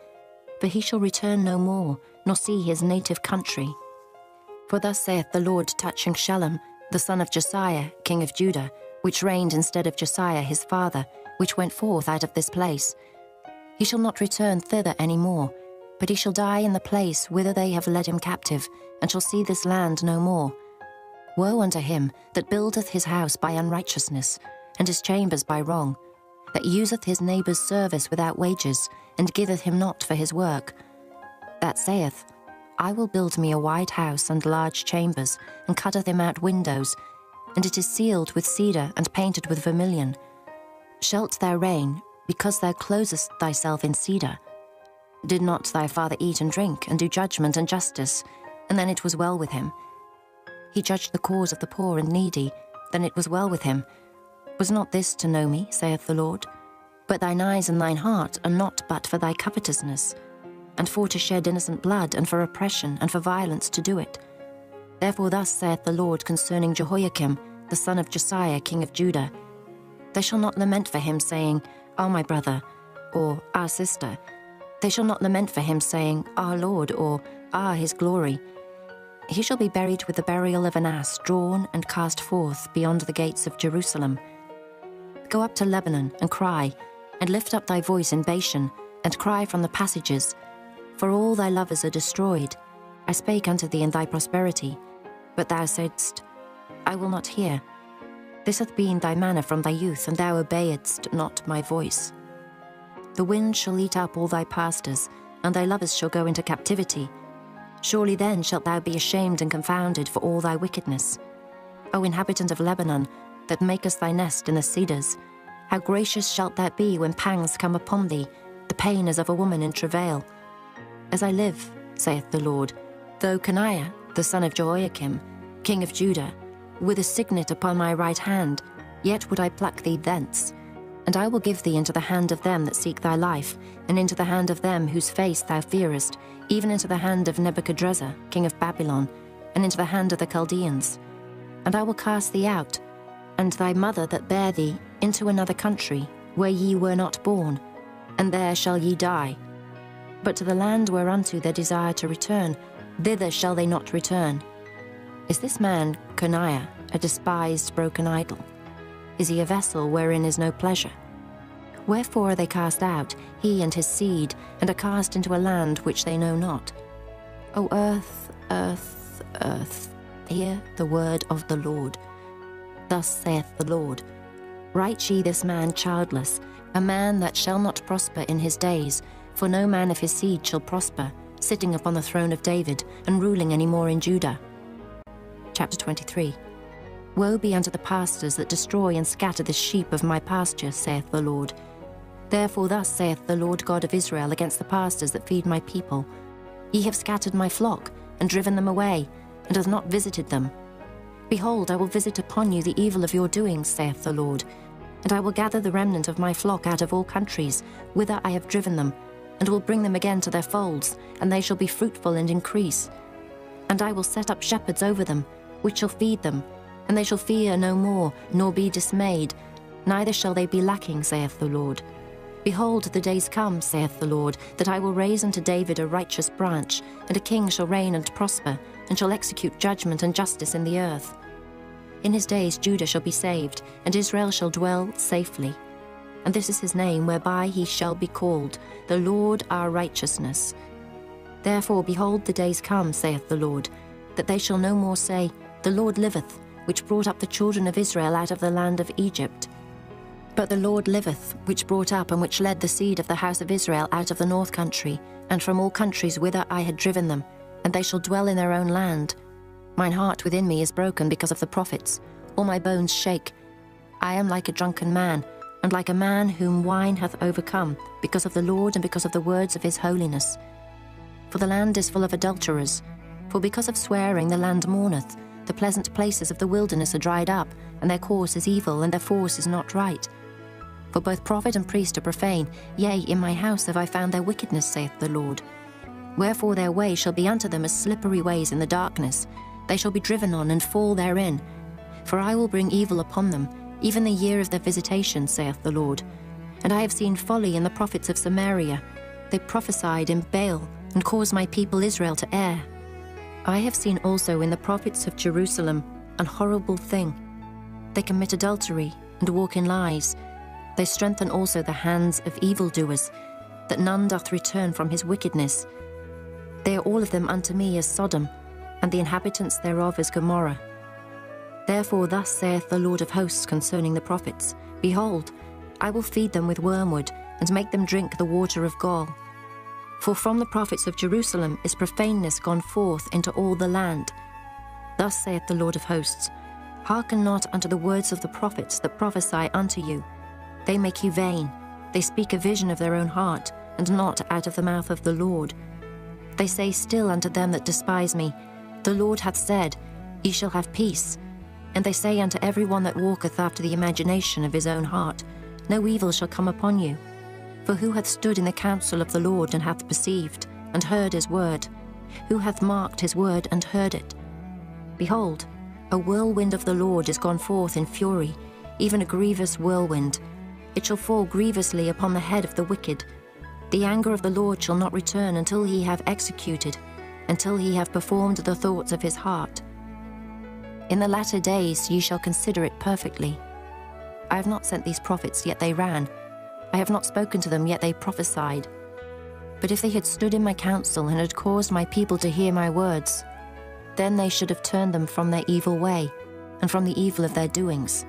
for he shall return no more, nor see his native country. For thus saith the Lord touching Shallum, the son of Josiah, king of Judah, which reigned instead of Josiah his father, which went forth out of this place. He shall not return thither any more, but he shall die in the place whither they have led him captive, and shall see this land no more. Woe unto him that buildeth his house by unrighteousness, and his chambers by wrong, that useth his neighbour's service without wages, and giveth him not for his work. That saith, I will build me a wide house and large chambers, and cutteth him out windows, and it is sealed with cedar and painted with vermilion. Shalt thou reign, because thou closest thyself in cedar? Did not thy father eat and drink, and do judgment and justice? And then it was well with him. He judged the cause of the poor and needy, then it was well with him. Was not this to know me, saith the Lord? But thine eyes and thine heart are not but for thy covetousness, and for to shed innocent blood, and for oppression, and for violence to do it. Therefore thus saith the Lord concerning Jehoiakim, the son of Josiah, king of Judah, They shall not lament for him, saying, Ah, my brother, or our sister. They shall not lament for him, saying, Our Lord, or Ah, his glory. He shall be buried with the burial of an ass, drawn and cast forth beyond the gates of Jerusalem. Go up to Lebanon, and cry, and lift up thy voice in Bashan, and cry from the passages, for all thy lovers are destroyed. I spake unto thee in thy prosperity, but thou saidst, I will not hear. This hath been thy manner from thy youth, and thou obeyedst not my voice. The wind shall eat up all thy pastors, and thy lovers shall go into captivity. Surely then shalt thou be ashamed and confounded for all thy wickedness. O inhabitant of Lebanon, that makest thy nest in the cedars, how gracious shalt thou be when pangs come upon thee, the pain as of a woman in travail. As I live, saith the Lord, though Coniah, the son of Jehoiakim, king of Judah, with a signet upon my right hand, yet would I pluck thee thence. And I will give thee into the hand of them that seek thy life, and into the hand of them whose face thou fearest, even into the hand of Nebuchadrezzar, king of Babylon, and into the hand of the Chaldeans. And I will cast thee out, and thy mother that bare thee, into another country, where ye were not born, and there shall ye die. But to the land whereunto they desire to return, thither shall they not return. Is this man, Coniah, a despised broken idol? Is he a vessel wherein is no pleasure? Wherefore are they cast out, he and his seed, and are cast into a land which they know not? O earth, earth, earth, hear the word of the Lord. Thus saith the Lord, Write ye this man childless, a man that shall not prosper in his days, for no man of his seed shall prosper, sitting upon the throne of David, and ruling any more in Judah. Chapter 23. Woe be unto the pastors that destroy and scatter the sheep of my pasture, saith the Lord. Therefore thus saith the Lord God of Israel against the pastors that feed my people, Ye have scattered my flock, and driven them away, and have not visited them. Behold, I will visit upon you the evil of your doings, saith the Lord, and I will gather the remnant of my flock out of all countries, whither I have driven them, and will bring them again to their folds, and they shall be fruitful and increase. And I will set up shepherds over them, which shall feed them, and they shall fear no more, nor be dismayed, neither shall they be lacking, saith the Lord. Behold, the days come, saith the Lord, that I will raise unto David a righteous branch, and a king shall reign and prosper, and shall execute judgment and justice in the earth. In his days Judah shall be saved, and Israel shall dwell safely. And this is his name, whereby he shall be called, the Lord our righteousness. Therefore, behold, the days come, saith the Lord, that they shall no more say, The Lord liveth, which brought up the children of Israel out of the land of Egypt. But the Lord liveth, which brought up and which led the seed of the house of Israel out of the north country, and from all countries whither I had driven them, and they shall dwell in their own land. Mine heart within me is broken because of the prophets, all my bones shake. I am like a drunken man, and like a man whom wine hath overcome, because of the Lord and because of the words of his holiness. For the land is full of adulterers, for because of swearing the land mourneth. The pleasant places of the wilderness are dried up, and their course is evil, and their force is not right. For both prophet and priest are profane, yea, in my house have I found their wickedness, saith the Lord. Wherefore their way shall be unto them as slippery ways in the darkness. They shall be driven on and fall therein. For I will bring evil upon them, even the year of their visitation, saith the Lord. And I have seen folly in the prophets of Samaria. They prophesied in Baal, and caused my people Israel to err. I have seen also in the prophets of Jerusalem an horrible thing. They commit adultery, and walk in lies. They strengthen also the hands of evildoers, that none doth return from his wickedness. They are all of them unto me as Sodom, and the inhabitants thereof as Gomorrah. Therefore thus saith the Lord of hosts concerning the prophets, Behold, I will feed them with wormwood, and make them drink the water of gall. For from the prophets of Jerusalem is profaneness gone forth into all the land. Thus saith the Lord of hosts, Hearken not unto the words of the prophets that prophesy unto you. They make you vain. They speak a vision of their own heart, and not out of the mouth of the Lord. They say still unto them that despise me, The Lord hath said, Ye shall have peace. And they say unto every one that walketh after the imagination of his own heart, No evil shall come upon you. For who hath stood in the counsel of the Lord, and hath perceived, and heard his word? Who hath marked his word, and heard it? Behold, a whirlwind of the Lord is gone forth in fury, even a grievous whirlwind. It shall fall grievously upon the head of the wicked. The anger of the Lord shall not return until he have executed, until he have performed the thoughts of his heart. In the latter days ye shall consider it perfectly. I have not sent these prophets, yet they ran. I have not spoken to them, yet they prophesied. But if they had stood in my counsel, and had caused my people to hear my words, then they should have turned them from their evil way, and from the evil of their doings.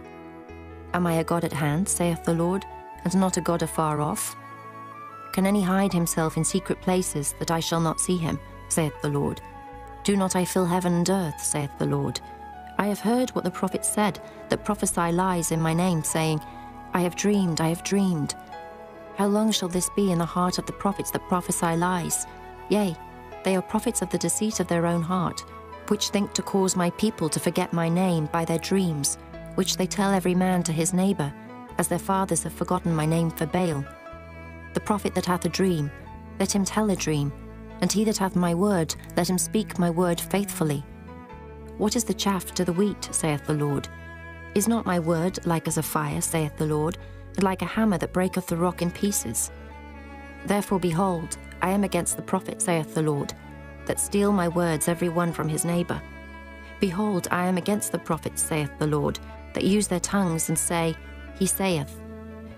Am I a God at hand, saith the Lord, and not a God afar off? Can any hide himself in secret places, that I shall not see him, saith the Lord? Do not I fill heaven and earth, saith the Lord? I have heard what the prophets said, that prophesy lies in my name, saying, I have dreamed, I have dreamed. How long shall this be in the heart of the prophets that prophesy lies? Yea, they are prophets of the deceit of their own heart, which think to cause my people to forget my name by their dreams, which they tell every man to his neighbour, as their fathers have forgotten my name for Baal. The prophet that hath a dream, let him tell a dream, and he that hath my word, let him speak my word faithfully. What is the chaff to the wheat, saith the Lord? Is not my word like as a fire, saith the Lord, and like a hammer that breaketh the rock in pieces? Therefore, behold, I am against the prophet, saith the Lord, that steal my words every one from his neighbour. Behold, I am against the prophets, saith the Lord, that use their tongues and say, He saith.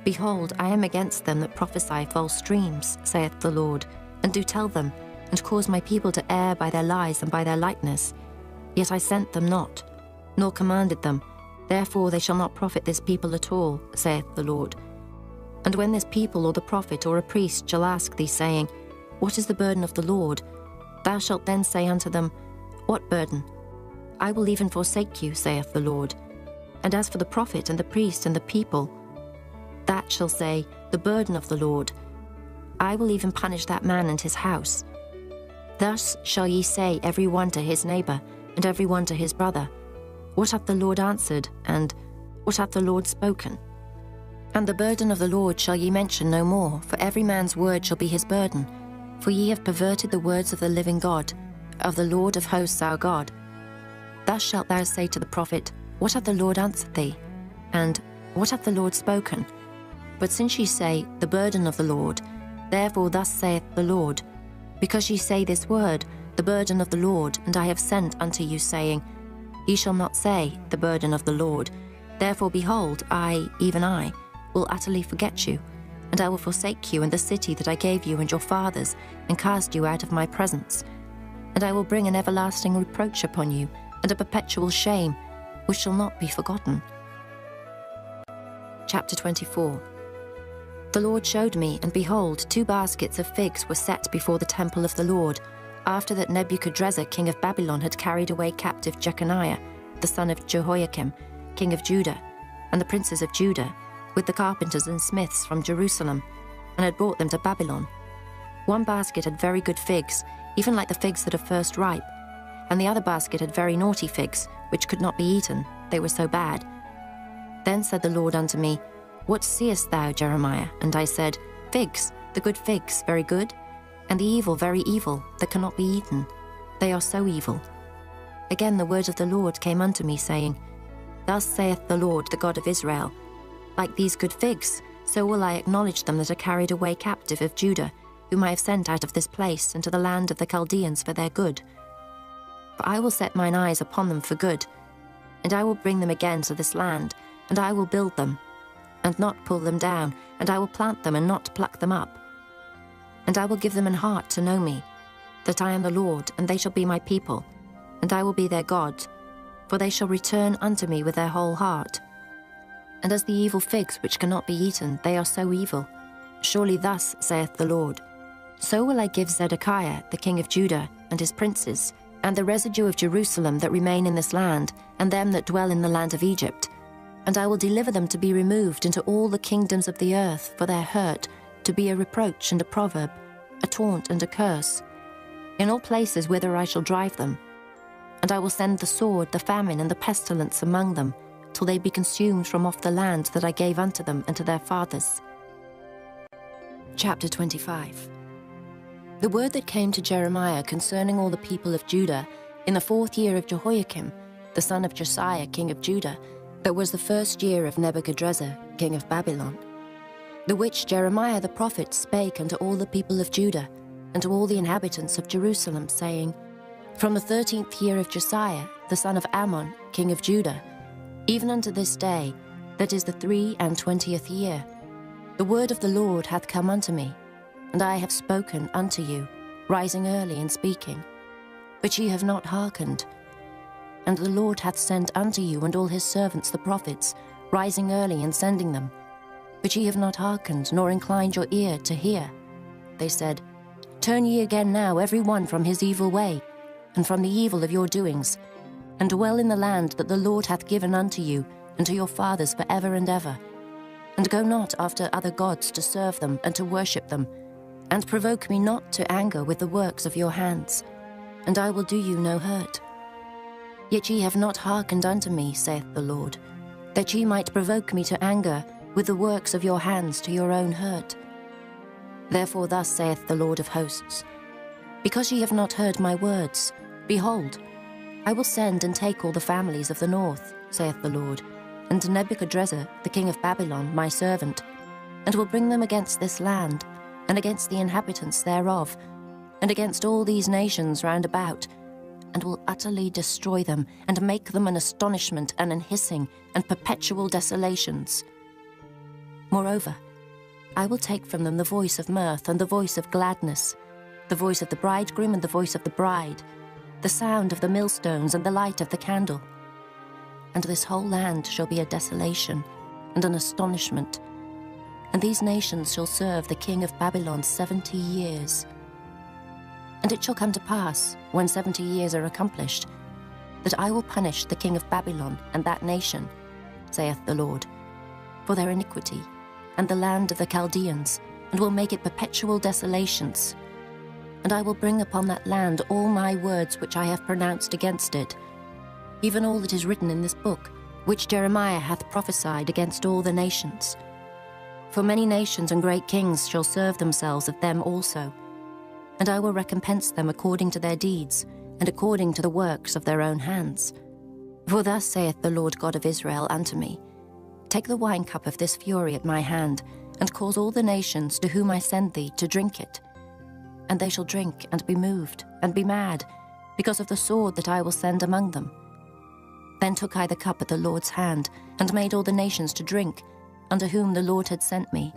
Behold, I am against them that prophesy false dreams, saith the Lord, and do tell them, and cause my people to err by their lies and by their lightness. Yet I sent them not, nor commanded them. Therefore they shall not profit this people at all, saith the Lord. And when this people or the prophet or a priest shall ask thee, saying, What is the burden of the Lord? Thou shalt then say unto them, What burden? I will even forsake you, saith the Lord. And as for the prophet and the priest and the people, that shall say, The burden of the Lord. I will even punish that man and his house. Thus shall ye say every one to his neighbour, and every one to his brother, What hath the Lord answered? And what hath the Lord spoken? And the burden of the Lord shall ye mention no more, for every man's word shall be his burden. For ye have perverted the words of the living God, of the Lord of hosts our God. Thus shalt thou say to the prophet, What hath the Lord answered thee? And what hath the Lord spoken? But since ye say, The burden of the Lord, therefore thus saith the Lord, because ye say this word, The burden of the Lord, and I have sent unto you, saying, He shall not say, the burden of the Lord. Therefore, behold, I, even I, will utterly forget you, and I will forsake you and the city that I gave you and your fathers, and cast you out of my presence. And I will bring an everlasting reproach upon you, and a perpetual shame, which shall not be forgotten. Chapter 24. The Lord showed me, and behold, 2 baskets of figs were set before the temple of the Lord, after that Nebuchadrezzar king of Babylon had carried away captive Jeconiah, the son of Jehoiakim, king of Judah, and the princes of Judah, with the carpenters and smiths from Jerusalem, and had brought them to Babylon. 1 basket had very good figs, even like the figs that are first ripe, and the other basket had very naughty figs, which could not be eaten, they were so bad. Then said the Lord unto me, What seest thou, Jeremiah? And I said, Figs, the good figs, very good, and the evil, very evil, that cannot be eaten. They are so evil. Again the word of the Lord came unto me, saying, Thus saith the Lord, the God of Israel, Like these good figs, so will I acknowledge them that are carried away captive of Judah, whom I have sent out of this place into the land of the Chaldeans for their good. For I will set mine eyes upon them for good, and I will bring them again to this land, and I will build them, and not pull them down, and I will plant them and not pluck them up. And I will give them an heart to know me, that I am the Lord, and they shall be my people, and I will be their God, for they shall return unto me with their whole heart. And as the evil figs which cannot be eaten, they are so evil. Surely thus saith the Lord, So will I give Zedekiah the king of Judah, and his princes, and the residue of Jerusalem that remain in this land, and them that dwell in the land of Egypt, and I will deliver them to be removed into all the kingdoms of the earth for their hurt, to be a reproach and a proverb, a taunt and a curse, in all places whither I shall drive them. And I will send the sword, the famine, and the pestilence among them, till they be consumed from off the land that I gave unto them and to their fathers. Chapter 25. The word that came to Jeremiah concerning all the people of Judah in the 4th year of Jehoiakim, the son of Josiah, king of Judah, that was the 1st year of Nebuchadrezzar, king of Babylon, the which Jeremiah the prophet spake unto all the people of Judah, and to all the inhabitants of Jerusalem, saying, From the 13th year of Josiah, the son of Ammon, king of Judah, even unto this day, that is the 23 year, the word of the Lord hath come unto me, and I have spoken unto you, rising early and speaking. But ye have not hearkened. And the Lord hath sent unto you and all his servants the prophets, rising early and sending them. But ye have not hearkened, nor inclined your ear to hear. They said, Turn ye again now every one from his evil way, and from the evil of your doings, and dwell in the land that the Lord hath given unto you and to your fathers for ever and ever. And go not after other gods to serve them and to worship them, and provoke me not to anger with the works of your hands, and I will do you no hurt. Yet ye have not hearkened unto me, saith the Lord, that ye might provoke me to anger with the works of your hands to your own hurt. Therefore thus saith the Lord of hosts, Because ye have not heard my words, behold, I will send and take all the families of the north, saith the Lord, and Nebuchadrezzar the king of Babylon my servant, and will bring them against this land, and against the inhabitants thereof, and against all these nations round about, and will utterly destroy them, and make them an astonishment and an hissing and perpetual desolations. Moreover, I will take from them the voice of mirth and the voice of gladness, the voice of the bridegroom and the voice of the bride, the sound of the millstones and the light of the candle. And this whole land shall be a desolation and an astonishment, and these nations shall serve the king of Babylon 70 years. And it shall come to pass, when 70 years are accomplished, that I will punish the king of Babylon and that nation, saith the Lord, for their iniquity, and the land of the Chaldeans, and will make it perpetual desolations. And I will bring upon that land all my words which I have pronounced against it, even all that is written in this book, which Jeremiah hath prophesied against all the nations. For many nations and great kings shall serve themselves of them also, and I will recompense them according to their deeds, and according to the works of their own hands. For thus saith the Lord God of Israel unto me, Take the wine cup of this fury at my hand, and cause all the nations to whom I send thee to drink it. And they shall drink and be moved, and be mad, because of the sword that I will send among them. Then took I the cup at the Lord's hand, and made all the nations to drink, unto whom the Lord had sent me,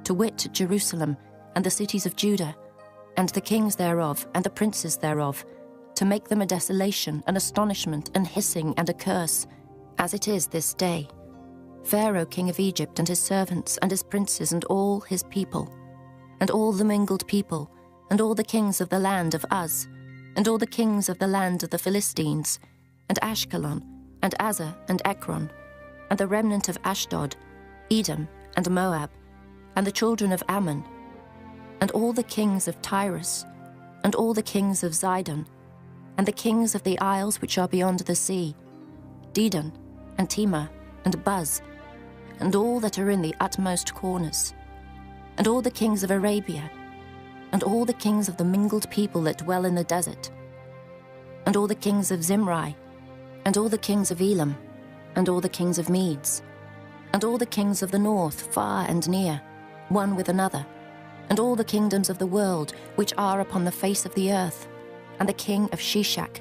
to wit, Jerusalem, and the cities of Judah, and the kings thereof, and the princes thereof, to make them a desolation, an astonishment, an hissing, and a curse, as it is this day. Pharaoh king of Egypt, and his servants, and his princes, and all his people, and all the mingled people, and all the kings of the land of Uz, and all the kings of the land of the Philistines, and Ashkelon, and Azar, and Ekron, and the remnant of Ashdod, Edom, and Moab, and the children of Ammon, and all the kings of Tyrus, and all the kings of Zidon, and the kings of the isles which are beyond the sea, Dedan, and Tema, and Buz, and all that are in the utmost corners, and all the kings of Arabia, and all the kings of the mingled people that dwell in the desert, and all the kings of Zimri, and all the kings of Elam, and all the kings of Medes, and all the kings of the north, far and near, one with another, and all the kingdoms of the world which are upon the face of the earth, and the king of Shishak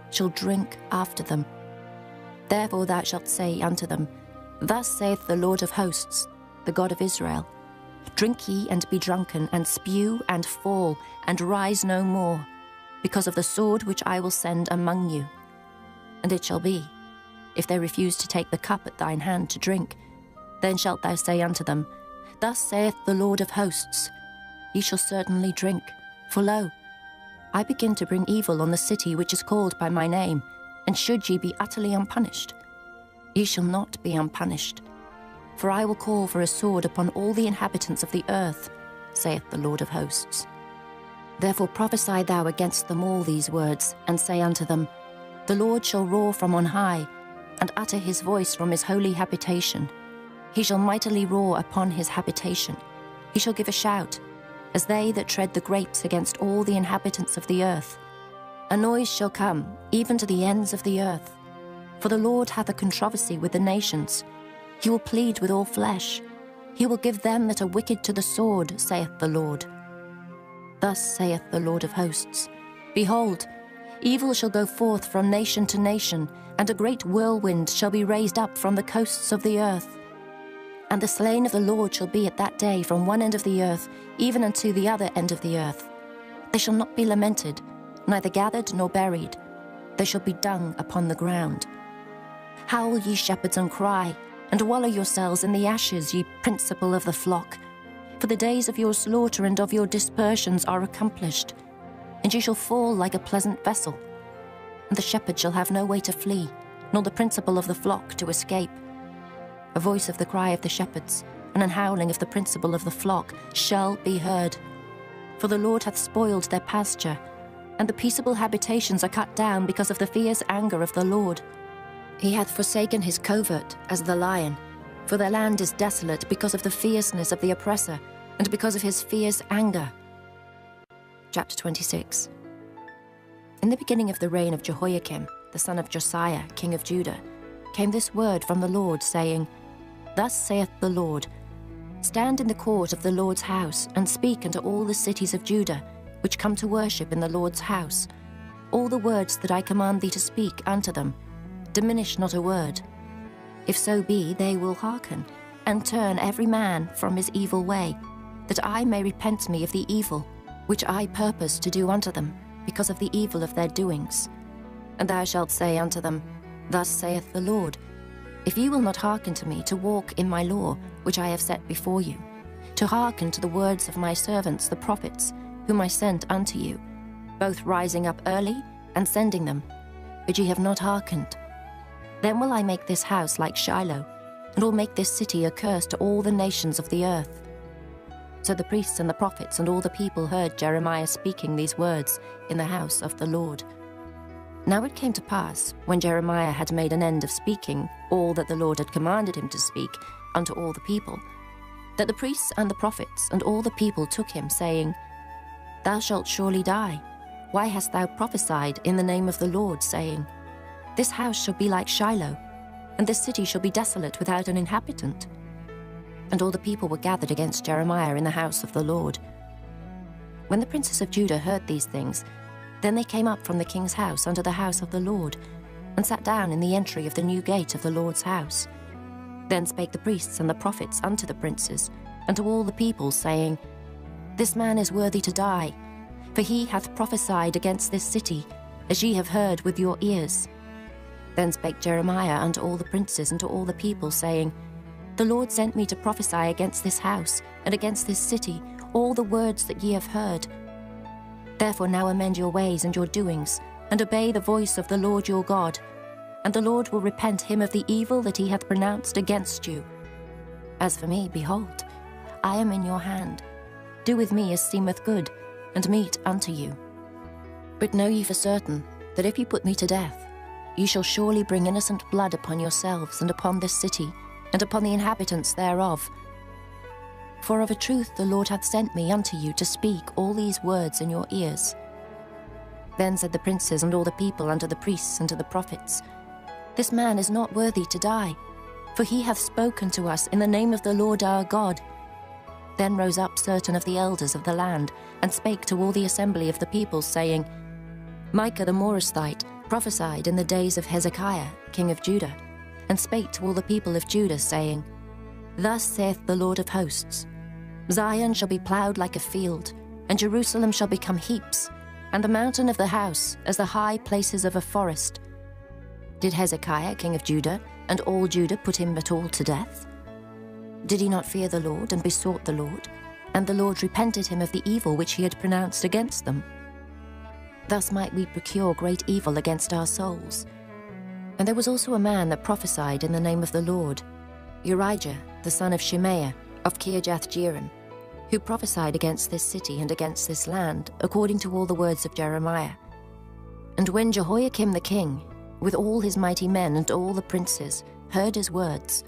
shall drink after them. Therefore thou shalt say unto them, Thus saith the Lord of hosts, the God of Israel, Drink ye and be drunken, and spew and fall, and rise no more, because of the sword which I will send among you. And it shall be, if they refuse to take the cup at thine hand to drink, then shalt thou say unto them, Thus saith the Lord of hosts, Ye shall certainly drink, for lo, I begin to bring evil on the city which is called by my name, and should ye be utterly unpunished, ye shall not be unpunished. For I will call for a sword upon all the inhabitants of the earth, saith the Lord of hosts. Therefore prophesy thou against them all these words, and say unto them, The Lord shall roar from on high, and utter his voice from his holy habitation. He shall mightily roar upon his habitation. He shall give a shout, as they that tread the grapes against all the inhabitants of the earth. A noise shall come, even to the ends of the earth. For the Lord hath a controversy with the nations. He will plead with all flesh. He will give them that are wicked to the sword, saith the Lord. Thus saith the Lord of hosts, Behold, evil shall go forth from nation to nation, and a great whirlwind shall be raised up from the coasts of the earth. And the slain of the Lord shall be at that day from one end of the earth, even unto the other end of the earth. They shall not be lamented, neither gathered nor buried. They shall be dung upon the ground. Howl, ye shepherds, and cry, and wallow yourselves in the ashes, ye principal of the flock. For the days of your slaughter and of your dispersions are accomplished, and ye shall fall like a pleasant vessel. And the shepherd shall have no way to flee, nor the principal of the flock to escape. A voice of the cry of the shepherds, and an howling of the principal of the flock shall be heard. For the Lord hath spoiled their pasture, and the peaceable habitations are cut down because of the fierce anger of the Lord. He hath forsaken his covert as the lion, for their land is desolate because of the fierceness of the oppressor, and because of his fierce anger. Chapter 26. In the beginning of the reign of Jehoiakim, the son of Josiah, king of Judah, came this word from the Lord, saying, Thus saith the Lord, Stand in the court of the Lord's house, and speak unto all the cities of Judah, which come to worship in the Lord's house, all the words that I command thee to speak unto them. Diminish not a word. If so be, they will hearken, and turn every man from his evil way, that I may repent me of the evil which I purpose to do unto them, because of the evil of their doings. And thou shalt say unto them, Thus saith the Lord, If ye will not hearken to me to walk in my law, which I have set before you, to hearken to the words of my servants the prophets, whom I sent unto you, both rising up early and sending them, but ye have not hearkened, then will I make this house like Shiloh, and will make this city a curse to all the nations of the earth. So the priests and the prophets and all the people heard Jeremiah speaking these words in the house of the Lord. Now it came to pass, when Jeremiah had made an end of speaking all that the Lord had commanded him to speak unto all the people, that the priests and the prophets and all the people took him, saying, Thou shalt surely die. Why hast thou prophesied in the name of the Lord, saying, This house shall be like Shiloh, and this city shall be desolate without an inhabitant? And all the people were gathered against Jeremiah in the house of the Lord. When the princes of Judah heard these things, then they came up from the king's house unto the house of the Lord, and sat down in the entry of the new gate of the Lord's house. Then spake the priests and the prophets unto the princes, and to all the people, saying, This man is worthy to die, for he hath prophesied against this city, as ye have heard with your ears. Then spake Jeremiah unto all the princes and to all the people, saying, The Lord sent me to prophesy against this house and against this city all the words that ye have heard. Therefore now amend your ways and your doings, and obey the voice of the Lord your God, and the Lord will repent him of the evil that he hath pronounced against you. As for me, behold, I am in your hand. Do with me as seemeth good, and meet unto you. But know ye for certain, that if ye put me to death, ye shall surely bring innocent blood upon yourselves and upon this city, and upon the inhabitants thereof. For of a truth the Lord hath sent me unto you to speak all these words in your ears. Then said the princes and all the people unto the priests and to the prophets, This man is not worthy to die, for he hath spoken to us in the name of the Lord our God. Then rose up certain of the elders of the land, and spake to all the assembly of the people, saying, Micah the Morasthite prophesied in the days of Hezekiah, king of Judah, and spake to all the people of Judah, saying, Thus saith the Lord of hosts, Zion shall be ploughed like a field, and Jerusalem shall become heaps, and the mountain of the house as the high places of a forest. Did Hezekiah, king of Judah, and all Judah put him at all to death? Did he not fear the Lord, and besought the Lord? And the Lord repented him of the evil which he had pronounced against them. Thus might we procure great evil against our souls. And there was also a man that prophesied in the name of the Lord, Urijah, the son of Shemaiah, of Kirjath-jearim, who prophesied against this city and against this land, according to all the words of Jeremiah. And when Jehoiakim the king, with all his mighty men and all the princes, heard his words,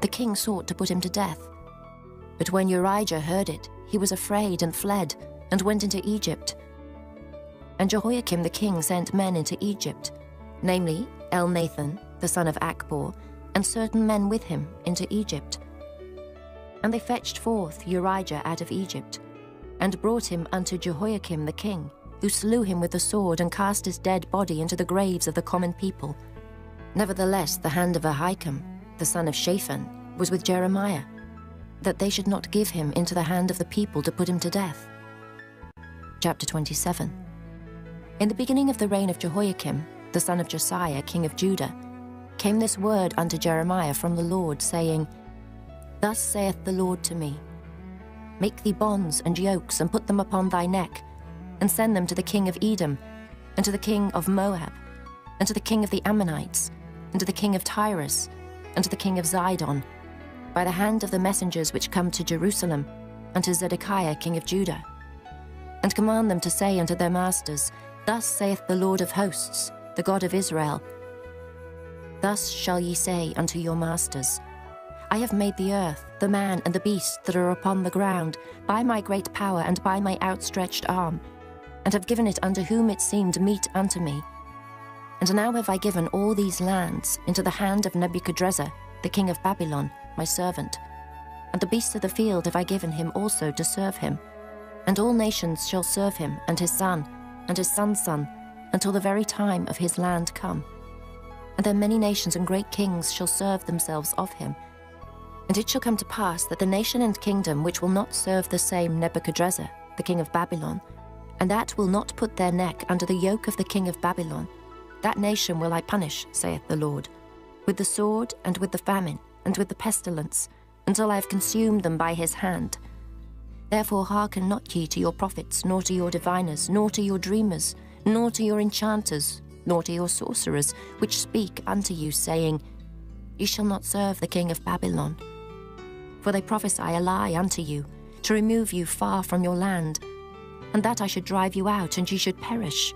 the king sought to put him to death. But when Urijah heard it, he was afraid and fled, and went into Egypt. And Jehoiakim the king sent men into Egypt, namely Elnathan, the son of Achbor, and certain men with him into Egypt. And they fetched forth Urijah out of Egypt, and brought him unto Jehoiakim the king, who slew him with the sword, and cast his dead body into the graves of the common people. Nevertheless the hand of Ahikam, the son of Shaphan, was with Jeremiah, that they should not give him into the hand of the people to put him to death. Chapter 27. In the beginning of the reign of Jehoiakim, the son of Josiah, king of Judah, came this word unto Jeremiah from the Lord, saying, Thus saith the Lord to me, Make thee bonds and yokes, and put them upon thy neck, and send them to the king of Edom, and to the king of Moab, and to the king of the Ammonites, and to the king of Tyrus, and to the king of Zidon, by the hand of the messengers which come to Jerusalem, unto Zedekiah king of Judah. And command them to say unto their masters, Thus saith the Lord of hosts, the God of Israel, Thus shall ye say unto your masters, I have made the earth, the man and the beast that are upon the ground, by my great power and by my outstretched arm, and have given it unto whom it seemed meet unto me. And now have I given all these lands into the hand of Nebuchadrezzar, the king of Babylon, my servant. And the beasts of the field have I given him also to serve him. And all nations shall serve him, and his son, and his son's son, until the very time of his land come. And then many nations and great kings shall serve themselves of him. And it shall come to pass that the nation and kingdom which will not serve the same Nebuchadrezzar, the king of Babylon, and that will not put their neck under the yoke of the king of Babylon, that nation will I punish, saith the Lord, with the sword, and with the famine, and with the pestilence, until I have consumed them by his hand. Therefore hearken not ye to your prophets, nor to your diviners, nor to your dreamers, nor to your enchanters, nor to your sorcerers, which speak unto you, saying, Ye shall not serve the king of Babylon. For they prophesy a lie unto you, to remove you far from your land, and that I should drive you out, and ye should perish.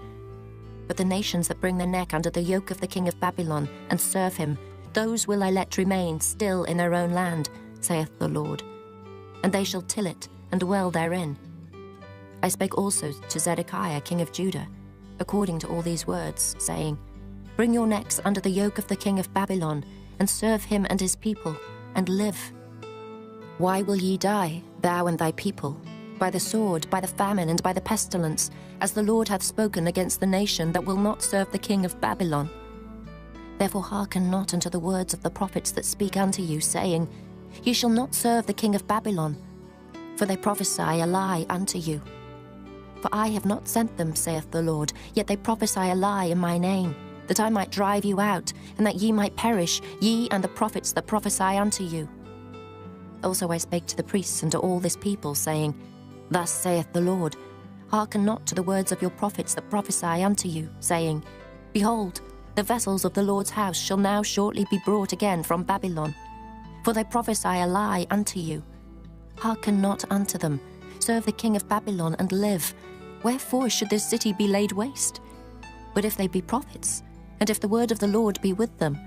But the nations that bring their neck under the yoke of the king of Babylon, and serve him, those will I let remain still in their own land, saith the Lord. And they shall till it, and dwell therein. I spake also to Zedekiah king of Judah, according to all these words, saying, Bring your necks under the yoke of the king of Babylon, and serve him and his people, and live. Why will ye die, thou and thy people? By the sword, by the famine, and by the pestilence, as the Lord hath spoken against the nation that will not serve the king of Babylon. Therefore hearken not unto the words of the prophets that speak unto you, saying, Ye shall not serve the king of Babylon, for they prophesy a lie unto you. For I have not sent them, saith the Lord, yet they prophesy a lie in my name, that I might drive you out, and that ye might perish, ye and the prophets that prophesy unto you. Also I spake to the priests and to all this people, saying, Thus saith the Lord, hearken not to the words of your prophets that prophesy unto you, saying, Behold, the vessels of the Lord's house shall now shortly be brought again from Babylon. For they prophesy a lie unto you. Hearken not unto them, serve the king of Babylon and live. Wherefore should this city be laid waste? But if they be prophets, and if the word of the Lord be with them,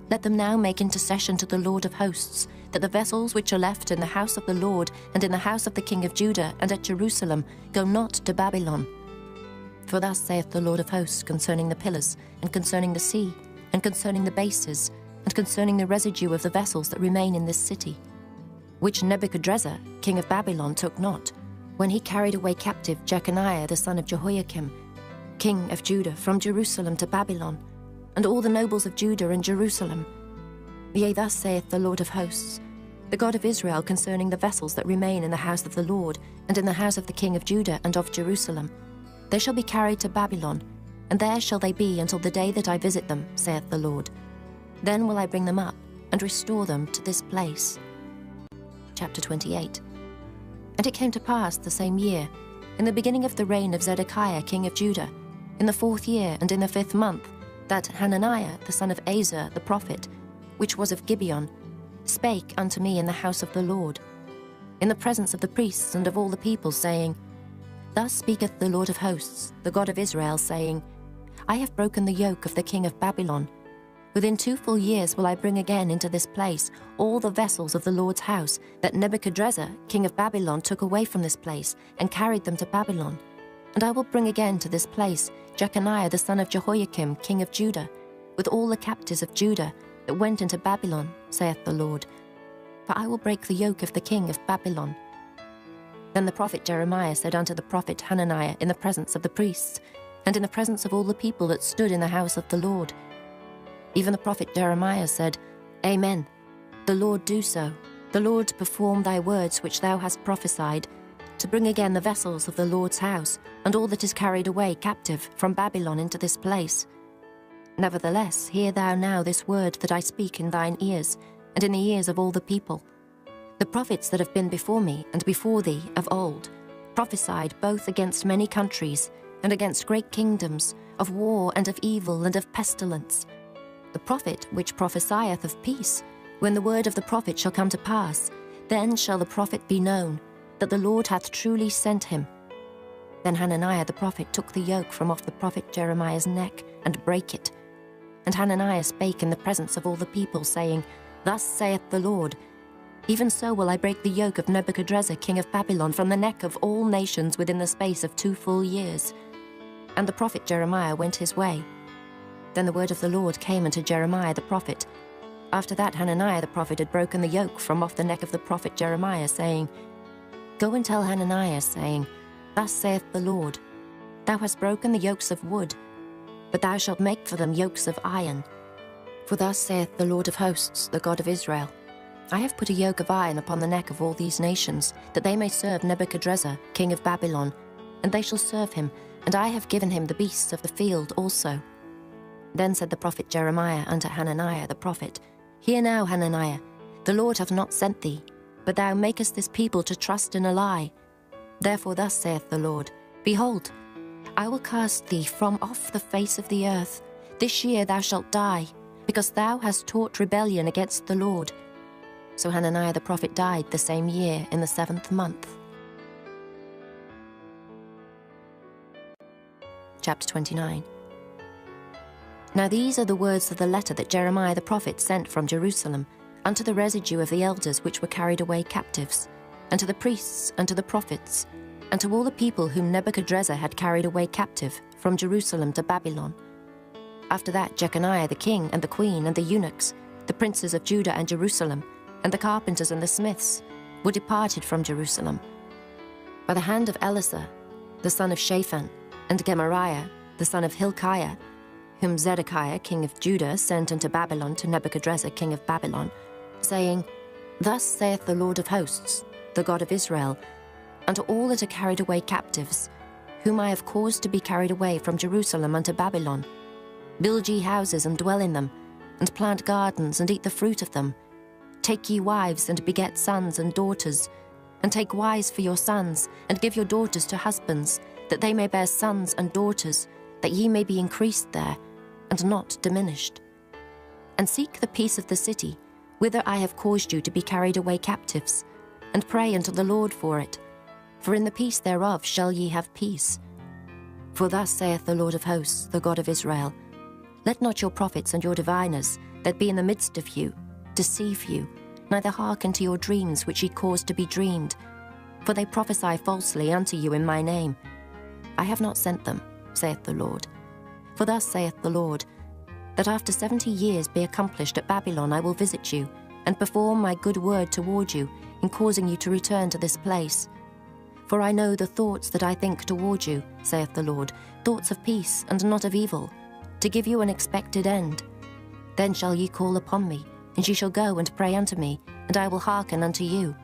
let them now make intercession to the Lord of hosts, that the vessels which are left in the house of the Lord and in the house of the king of Judah and at Jerusalem go not to Babylon. For thus saith the Lord of hosts concerning the pillars, and concerning the sea, and concerning the bases, and concerning the residue of the vessels that remain in this city, which Nebuchadrezzar, king of Babylon, took not, when he carried away captive Jeconiah the son of Jehoiakim, king of Judah, from Jerusalem to Babylon, and all the nobles of Judah and Jerusalem. Yea, thus saith the Lord of hosts, the God of Israel, concerning the vessels that remain in the house of the Lord, and in the house of the king of Judah and of Jerusalem. They shall be carried to Babylon, and there shall they be until the day that I visit them, saith the Lord. Then will I bring them up, and restore them to this place. Chapter 28. And it came to pass the same year, in the beginning of the reign of Zedekiah king of Judah, in the 4th year and in the 5th month, that Hananiah the son of Asa the prophet, which was of Gibeon, spake unto me in the house of the Lord, in the presence of the priests and of all the people, saying, Thus speaketh the Lord of hosts, the God of Israel, saying, I have broken the yoke of the king of Babylon. Within 2 full years will I bring again into this place all the vessels of the Lord's house that Nebuchadrezzar, king of Babylon, took away from this place and carried them to Babylon. And I will bring again to this place Jeconiah the son of Jehoiakim, king of Judah, with all the captives of Judah that went into Babylon, saith the Lord. For I will break the yoke of the king of Babylon. Then the prophet Jeremiah said unto the prophet Hananiah in the presence of the priests, and in the presence of all the people that stood in the house of the Lord, even the prophet Jeremiah said, Amen. The Lord do so. The Lord perform thy words which thou hast prophesied, to bring again the vessels of the Lord's house, and all that is carried away captive from Babylon into this place. Nevertheless, hear thou now this word that I speak in thine ears, and in the ears of all the people. The prophets that have been before me and before thee of old prophesied both against many countries, and against great kingdoms, of war and of evil and of pestilence. The prophet which prophesieth of peace, when the word of the prophet shall come to pass, then shall the prophet be known, that the Lord hath truly sent him. Then Hananiah the prophet took the yoke from off the prophet Jeremiah's neck, and brake it. And Hananiah spake in the presence of all the people, saying, Thus saith the Lord, Even so will I break the yoke of Nebuchadrezzar king of Babylon from the neck of all nations within the space of 2 full years. And the prophet Jeremiah went his way. Then the word of the Lord came unto Jeremiah the prophet. After that Hananiah the prophet had broken the yoke from off the neck of the prophet Jeremiah, saying, Go and tell Hananiah, saying, Thus saith the Lord, Thou hast broken the yokes of wood, but thou shalt make for them yokes of iron. For thus saith the Lord of hosts, the God of Israel, I have put a yoke of iron upon the neck of all these nations, that they may serve Nebuchadrezzar, king of Babylon, and they shall serve him, and I have given him the beasts of the field also. Then said the prophet Jeremiah unto Hananiah the prophet, Hear now, Hananiah, the Lord hath not sent thee, but thou makest this people to trust in a lie. Therefore thus saith the Lord, Behold, I will cast thee from off the face of the earth. This year thou shalt die, because thou hast taught rebellion against the Lord. So Hananiah the prophet died the same year in the 7th month. Chapter 29. Now these are the words of the letter that Jeremiah the prophet sent from Jerusalem unto the residue of the elders which were carried away captives, and to the priests, and to the prophets, and to all the people whom Nebuchadrezzar had carried away captive from Jerusalem to Babylon. After that Jeconiah the king, and the queen, and the eunuchs, the princes of Judah and Jerusalem, and the carpenters and the smiths, were departed from Jerusalem. By the hand of Elisah, the son of Shaphan, and Gemariah, the son of Hilkiah, whom Zedekiah king of Judah sent into Babylon to Nebuchadrezzar king of Babylon, saying, Thus saith the Lord of hosts, the God of Israel, unto all that are carried away captives, whom I have caused to be carried away from Jerusalem unto Babylon, build ye houses and dwell in them, and plant gardens and eat the fruit of them. Take ye wives and beget sons and daughters, and take wives for your sons, and give your daughters to husbands, that they may bear sons and daughters, that ye may be increased there, and not diminished. And seek the peace of the city, whither I have caused you to be carried away captives, and pray unto the Lord for it. For in the peace thereof shall ye have peace. For thus saith the Lord of hosts, the God of Israel, Let not your prophets and your diviners, that be in the midst of you, deceive you, neither hearken to your dreams which ye cause to be dreamed. For they prophesy falsely unto you in my name. I have not sent them, saith the Lord. For thus saith the Lord, that after 70 years be accomplished at Babylon I will visit you, and perform my good word toward you, in causing you to return to this place. For I know the thoughts that I think toward you, saith the Lord, thoughts of peace and not of evil, to give you an expected end. Then shall ye call upon me, and ye shall go and pray unto me, and I will hearken unto you.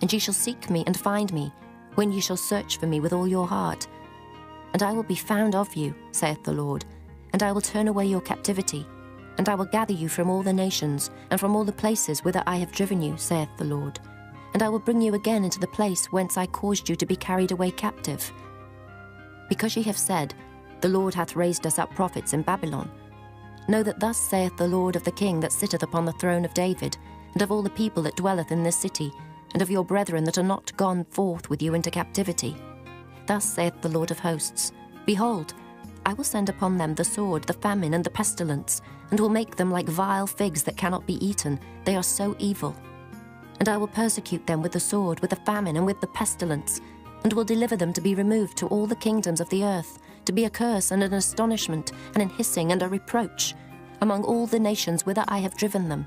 And ye shall seek me and find me, when ye shall search for me with all your heart. And I will be found of you, saith the Lord, and I will turn away your captivity, and I will gather you from all the nations, and from all the places whither I have driven you, saith the Lord. And I will bring you again into the place whence I caused you to be carried away captive. Because ye have said, The Lord hath raised us up prophets in Babylon, know that thus saith the Lord of the King that sitteth upon the throne of David, and of all the people that dwelleth in this city, and of your brethren that are not gone forth with you into captivity. Thus saith the Lord of hosts, Behold, I will send upon them the sword, the famine, and the pestilence, and will make them like vile figs that cannot be eaten. They are so evil. And I will persecute them with the sword, with the famine, and with the pestilence, and will deliver them to be removed to all the kingdoms of the earth, to be a curse and an astonishment, and an hissing and a reproach, among all the nations whither I have driven them.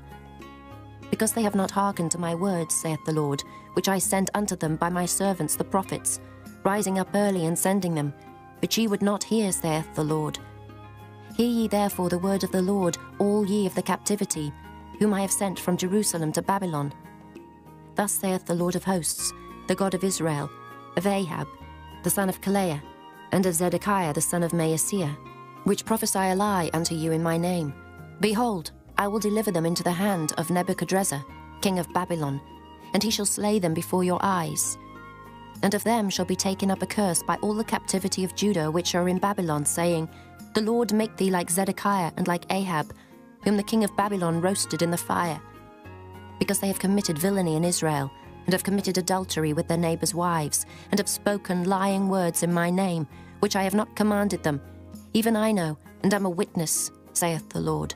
Because they have not hearkened to my words, saith the Lord, which I sent unto them by my servants the prophets, rising up early and sending them, but ye would not hear, saith the Lord. Hear ye therefore the word of the Lord, all ye of the captivity, whom I have sent from Jerusalem to Babylon. Thus saith the Lord of hosts, the God of Israel, of Ahab, the son of Kalaiah, and of Zedekiah the son of Maaseiah, which prophesy a lie unto you in my name. Behold, I will deliver them into the hand of Nebuchadrezzar, king of Babylon, and he shall slay them before your eyes. And of them shall be taken up a curse by all the captivity of Judah which are in Babylon, saying, The Lord make thee like Zedekiah and like Ahab, whom the king of Babylon roasted in the fire. Because they have committed villainy in Israel, and have committed adultery with their neighbours' wives, and have spoken lying words in my name, which I have not commanded them, even I know, and am a witness, saith the Lord.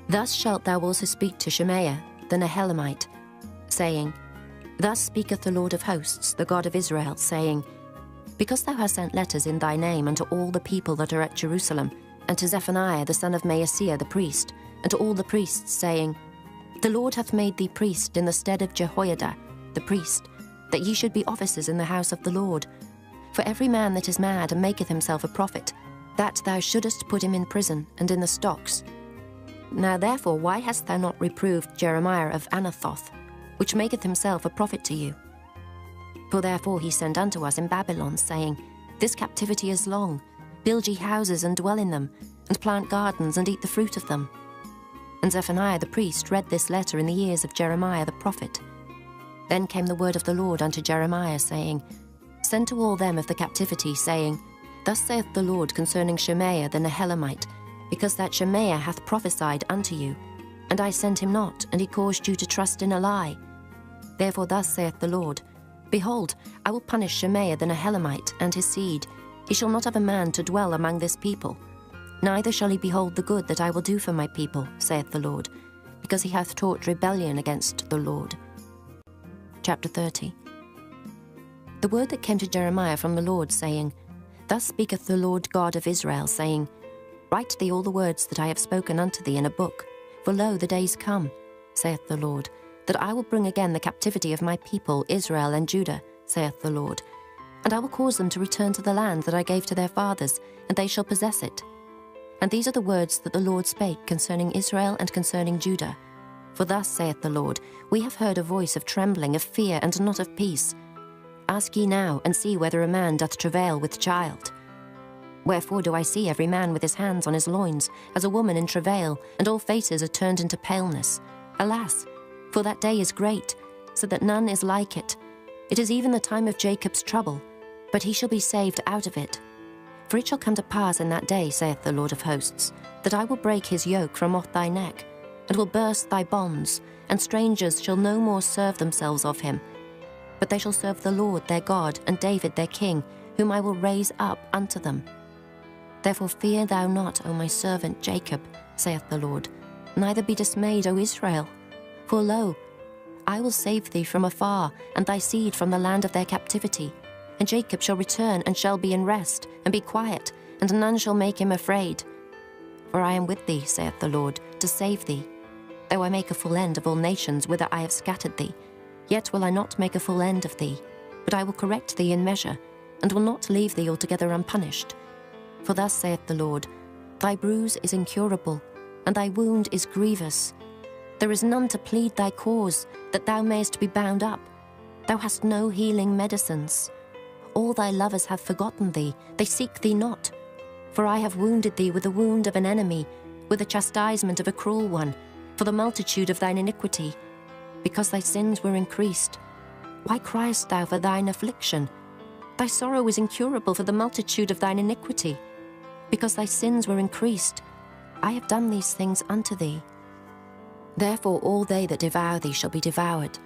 Thus shalt thou also speak to Shemaiah the Nehelamite, saying, Thus speaketh the Lord of hosts, the God of Israel, saying, Because thou hast sent letters in thy name unto all the people that are at Jerusalem, and to Zephaniah the son of Maaseiah the priest, and to all the priests, saying, The Lord hath made thee priest in the stead of Jehoiada the priest, that ye should be officers in the house of the Lord. For every man that is mad and maketh himself a prophet, that thou shouldest put him in prison and in the stocks. Now therefore why hast thou not reproved Jeremiah of Anathoth, which maketh himself a prophet to you? For therefore he sent unto us in Babylon, saying, This captivity is long. Build ye houses and dwell in them, and plant gardens and eat the fruit of them. And Zephaniah the priest read this letter in the ears of Jeremiah the prophet. Then came the word of the Lord unto Jeremiah, saying, Send to all them of the captivity, saying, Thus saith the Lord concerning Shemaiah the Nehelamite, because that Shemaiah hath prophesied unto you, and I sent him not, and he caused you to trust in a lie. Therefore thus saith the Lord, Behold, I will punish Shemaiah the Nehelamite and his seed. He shall not have a man to dwell among this people, neither shall he behold the good that I will do for my people, saith the Lord, because he hath taught rebellion against the Lord. Chapter 30. The word that came to Jeremiah from the Lord, saying, Thus speaketh the Lord God of Israel, saying, Write thee all the words that I have spoken unto thee in a book, for lo, the days come, saith the Lord, that I will bring again the captivity of my people Israel and Judah, saith the Lord, and I will cause them to return to the land that I gave to their fathers, and they shall possess it. And these are the words that the Lord spake concerning Israel and concerning Judah. For thus saith the Lord, We have heard a voice of trembling, of fear, and not of peace. Ask ye now, and see whether a man doth travail with child. Wherefore do I see every man with his hands on his loins, as a woman in travail, and all faces are turned into paleness? Alas, for that day is great, so that none is like it. It is even the time of Jacob's trouble, but he shall be saved out of it. For it shall come to pass in that day, saith the Lord of hosts, that I will break his yoke from off thy neck, and will burst thy bonds, and strangers shall no more serve themselves of him. But they shall serve the Lord their God, and David their king, whom I will raise up unto them. Therefore fear thou not, O my servant Jacob, saith the Lord, neither be dismayed, O Israel. For lo, I will save thee from afar, and thy seed from the land of their captivity. And Jacob shall return, and shall be in rest, and be quiet, and none shall make him afraid. For I am with thee, saith the Lord, to save thee. Though I make a full end of all nations whither I have scattered thee, yet will I not make a full end of thee, but I will correct thee in measure, and will not leave thee altogether unpunished. For thus saith the Lord, Thy bruise is incurable, and thy wound is grievous. There is none to plead thy cause, that thou mayest be bound up. Thou hast no healing medicines. All thy lovers have forgotten thee, they seek thee not. For I have wounded thee with the wound of an enemy, with the chastisement of a cruel one, for the multitude of thine iniquity, because thy sins were increased. Why criest thou for thine affliction? Thy sorrow is incurable for the multitude of thine iniquity, because thy sins were increased. I have done these things unto thee. Therefore all they that devour thee shall be devoured,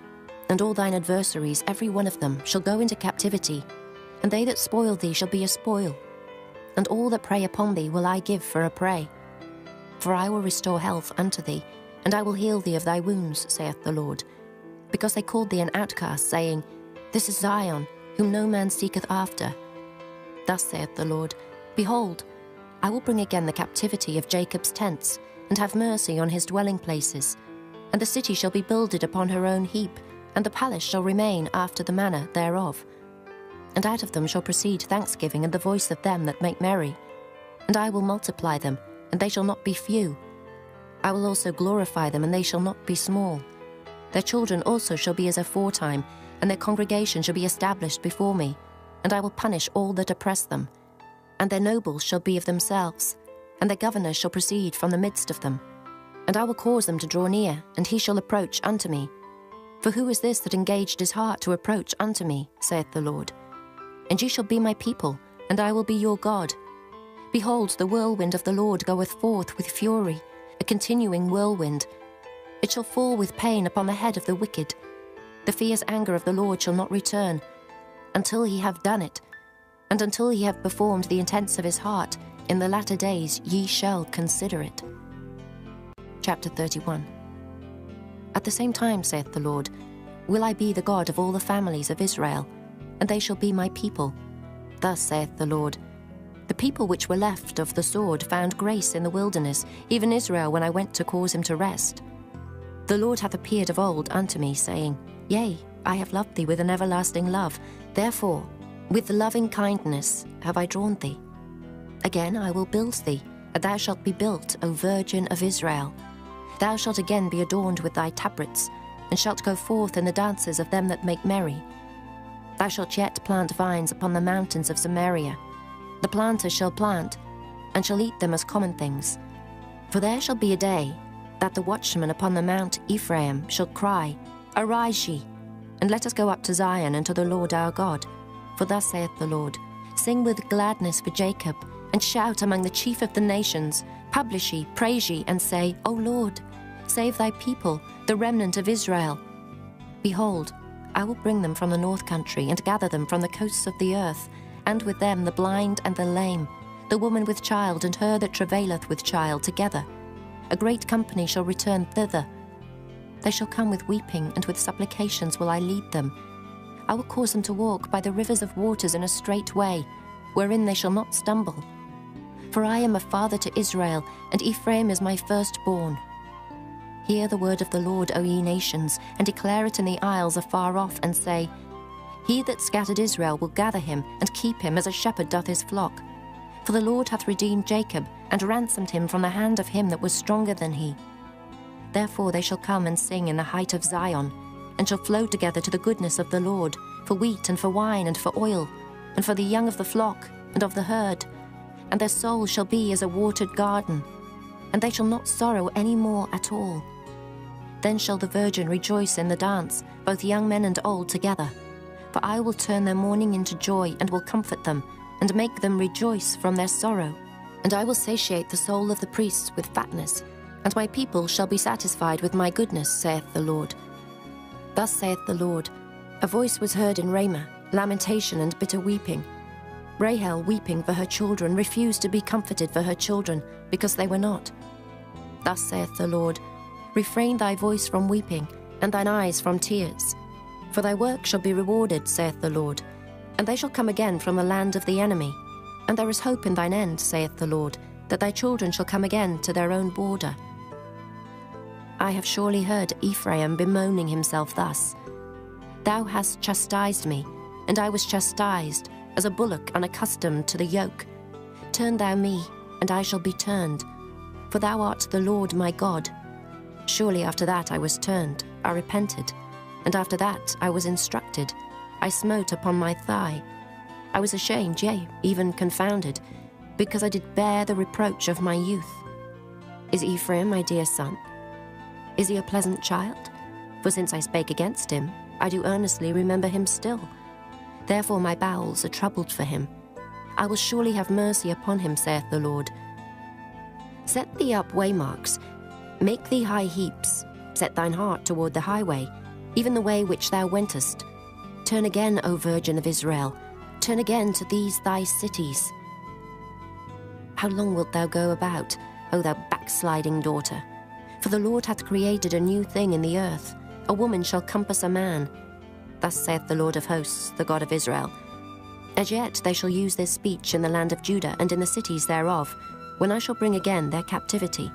and all thine adversaries, every one of them, shall go into captivity, and they that spoil thee shall be a spoil, and all that prey upon thee will I give for a prey. For I will restore health unto thee, and I will heal thee of thy wounds, saith the Lord. Because they called thee an outcast, saying, This is Zion, whom no man seeketh after. Thus saith the Lord, Behold, I will bring again the captivity of Jacob's tents, and have mercy on his dwelling places. And the city shall be builded upon her own heap, and the palace shall remain after the manner thereof. And out of them shall proceed thanksgiving and the voice of them that make merry. And I will multiply them, and they shall not be few. I will also glorify them, and they shall not be small. Their children also shall be as aforetime, and their congregation shall be established before me. And I will punish all that oppress them. And their nobles shall be of themselves, and their governors shall proceed from the midst of them. And I will cause them to draw near, and he shall approach unto me. For who is this that engaged his heart to approach unto me, saith the Lord? And ye shall be my people, and I will be your God. Behold, the whirlwind of the Lord goeth forth with fury, a continuing whirlwind. It shall fall with pain upon the head of the wicked. The fierce anger of the Lord shall not return, until he have done it, and until he have performed the intents of his heart. In the latter days ye shall consider it. Chapter 31. At the same time, saith the Lord, will I be the God of all the families of Israel, and they shall be my people. Thus saith the Lord, the people which were left of the sword found grace in the wilderness, even Israel, when I went to cause him to rest. The Lord hath appeared of old unto me, saying, Yea, I have loved thee with an everlasting love. Therefore, with loving kindness have I drawn thee. Again I will build thee, and thou shalt be built, O Virgin of Israel. Thou shalt again be adorned with thy tabrets, and shalt go forth in the dances of them that make merry. Thou shalt yet plant vines upon the mountains of Samaria. The planters shall plant, and shall eat them as common things. For there shall be a day that the watchman upon the mount Ephraim shall cry, Arise ye, and let us go up to Zion and to the Lord our God. For thus saith the Lord, Sing with gladness for Jacob, and shout among the chief of the nations. Publish ye, praise ye, and say, O Lord, save thy people, the remnant of Israel. Behold, I will bring them from the north country, and gather them from the coasts of the earth, and with them the blind and the lame, the woman with child, and her that travaileth with child together. A great company shall return thither. They shall come with weeping, and with supplications will I lead them. I will cause them to walk by the rivers of waters in a straight way, wherein they shall not stumble. For I am a father to Israel, and Ephraim is my firstborn. Hear the word of the Lord, O ye nations, and declare it in the isles afar off, and say, He that scattered Israel will gather him, and keep him as a shepherd doth his flock. For the Lord hath redeemed Jacob, and ransomed him from the hand of him that was stronger than he. Therefore they shall come and sing in the height of Zion, and shall flow together to the goodness of the Lord, for wheat and for wine and for oil, and for the young of the flock and of the herd. And their soul shall be as a watered garden, and they shall not sorrow any more at all. Then shall the virgin rejoice in the dance, both young men and old together. For I will turn their mourning into joy, and will comfort them, and make them rejoice from their sorrow. And I will satiate the soul of the priests with fatness, and my people shall be satisfied with my goodness, saith the Lord. Thus saith the Lord, a voice was heard in Ramah, lamentation and bitter weeping. Rahel, weeping for her children, refused to be comforted for her children, because they were not. Thus saith the Lord, refrain thy voice from weeping, and thine eyes from tears. For thy work shall be rewarded, saith the Lord, and they shall come again from the land of the enemy. And there is hope in thine end, saith the Lord, that thy children shall come again to their own border. I have surely heard Ephraim bemoaning himself thus. Thou hast chastised me, and I was chastised, as a bullock unaccustomed to the yoke. Turn thou me, and I shall be turned, for thou art the Lord my God. Surely after that I was turned, I repented, and after that I was instructed. I smote upon my thigh. I was ashamed, yea, even confounded, because I did bear the reproach of my youth. Is Ephraim my dear son? Is he a pleasant child? For since I spake against him, I do earnestly remember him still. Therefore my bowels are troubled for him. I will surely have mercy upon him, saith the Lord. Set thee up waymarks, make thee high heaps, set thine heart toward the highway, even the way which thou wentest. Turn again, O Virgin of Israel, turn again to these thy cities. How long wilt thou go about, O thou backsliding daughter? For the Lord hath created a new thing in the earth. A woman shall compass a man. Thus saith the Lord of hosts, the God of Israel. As yet they shall use this speech in the land of Judah and in the cities thereof, when I shall bring again their captivity.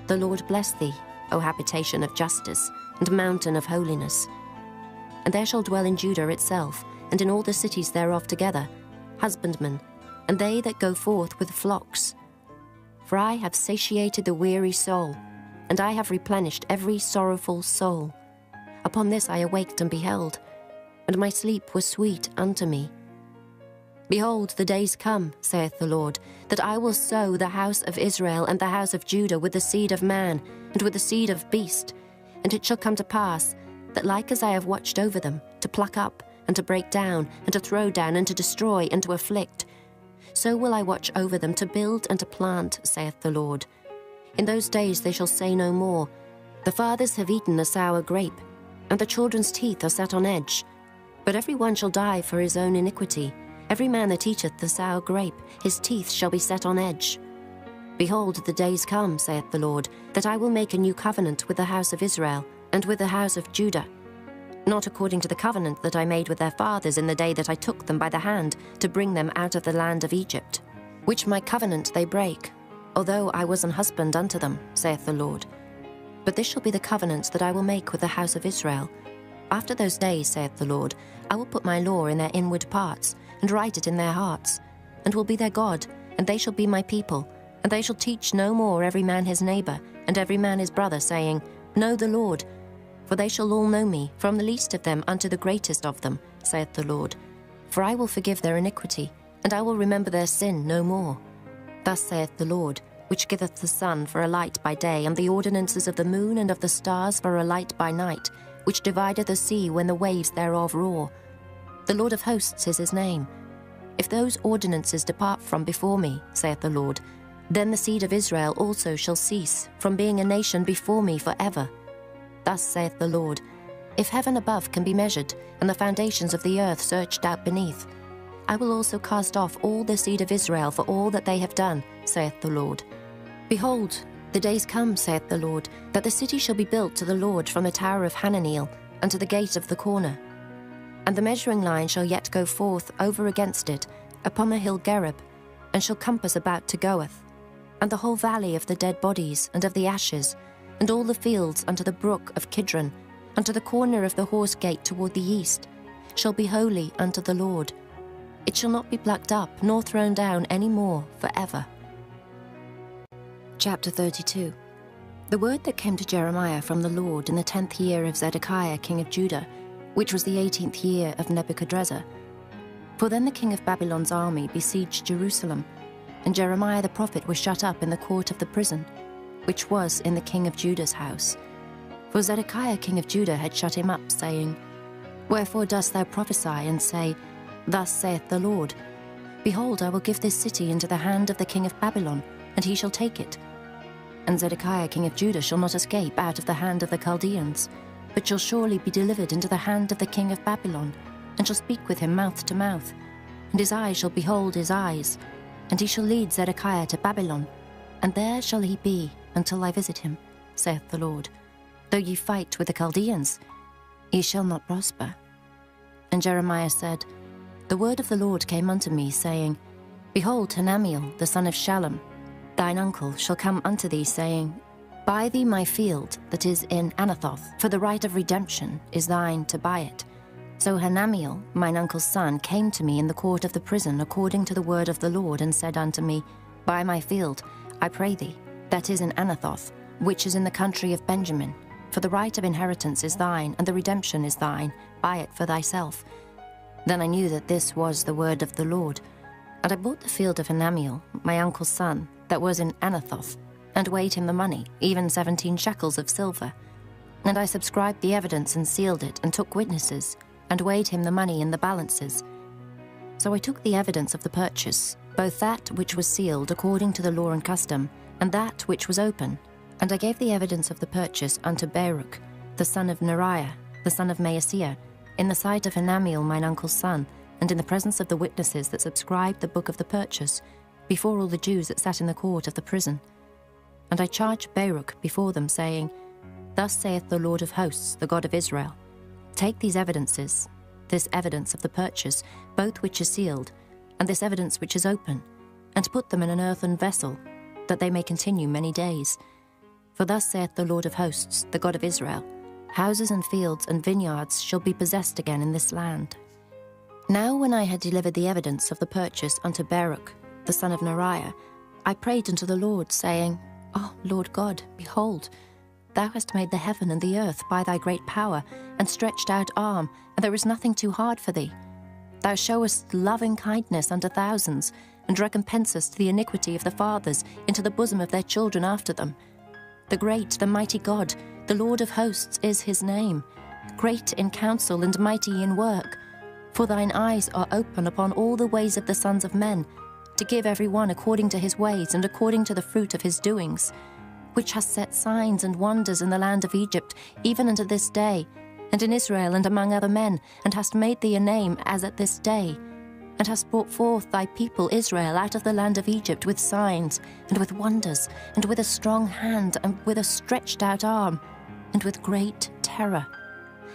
The Lord bless thee, O habitation of justice, and mountain of holiness. And there shall dwell in Judah itself, and in all the cities thereof together, husbandmen, and they that go forth with flocks. For I have satiated the weary soul, and I have replenished every sorrowful soul. Upon this I awaked and beheld, and my sleep was sweet unto me. Behold, the days come, saith the Lord, that I will sow the house of Israel and the house of Judah with the seed of man, and with the seed of beast. And it shall come to pass, that like as I have watched over them, to pluck up, and to break down, and to throw down, and to destroy, and to afflict, so will I watch over them to build and to plant, saith the Lord. In those days they shall say no more, the fathers have eaten a sour grape, and the children's teeth are set on edge. But every one shall die for his own iniquity. Every man that eateth the sour grape, his teeth shall be set on edge. Behold, the days come, saith the Lord, that I will make a new covenant with the house of Israel, and with the house of Judah, not according to the covenant that I made with their fathers in the day that I took them by the hand to bring them out of the land of Egypt, which my covenant they break, although I was an husband unto them, saith the Lord. But this shall be the covenant that I will make with the house of Israel. After those days, saith the Lord, I will put my law in their inward parts, and write it in their hearts, and will be their God, and they shall be my people, and they shall teach no more every man his neighbor, and every man his brother, saying, Know the Lord. For they shall all know me, from the least of them unto the greatest of them, saith the Lord. For I will forgive their iniquity, and I will remember their sin no more. Thus saith the Lord, which giveth the sun for a light by day, and the ordinances of the moon and of the stars for a light by night, which divideth the sea when the waves thereof roar. The Lord of hosts is his name. If those ordinances depart from before me, saith the Lord, then the seed of Israel also shall cease from being a nation before me forever. Thus saith the Lord, if heaven above can be measured, and the foundations of the earth searched out beneath, I will also cast off all the seed of Israel for all that they have done, saith the Lord. Behold, the days come, saith the Lord, that the city shall be built to the Lord from the tower of Hananeel unto the gate of the corner. And the measuring line shall yet go forth over against it, upon the hill Gerub, and shall compass about to Goeth, and the whole valley of the dead bodies and of the ashes, and all the fields unto the brook of Kidron, unto the corner of the horse gate toward the east, shall be holy unto the Lord. It It shall not be plucked up, nor thrown down any more forever. Chapter 32. The word that came to Jeremiah from the Lord in the 10th year of Zedekiah king of Judah, which was the 18th year of Nebuchadrezzar. For then the king of Babylon's army besieged Jerusalem, and Jeremiah the prophet was shut up in the court of the prison, which was in the king of Judah's house. For Zedekiah king of Judah had shut him up, saying, Wherefore dost thou prophesy, and say, Thus saith the Lord, Behold, I will give this city into the hand of the king of Babylon, and he shall take it. And Zedekiah king of Judah shall not escape out of the hand of the Chaldeans, but shall surely be delivered into the hand of the king of Babylon, and shall speak with him mouth to mouth. And his eyes shall behold his eyes, and he shall lead Zedekiah to Babylon, and there shall he be until I visit him, saith the Lord. Though ye fight with the Chaldeans, ye shall not prosper. And Jeremiah said, The word of the Lord came unto me, saying, Behold, Hanamiel, the son of Shallum, thine uncle, shall come unto thee, saying, Buy thee my field that is in Anathoth, for the right of redemption is thine to buy it. So Hanamiel, mine uncle's son, came to me in the court of the prison according to the word of the Lord, and said unto me, Buy my field, I pray thee, that is in Anathoth, which is in the country of Benjamin. For the right of inheritance is thine, and the redemption is thine. Buy it for thyself. Then I knew that this was the word of the Lord. And I bought the field of Hanamiel, my uncle's son, that was in Anathoth, and weighed him the money, even 17 shekels of silver. And I subscribed the evidence and sealed it, and took witnesses, and weighed him the money in the balances. So I took the evidence of the purchase, both that which was sealed according to the law and custom, and that which was open. And I gave the evidence of the purchase unto Baruch, the son of Neriah, the son of Maaseiah, in the sight of Hanamiel mine uncle's son, and in the presence of the witnesses that subscribed the book of the purchase, before all the Jews that sat in the court of the prison. And I charged Baruch before them, saying, Thus saith the Lord of hosts, the God of Israel, Take these evidences, this evidence of the purchase, both which is sealed, and this evidence which is open, and put them in an earthen vessel, that they may continue many days. For thus saith the Lord of hosts, the God of Israel, Houses and fields and vineyards shall be possessed again in this land. Now when I had delivered the evidence of the purchase unto Baruch, the son of Neriah, I prayed unto the Lord, saying, O Lord God, behold, thou hast made the heaven and the earth by thy great power, and stretched out arm, and there is nothing too hard for thee. Thou showest loving kindness unto thousands, and recompensest the iniquity of the fathers into the bosom of their children after them. The great, the mighty God, the Lord of hosts is his name, great in counsel and mighty in work. For thine eyes are open upon all the ways of the sons of men, to give every one according to his ways and according to the fruit of his doings, which hast set signs and wonders in the land of Egypt, even unto this day, and in Israel and among other men, and hast made thee a name as at this day, and hast brought forth thy people Israel out of the land of Egypt with signs, and with wonders, and with a strong hand, and with a stretched out arm, and with great terror,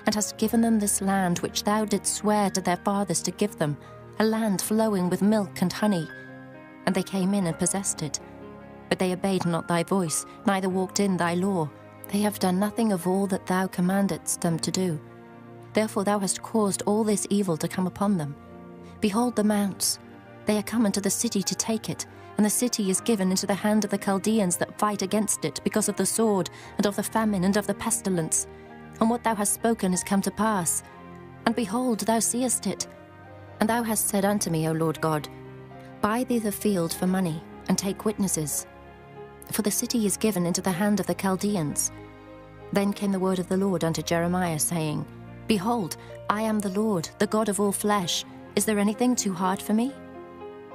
and hast given them this land which thou didst swear to their fathers to give them, a land flowing with milk and honey. And they came in and possessed it. But they obeyed not thy voice, neither walked in thy law. They have done nothing of all that thou commandedst them to do. Therefore thou hast caused all this evil to come upon them. Behold the mounts, they are come into the city to take it, and the city is given into the hand of the Chaldeans that fight against it, because of the sword, and of the famine, and of the pestilence. And what thou hast spoken is come to pass. And behold, thou seest it. And thou hast said unto me, O Lord God, Buy thee the field for money, and take witnesses. For the city is given into the hand of the Chaldeans. Then came the word of the Lord unto Jeremiah, saying, Behold, I am the Lord, the God of all flesh. Is there anything too hard for me?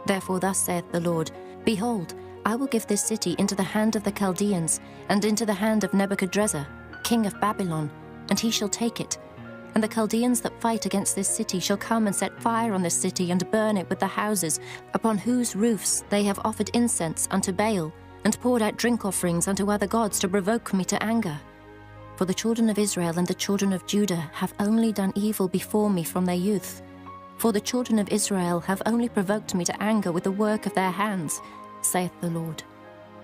Therefore thus saith the Lord, Behold, I will give this city into the hand of the Chaldeans, and into the hand of Nebuchadrezzar, king of Babylon, and he shall take it. And the Chaldeans that fight against this city shall come and set fire on this city, and burn it with the houses, upon whose roofs they have offered incense unto Baal, and poured out drink offerings unto other gods to provoke me to anger. For the children of Israel and the children of Judah have only done evil before me from their youth. For the children of Israel have only provoked me to anger with the work of their hands, saith the Lord.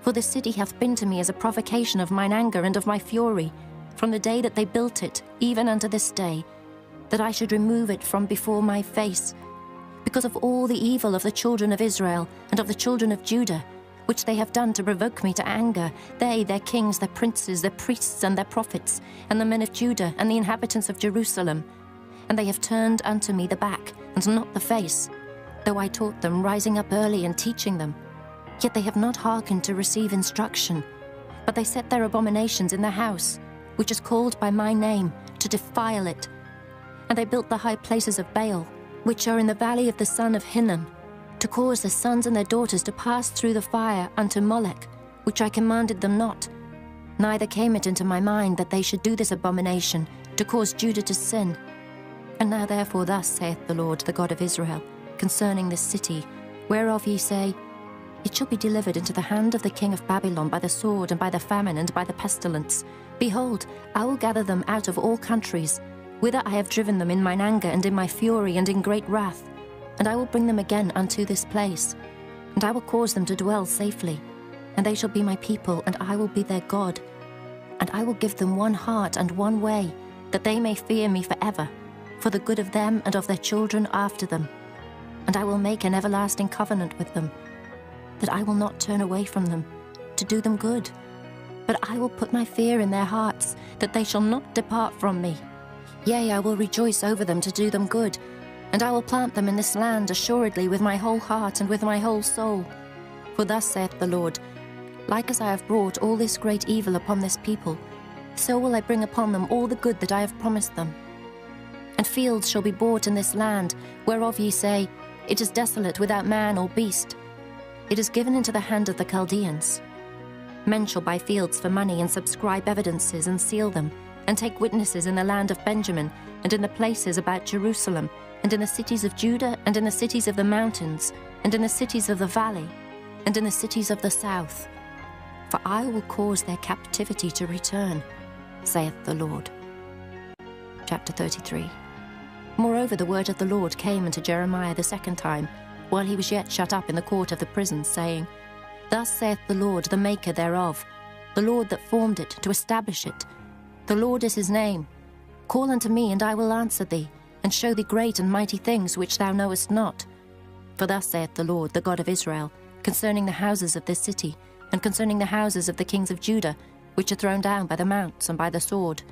For the city hath been to me as a provocation of mine anger and of my fury, from the day that they built it, even unto this day, that I should remove it from before my face. because of all the evil of the children of Israel and of the children of Judah, which they have done to provoke me to anger, they, their kings, their princes, their priests, and their prophets, and the men of Judah, and the inhabitants of Jerusalem. And they have turned unto me the back, and not the face, though I taught them, rising up early and teaching them. Yet they have not hearkened to receive instruction, but they set their abominations in the house, which is called by my name, to defile it. And they built the high places of Baal, which are in the valley of the son of Hinnom, to cause their sons and their daughters to pass through the fire unto Molech, which I commanded them not. Neither came it into my mind that they should do this abomination, to cause Judah to sin. And now therefore thus saith the Lord, the God of Israel, concerning this city, whereof ye say, It shall be delivered into the hand of the king of Babylon by the sword, and by the famine, and by the pestilence. Behold, I will gather them out of all countries, whither I have driven them in mine anger, and in my fury, and in great wrath. And I will bring them again unto this place, and I will cause them to dwell safely. And they shall be my people, and I will be their God. And I will give them one heart and one way, that they may fear me forever, for the good of them and of their children after them. And I will make an everlasting covenant with them, that I will not turn away from them, to do them good. But I will put my fear in their hearts, that they shall not depart from me. Yea, I will rejoice over them to do them good, and I will plant them in this land assuredly with my whole heart and with my whole soul. For thus saith the Lord, Like as I have brought all this great evil upon this people, so will I bring upon them all the good that I have promised them. And fields shall be bought in this land, whereof ye say, It is desolate without man or beast. It is given into the hand of the Chaldeans. Men shall buy fields for money, and subscribe evidences, and seal them, and take witnesses in the land of Benjamin, and in the places about Jerusalem, and in the cities of Judah, and in the cities of the mountains, and in the cities of the valley, and in the cities of the south. For I will cause their captivity to return, saith the Lord. Chapter 33. Moreover, the word of the Lord came unto Jeremiah the second time, while he was yet shut up in the court of the prison, saying, Thus saith the Lord, the maker thereof, the Lord that formed it, to establish it. The Lord is his name. Call unto me, and I will answer thee, and show thee great and mighty things which thou knowest not. For thus saith the Lord, the God of Israel, concerning the houses of this city, and concerning the houses of the kings of Judah, which are thrown down by the mounts and by the sword.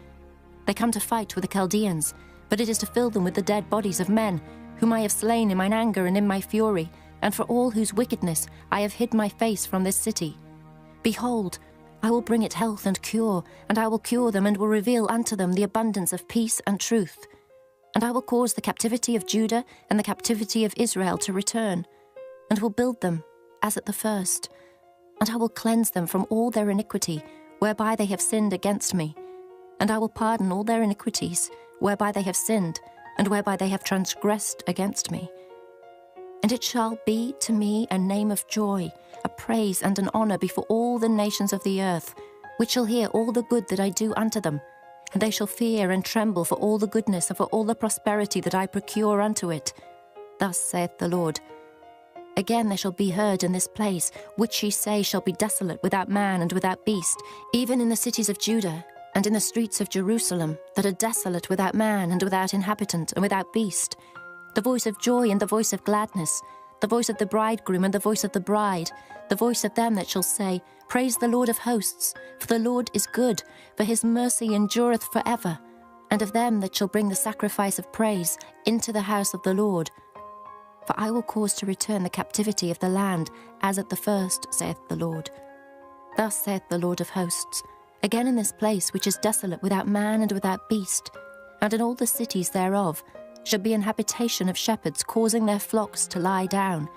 They come to fight with the Chaldeans, but it is to fill them with the dead bodies of men, whom I have slain in mine anger and in my fury, and for all whose wickedness I have hid my face from this city. Behold, I will bring it health and cure, and I will cure them, and will reveal unto them the abundance of peace and truth. And I will cause the captivity of Judah and the captivity of Israel to return, and will build them as at the first. And I will cleanse them from all their iniquity, whereby they have sinned against me. And I will pardon all their iniquities, whereby they have sinned, and whereby they have transgressed against me. And it shall be to me a name of joy, a praise and an honor before all the nations of the earth, which shall hear all the good that I do unto them, and they shall fear and tremble for all the goodness and for all the prosperity that I procure unto it. Thus saith the Lord. Again there shall be heard in this place, which ye say shall be desolate without man and without beast, even in the cities of Judah, and in the streets of Jerusalem, that are desolate without man and without inhabitant and without beast, the voice of joy and the voice of gladness, the voice of the bridegroom and the voice of the bride, the voice of them that shall say, Praise the Lord of hosts, for the Lord is good, for his mercy endureth forever, and of them that shall bring the sacrifice of praise into the house of the Lord. For I will cause to return the captivity of the land, as at the first, saith the Lord. Thus saith the Lord of hosts, Again in this place which is desolate without man and without beast, and in all the cities thereof, shall be an habitation of shepherds causing their flocks to lie down.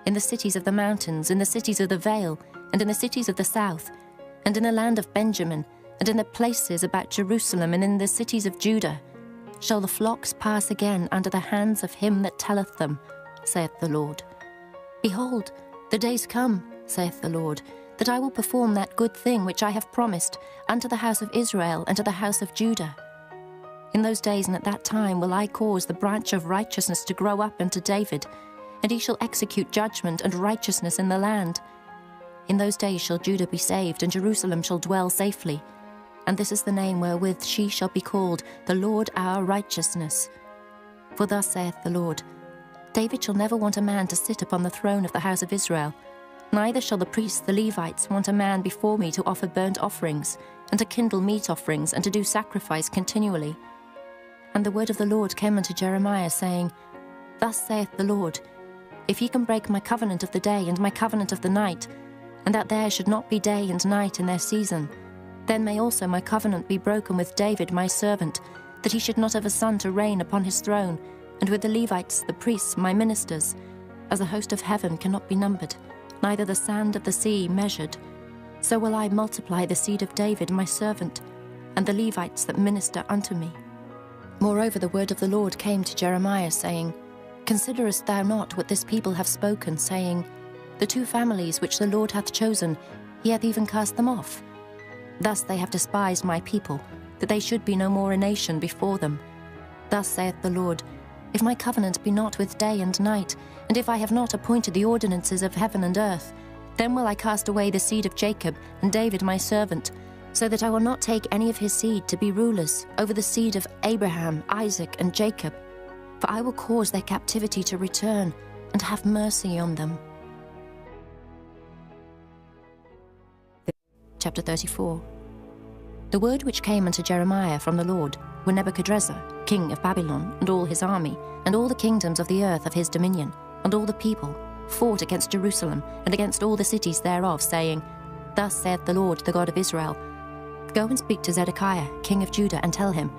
In the cities of the mountains, in the cities of the vale, and in the cities of the south, and in the land of Benjamin, and in the places about Jerusalem, and in the cities of Judah, shall the flocks pass again under the hands of him that telleth them, saith the Lord. Behold, the days come, saith the Lord, that I will perform that good thing which I have promised unto the house of Israel and to the house of Judah. In those days and at that time will I cause the branch of righteousness to grow up unto David, and he shall execute judgment and righteousness in the land. In those days shall Judah be saved, and Jerusalem shall dwell safely. And this is the name wherewith she shall be called, the Lord our righteousness. For thus saith the Lord, David shall never want a man to sit upon the throne of the house of Israel, neither shall the priests, the Levites, want a man before me to offer burnt offerings, and to kindle meat offerings, and to do sacrifice continually. And the word of the Lord came unto Jeremiah, saying, Thus saith the Lord, If ye can break my covenant of the day and my covenant of the night, and that there should not be day and night in their season, then may also my covenant be broken with David my servant, that he should not have a son to reign upon his throne, and with the Levites, the priests, my ministers, as the host of heaven cannot be numbered, neither the sand of the sea measured. So will I multiply the seed of David my servant, and the Levites that minister unto me. Moreover, the word of the Lord came to Jeremiah, saying, Considerest thou not what this people have spoken, saying, The 2 families which the Lord hath chosen, he hath even cast them off. Thus they have despised my people, that they should be no more a nation before them. Thus saith the Lord, If my covenant be not with day and night, and if I have not appointed the ordinances of heaven and earth, then will I cast away the seed of Jacob and David my servant, so that I will not take any of his seed to be rulers over the seed of Abraham, Isaac, and Jacob. For I will cause their captivity to return, and have mercy on them. Chapter 34. The word which came unto Jeremiah from the Lord, when Nebuchadrezzar, king of Babylon, and all his army, and all the kingdoms of the earth of his dominion, and all the people, fought against Jerusalem, and against all the cities thereof, saying, Thus saith the Lord, the God of Israel, Go and speak to Zedekiah, king of Judah, and tell him,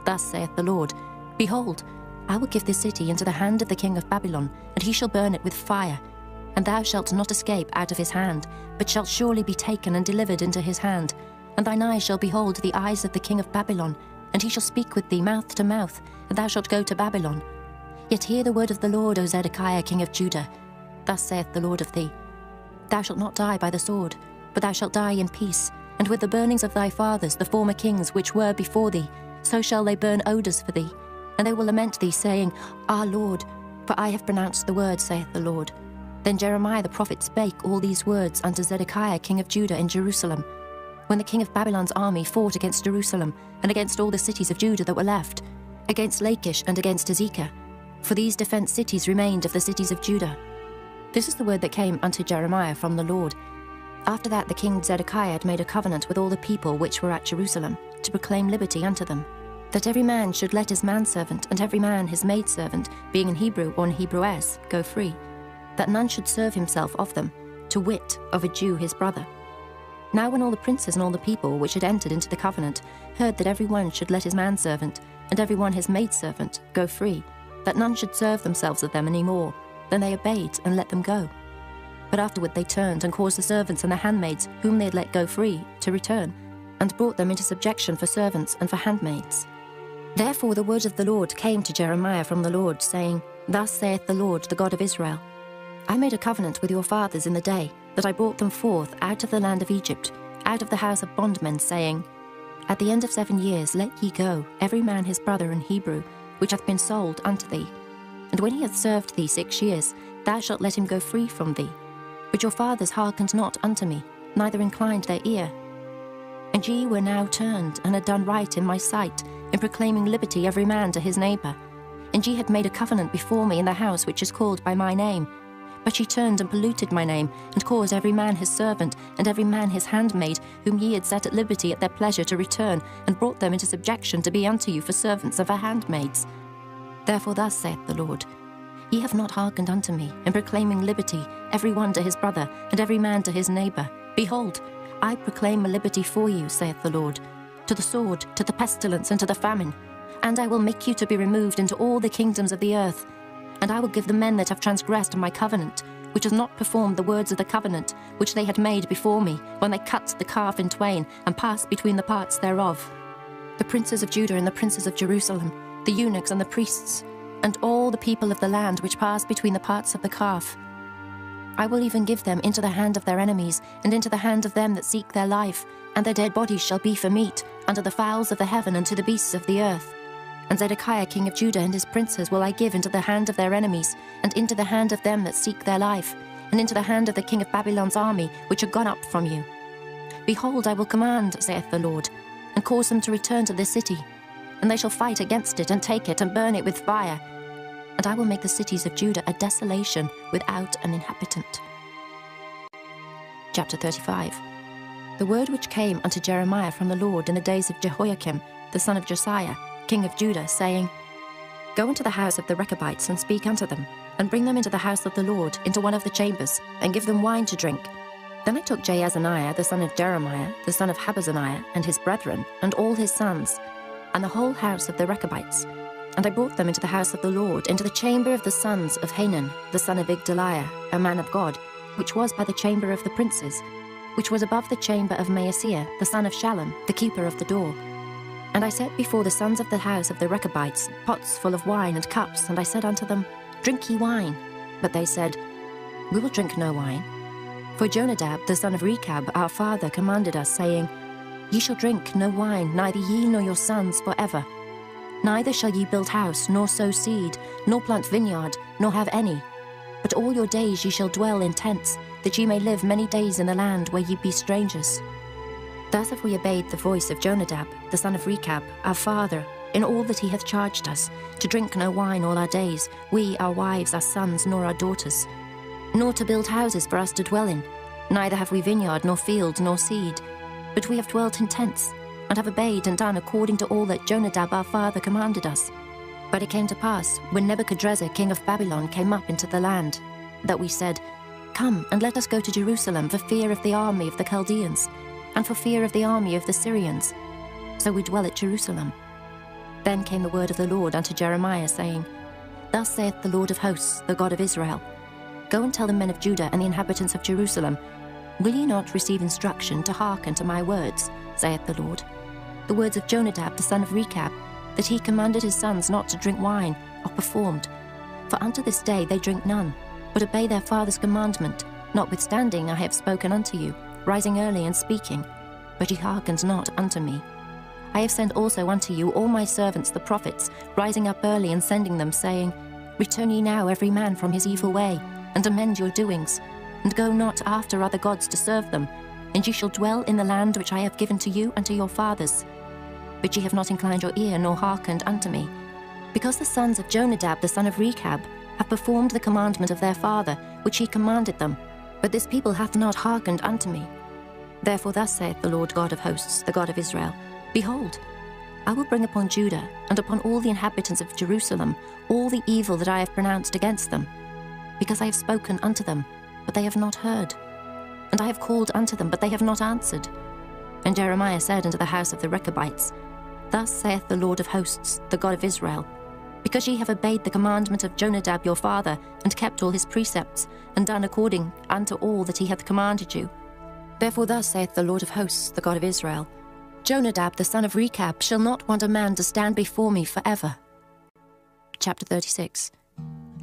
Thus saith the Lord, Behold, I will give this city into the hand of the king of Babylon, and he shall burn it with fire. And thou shalt not escape out of his hand, but shalt surely be taken and delivered into his hand. And thine eyes shall behold the eyes of the king of Babylon, and he shall speak with thee mouth to mouth, and thou shalt go to Babylon. Yet hear the word of the Lord, O Zedekiah, king of Judah. Thus saith the Lord of thee, Thou shalt not die by the sword, but thou shalt die in peace, and with the burnings of thy fathers, the former kings which were before thee, so shall they burn odours for thee. And they will lament thee, saying, Our Lord, for I have pronounced the word, saith the Lord. Then Jeremiah the prophet spake all these words unto Zedekiah king of Judah in Jerusalem, when the king of Babylon's army fought against Jerusalem, and against all the cities of Judah that were left, against Lachish and against Azekah. For these defence cities remained of the cities of Judah. This is the word that came unto Jeremiah from the Lord. After that the king Zedekiah had made a covenant with all the people which were at Jerusalem, to proclaim liberty unto them, that every man should let his manservant and every man his maidservant, being an Hebrew or an Hebrewess, go free, that none should serve himself of them, to wit, of a Jew his brother. Now when all the princes and all the people which had entered into the covenant heard that every one should let his manservant and every one his maidservant go free, that none should serve themselves of them any more, then they obeyed and let them go. But afterward they turned and caused the servants and the handmaids whom they had let go free to return, and brought them into subjection for servants and for handmaids. Therefore the word of the Lord came to Jeremiah from the Lord, saying, Thus saith the Lord, the God of Israel, I made a covenant with your fathers in the day that I brought them forth out of the land of Egypt, out of the house of bondmen, saying, At the end of 7 years let ye go, every man his brother in Hebrew, which hath been sold unto thee. And when he hath served thee 6 years, thou shalt let him go free from thee. But your fathers hearkened not unto me, neither inclined their ear. And ye were now turned, and had done right in my sight, in proclaiming liberty every man to his neighbour. And ye had made a covenant before me in the house which is called by my name. But ye turned and polluted my name, and caused every man his servant, and every man his handmaid, whom ye had set at liberty at their pleasure, to return, and brought them into subjection to be unto you for servants and for handmaids. Therefore thus saith the Lord, Ye have not hearkened unto me, in proclaiming liberty, every one to his brother, and every man to his neighbour. Behold, I proclaim a liberty for you, saith the Lord, to the sword, to the pestilence, and to the famine. And I will make you to be removed into all the kingdoms of the earth. And I will give the men that have transgressed my covenant, which has not performed the words of the covenant, which they had made before me, when they cut the calf in twain, and passed between the parts thereof, the princes of Judah and the princes of Jerusalem, the eunuchs and the priests, and all the people of the land which passed between the parts of the calf. I will even give them into the hand of their enemies, and into the hand of them that seek their life, and their dead bodies shall be for meat, unto the fowls of the heaven and to the beasts of the earth. And Zedekiah king of Judah and his princes will I give into the hand of their enemies, and into the hand of them that seek their life, and into the hand of the king of Babylon's army, which are gone up from you. Behold, I will command, saith the Lord, and cause them to return to this city, and they shall fight against it, and take it, and burn it with fire. and I will make the cities of Judah a desolation without an inhabitant. Chapter 35. The word which came unto Jeremiah from the Lord in the days of Jehoiakim, the son of Josiah, king of Judah, saying, Go into the house of the Rechabites, and speak unto them, and bring them into the house of the Lord, into one of the chambers, and give them wine to drink. Then I took Jaazaniah, the son of Jeremiah, the son of Habazaniah, and his brethren, and all his sons, and the whole house of the Rechabites, and I brought them into the house of the Lord, into the chamber of the sons of Hanan, the son of Igdaliah, a man of God, which was by the chamber of the princes, which was above the chamber of Maaseiah, the son of Shallum, the keeper of the door. And I set before the sons of the house of the Rechabites pots full of wine and cups, and I said unto them, Drink ye wine. But they said, We will drink no wine. For Jonadab, the son of Rechab, our father, commanded us, saying, Ye shall drink no wine, neither ye nor your sons forever. Neither shall ye build house, nor sow seed, nor plant vineyard, nor have any. But all your days ye shall dwell in tents, that ye may live many days in the land where ye be strangers. Thus have we obeyed the voice of Jonadab, the son of Rechab, our father, in all that he hath charged us, to drink no wine all our days, we, our wives, our sons, nor our daughters, nor to build houses for us to dwell in. Neither have we vineyard, nor field, nor seed, but we have dwelt in tents, and have obeyed and done according to all that Jonadab our father commanded us. But it came to pass, when Nebuchadrezzar king of Babylon came up into the land, that we said, Come, and let us go to Jerusalem for fear of the army of the Chaldeans, and for fear of the army of the Syrians. So we dwell at Jerusalem. Then came the word of the Lord unto Jeremiah, saying, Thus saith the Lord of hosts, the God of Israel, Go and tell the men of Judah and the inhabitants of Jerusalem, Will ye not receive instruction to hearken to my words, saith the Lord? The words of Jonadab the son of Rechab, that he commanded his sons not to drink wine, are performed. For unto this day they drink none, but obey their father's commandment, notwithstanding I have spoken unto you, rising early and speaking, but ye hearkened not unto me. I have sent also unto you all my servants the prophets, rising up early and sending them, saying, Return ye now every man from his evil way, and amend your doings, and go not after other gods to serve them, and ye shall dwell in the land which I have given to you and to your fathers. But ye have not inclined your ear, nor hearkened unto me, because the sons of Jonadab the son of Rechab have performed the commandment of their father, which he commanded them, but this people hath not hearkened unto me. Therefore thus saith the Lord God of hosts, the God of Israel, Behold, I will bring upon Judah and upon all the inhabitants of Jerusalem all the evil that I have pronounced against them, because I have spoken unto them, but they have not heard, and I have called unto them, but they have not answered. And Jeremiah said unto the house of the Rechabites, Thus saith the Lord of hosts, the God of Israel, Because ye have obeyed the commandment of Jonadab your father, and kept all his precepts, and done according unto all that he hath commanded you. Therefore thus saith the Lord of hosts, the God of Israel, Jonadab the son of Rechab shall not want a man to stand before me forever. Chapter 36.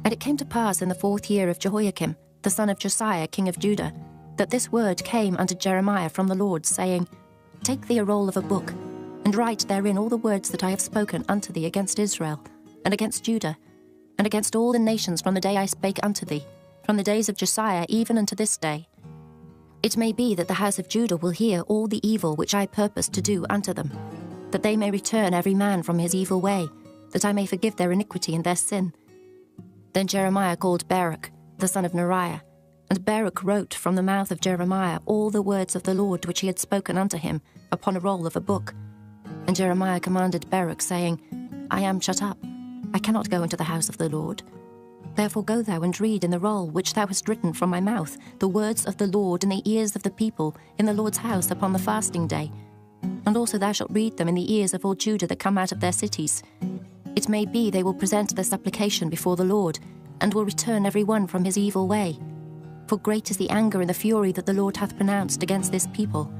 And it came to pass in the 4th year of Jehoiakim, the son of Josiah king of Judah, that this word came unto Jeremiah from the Lord, saying, Take thee a roll of a book, and write therein all the words that I have spoken unto thee against Israel, and against Judah, and against all the nations from the day I spake unto thee, from the days of Josiah even unto this day. It may be that the house of Judah will hear all the evil which I purpose to do unto them, that they may return every man from his evil way, that I may forgive their iniquity and their sin. Then Jeremiah called Baruch, the son of Neriah, and Baruch wrote from the mouth of Jeremiah all the words of the Lord which he had spoken unto him upon a roll of a book. And Jeremiah commanded Baruch, saying, I am shut up, I cannot go into the house of the Lord. Therefore go thou and read in the roll which thou hast written from my mouth the words of the Lord in the ears of the people in the Lord's house upon the fasting day. And also thou shalt read them in the ears of all Judah that come out of their cities. It may be they will present their supplication before the Lord, and will return every one from his evil way. For great is the anger and the fury that the Lord hath pronounced against this people.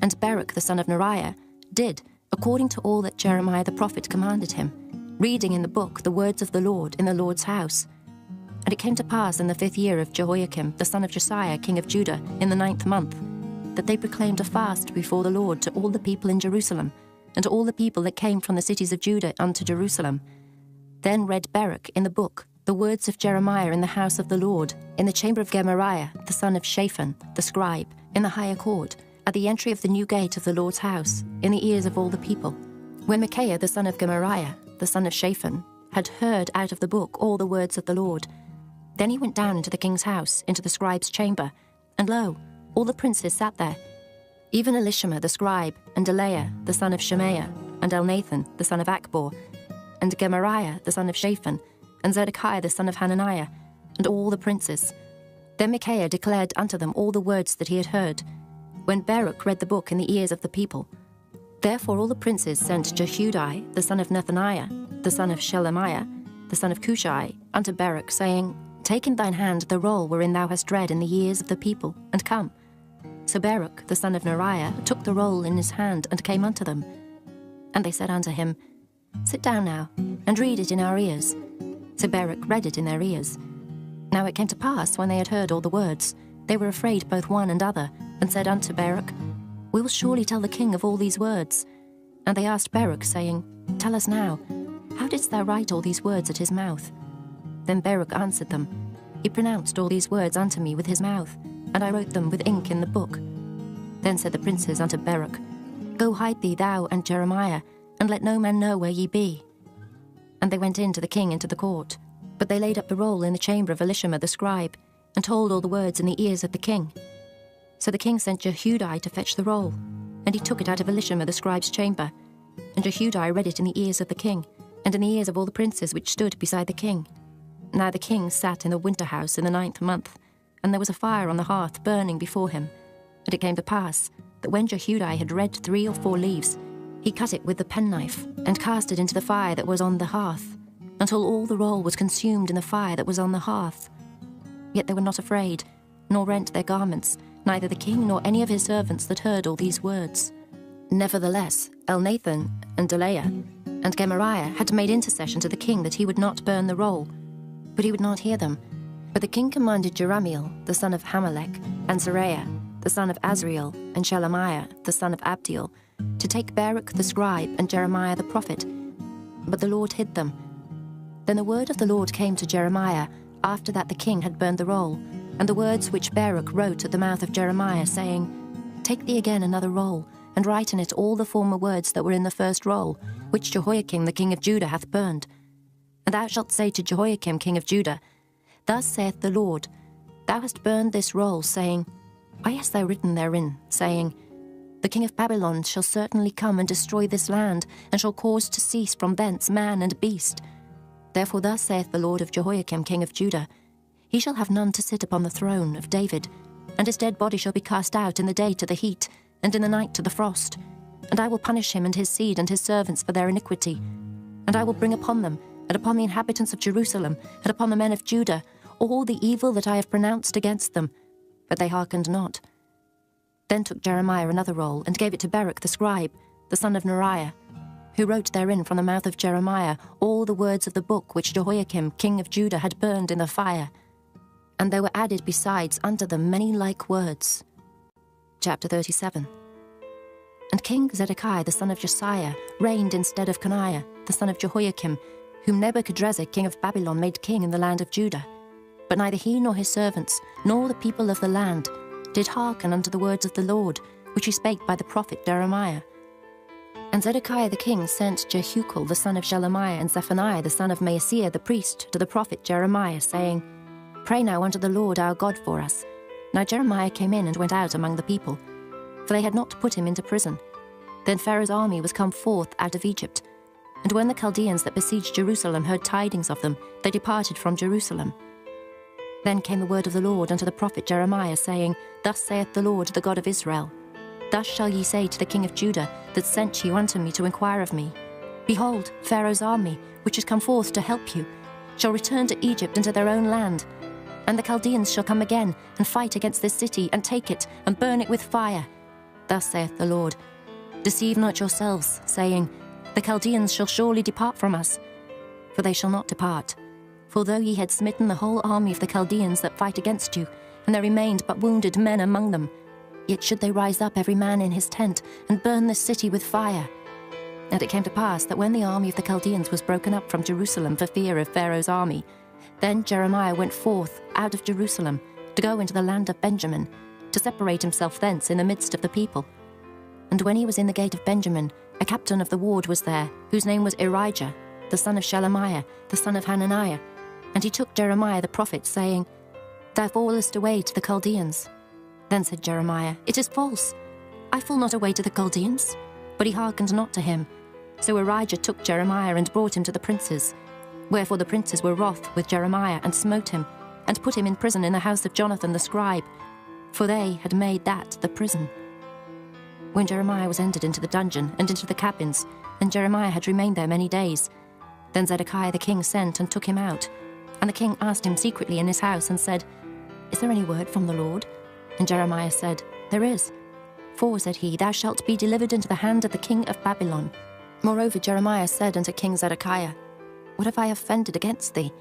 And Baruch the son of Neriah did according to all that Jeremiah the prophet commanded him, reading in the book the words of the Lord in the Lord's house. And it came to pass in the 5th year of Jehoiakim, the son of Josiah, king of Judah, in the 9th month, that they proclaimed a fast before the Lord to all the people in Jerusalem, and to all the people that came from the cities of Judah unto Jerusalem. Then read Baruch in the book the words of Jeremiah in the house of the Lord, in the chamber of Gemariah, the son of Shaphan, the scribe, in the higher court, at the entry of the new gate of the Lord's house, in the ears of all the people. When Micaiah the son of Gemariah, the son of Shaphan, had heard out of the book all the words of the Lord. Then he went down into the king's house, into the scribe's chamber, and lo, all the princes sat there, even Elishama the scribe, and Delaiah the son of Shemaiah, and Elnathan the son of Achbor, and Gemariah the son of Shaphan, and Zedekiah the son of Hananiah, and all the princes. Then Micaiah declared unto them all the words that he had heard, when Baruch read the book in the ears of the people. Therefore all the princes sent Jehudi the son of Nethaniah, the son of Shelemiah, the son of Cushai, unto Baruch, saying, Take in thine hand the roll wherein thou hast read in the ears of the people, and come. So Baruch the son of Neriah took the roll in his hand, and came unto them. And they said unto him, Sit down now, and read it in our ears. So Baruch read it in their ears. Now it came to pass, when they had heard all the words, they were afraid both one and other, and said unto Baruch, We will surely tell the king of all these words. And they asked Baruch, saying, Tell us now, how didst thou write all these words at his mouth? Then Baruch answered them, He pronounced all these words unto me with his mouth, and I wrote them with ink in the book. Then said the princes unto Baruch, Go hide thee, thou and Jeremiah, and let no man know where ye be. And they went in to the king into the court. But they laid up the roll in the chamber of Elishama the scribe, and told all the words in the ears of the king. So the king sent Jehudi to fetch the roll, and he took it out of Elishama the scribe's chamber. And Jehudi read it in the ears of the king, and in the ears of all the princes which stood beside the king. Now the king sat in the winter house in the 9th month, and there was a fire on the hearth burning before him. And it came to pass, that when Jehudi had read 3 or 4 leaves, he cut it with the penknife, and cast it into the fire that was on the hearth, until all the roll was consumed in the fire that was on the hearth. Yet they were not afraid, nor rent their garments, neither the king nor any of his servants that heard all these words. Nevertheless, Elnathan and Delaiah and Gemariah had made intercession to the king that he would not burn the roll, but he would not hear them. But the king commanded Jerahmeel the son of Hamelech, and Seraiah the son of Azriel, and Shelemiah the son of Abdiel, to take Baruch the scribe and Jeremiah the prophet. But the Lord hid them. Then the word of the Lord came to Jeremiah, after that the king had burned the roll, and the words which Baruch wrote at the mouth of Jeremiah, saying, Take thee again another roll, and write in it all the former words that were in the first roll, which Jehoiakim the king of Judah hath burned. And thou shalt say to Jehoiakim king of Judah, Thus saith the Lord, Thou hast burned this roll, saying, Why hast thou written therein, saying, The king of Babylon shall certainly come and destroy this land, and shall cause to cease from thence man and beast. Therefore thus saith the Lord of Jehoiakim king of Judah, He shall have none to sit upon the throne of David, and his dead body shall be cast out in the day to the heat, and in the night to the frost. And I will punish him and his seed and his servants for their iniquity. And I will bring upon them, and upon the inhabitants of Jerusalem, and upon the men of Judah, all the evil that I have pronounced against them. But they hearkened not. Then took Jeremiah another roll, and gave it to Baruch the scribe, the son of Neriah, who wrote therein from the mouth of Jeremiah all the words of the book which Jehoiakim king of Judah had burned in the fire. And there were added besides unto them many like words. Chapter 37. And King Zedekiah the son of Josiah reigned instead of Coniah the son of Jehoiakim, whom Nebuchadrezzar king of Babylon made king in the land of Judah. But neither he nor his servants, nor the people of the land, did hearken unto the words of the Lord, which he spake by the prophet Jeremiah. And Zedekiah the king sent Jehucal the son of Shelemiah and Zephaniah the son of Maaseiah the priest to the prophet Jeremiah, saying, Pray now unto the Lord our God for us. Now Jeremiah came in and went out among the people, for they had not put him into prison. Then Pharaoh's army was come forth out of Egypt. And when the Chaldeans that besieged Jerusalem heard tidings of them, they departed from Jerusalem. Then came the word of the Lord unto the prophet Jeremiah, saying, Thus saith the Lord, the God of Israel, Thus shall ye say to the king of Judah, that sent you unto me to inquire of me, Behold, Pharaoh's army, which is come forth to help you, shall return to Egypt and to their own land. And the Chaldeans shall come again, and fight against this city, and take it, and burn it with fire. Thus saith the Lord, Deceive not yourselves, saying, The Chaldeans shall surely depart from us. For they shall not depart. For though ye had smitten the whole army of the Chaldeans that fight against you, and there remained but wounded men among them, yet should they rise up every man in his tent, and burn this city with fire. And it came to pass that when the army of the Chaldeans was broken up from Jerusalem for fear of Pharaoh's army, then Jeremiah went forth out of Jerusalem to go into the land of Benjamin, to separate himself thence in the midst of the people. And when he was in the gate of Benjamin, a captain of the ward was there, whose name was Irijah, the son of Shelemiah, the son of Hananiah. And he took Jeremiah the prophet, saying, Thou fallest away to the Chaldeans. Then said Jeremiah, It is false. I fall not away to the Chaldeans. But he hearkened not to him. So Arijah took Jeremiah and brought him to the princes. Wherefore the princes were wroth with Jeremiah, and smote him, and put him in prison in the house of Jonathan the scribe, for they had made that the prison. When Jeremiah was entered into the dungeon and into the cabins, and Jeremiah had remained there many days, then Zedekiah the king sent and took him out. And the king asked him secretly in his house, and said, Is there any word from the Lord? And Jeremiah said, There is. For, said he, Thou shalt be delivered into the hand of the king of Babylon. Moreover Jeremiah said unto King Zedekiah, What have I offended against thee,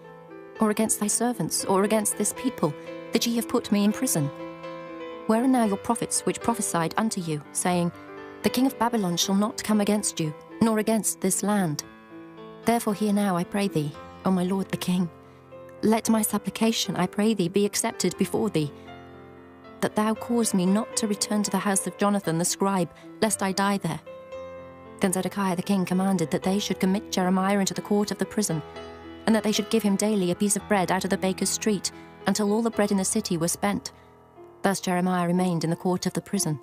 or against thy servants, or against this people, that ye have put me in prison? Where are now your prophets which prophesied unto you, saying, The king of Babylon shall not come against you, nor against this land? Therefore hear now, I pray thee, O my lord the king. Let my supplication, I pray thee, be accepted before thee, that thou cause me not to return to the house of Jonathan the scribe, lest I die there. Then Zedekiah the king commanded that they should commit Jeremiah into the court of the prison, and that they should give him daily a piece of bread out of the baker's street, until all the bread in the city was spent. Thus Jeremiah remained in the court of the prison.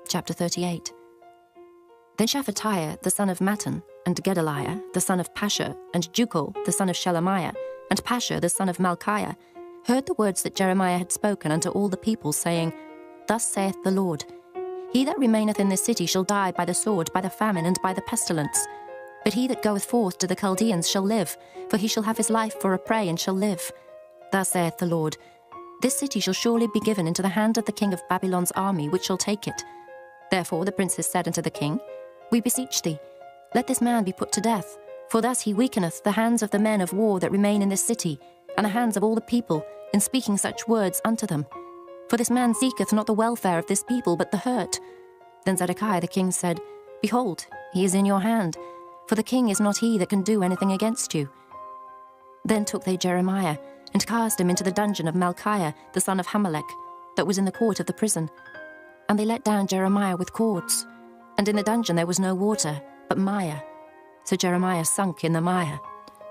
Chapter 38. Then Shephatiah the son of Mattan, and Gedaliah the son of Pashur, and Jukal the son of Shelemiah, and Pashur the son of Malchiah, heard the words that Jeremiah had spoken unto all the people, saying, Thus saith the Lord, He that remaineth in this city shall die by the sword, by the famine, and by the pestilence. But he that goeth forth to the Chaldeans shall live, for he shall have his life for a prey, and shall live. Thus saith the Lord, This city shall surely be given into the hand of the king of Babylon's army, which shall take it. Therefore the princes said unto the king, We beseech thee, let this man be put to death, for thus he weakeneth the hands of the men of war that remain in this city, and the hands of all the people, in speaking such words unto them. For this man seeketh not the welfare of this people, but the hurt. Then Zedekiah the king said, Behold, he is in your hand, for the king is not he that can do anything against you. Then took they Jeremiah, and cast him into the dungeon of Malchiah the son of Hamelech, that was in the court of the prison. And they let down Jeremiah with cords. And in the dungeon there was no water, but mire. So Jeremiah sunk in the mire.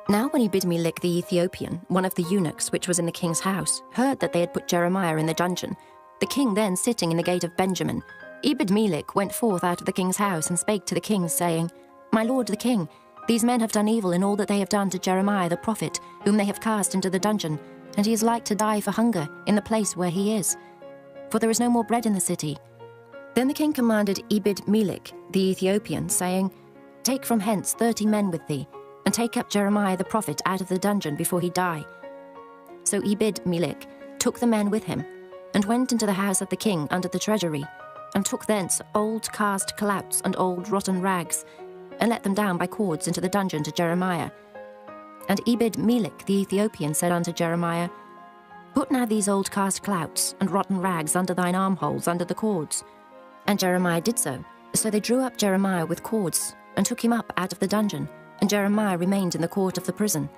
Now when Ebed-melech the Ethiopian, one of the eunuchs which was in the king's house, heard that they had put Jeremiah in the dungeon, the king then sitting in the gate of Benjamin, Ebed-melech went forth out of the king's house, and spake to the king, saying, My lord the king, these men have done evil in all that they have done to Jeremiah the prophet, whom they have cast into the dungeon, and he is like to die for hunger in the place where he is. For there is no more bread in the city. Then the king commanded Ebed-melech the Ethiopian, saying, Take from hence 30 men with thee, and take up Jeremiah the prophet out of the dungeon before he die. So Ebed-melech took the men with him, and went into the house of the king under the treasury, and took thence old cast clouts and old rotten rags, and let them down by cords into the dungeon to Jeremiah. And Ebed-melech the Ethiopian said unto Jeremiah, Put now these old cast clouts and rotten rags under thine armholes under the cords. And Jeremiah did so. So they drew up Jeremiah with cords, and took him up out of the dungeon, and Jeremiah remained in the court of the prison.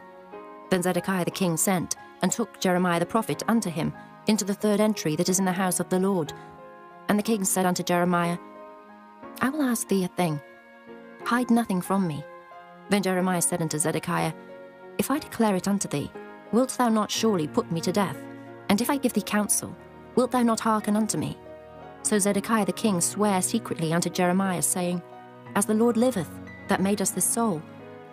Then Zedekiah the king sent, and took Jeremiah the prophet unto him, into the third entry that is in the house of the Lord. And the king said unto Jeremiah, I will ask thee a thing. Hide nothing from me. Then Jeremiah said unto Zedekiah, If I declare it unto thee, wilt thou not surely put me to death? And if I give thee counsel, wilt thou not hearken unto me? So Zedekiah the king sware secretly unto Jeremiah, saying, As the Lord liveth, that made us this soul,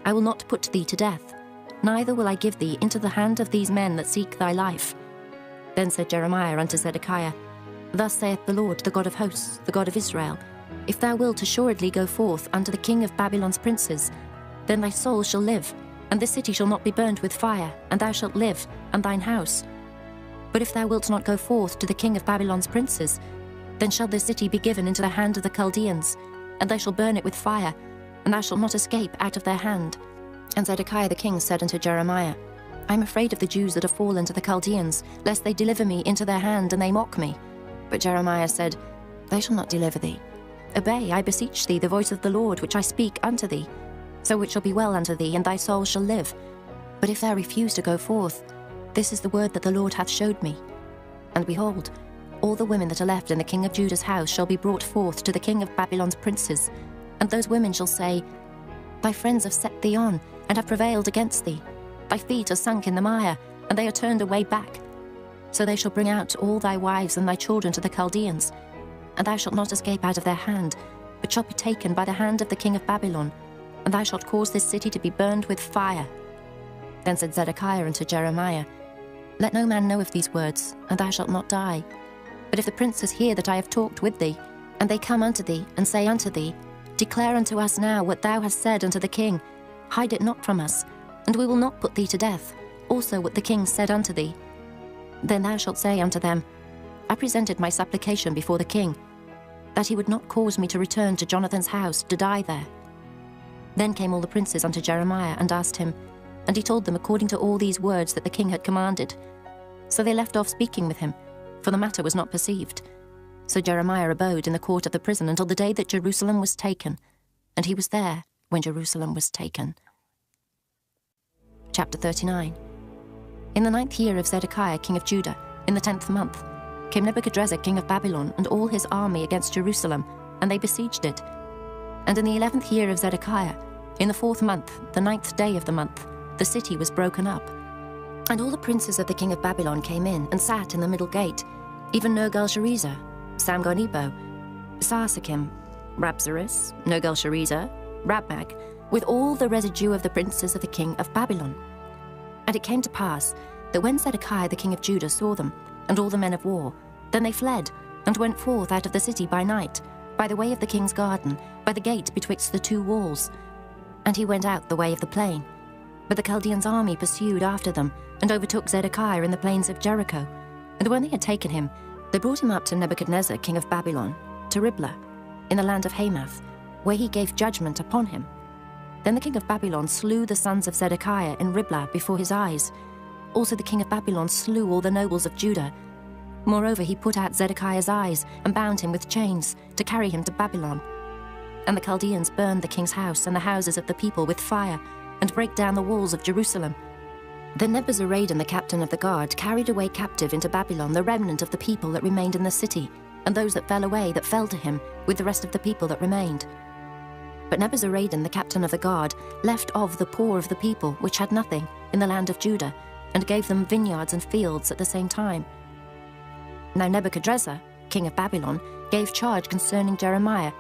I will not put thee to death, neither will I give thee into the hand of these men that seek thy life. Then said Jeremiah unto Zedekiah, Thus saith the Lord, the God of hosts, the God of Israel, If thou wilt assuredly go forth unto the king of Babylon's princes, then thy soul shall live, and this city shall not be burnt with fire, and thou shalt live, and thine house. But if thou wilt not go forth to the king of Babylon's princes, then shall this city be given into the hand of the Chaldeans, and they shall burn it with fire, and thou shalt not escape out of their hand. And Zedekiah the king said unto Jeremiah, I am afraid of the Jews that are fallen to the Chaldeans, lest they deliver me into their hand, and they mock me. But Jeremiah said, They shall not deliver thee. Obey, I beseech thee, the voice of the Lord, which I speak unto thee. So it shall be well unto thee, and thy soul shall live. But if thou refuse to go forth, this is the word that the Lord hath showed me. And behold, all the women that are left in the king of Judah's house shall be brought forth to the king of Babylon's princes, and those women shall say, Thy friends have set thee on, and have prevailed against thee. Thy feet are sunk in the mire, and they are turned away back. So they shall bring out all thy wives and thy children to the Chaldeans, and thou shalt not escape out of their hand, but shalt be taken by the hand of the king of Babylon, and thou shalt cause this city to be burned with fire. Then said Zedekiah unto Jeremiah, Let no man know of these words, and thou shalt not die. But if the princes hear that I have talked with thee, and they come unto thee, and say unto thee, Declare unto us now what thou hast said unto the king, hide it not from us, and we will not put thee to death, also what the king said unto thee. Then thou shalt say unto them, I presented my supplication before the king, that he would not cause me to return to Jonathan's house to die there. Then came all the princes unto Jeremiah, and asked him, and he told them according to all these words that the king had commanded. So they left off speaking with him, for the matter was not perceived. So Jeremiah abode in the court of the prison until the day that Jerusalem was taken, and he was there when Jerusalem was taken. Chapter 39. In the 9th year of Zedekiah king of Judah, in the 10th month, came Nebuchadrezzar king of Babylon and all his army against Jerusalem, and they besieged it. And in the 11th year of Zedekiah, in the 4th month, the 9th day of the month, the city was broken up. And all the princes of the king of Babylon came in and sat in the middle gate, even Nergal-Sharezer, Samgar-Nebo, Sarsakim, Rabsaris, Nergal-Sharezer, Rabmag, with all the residue of the princes of the king of Babylon. And it came to pass that when Zedekiah the king of Judah saw them, and all the men of war, then they fled, and went forth out of the city by night, by the way of the king's garden, by the gate betwixt the two walls. And he went out the way of the plain. But the Chaldeans' army pursued after them, and overtook Zedekiah in the plains of Jericho. And when they had taken him, they brought him up to Nebuchadnezzar king of Babylon, to Riblah, in the land of Hamath, where he gave judgment upon him. Then the king of Babylon slew the sons of Zedekiah in Riblah before his eyes. Also the king of Babylon slew all the nobles of Judah. Moreover, he put out Zedekiah's eyes, and bound him with chains, to carry him to Babylon. And the Chaldeans burned the king's house and the houses of the people with fire, and brake down the walls of Jerusalem. Then Nebuzaradan the captain of the guard carried away captive into Babylon the remnant of the people that remained in the city, and those that fell away that fell to him, with the rest of the people that remained. But Nebuzaradan the captain of the guard left of the poor of the people, which had nothing, in the land of Judah, and gave them vineyards and fields at the same time. Now Nebuchadrezzar, king of Babylon, gave charge concerning Jeremiah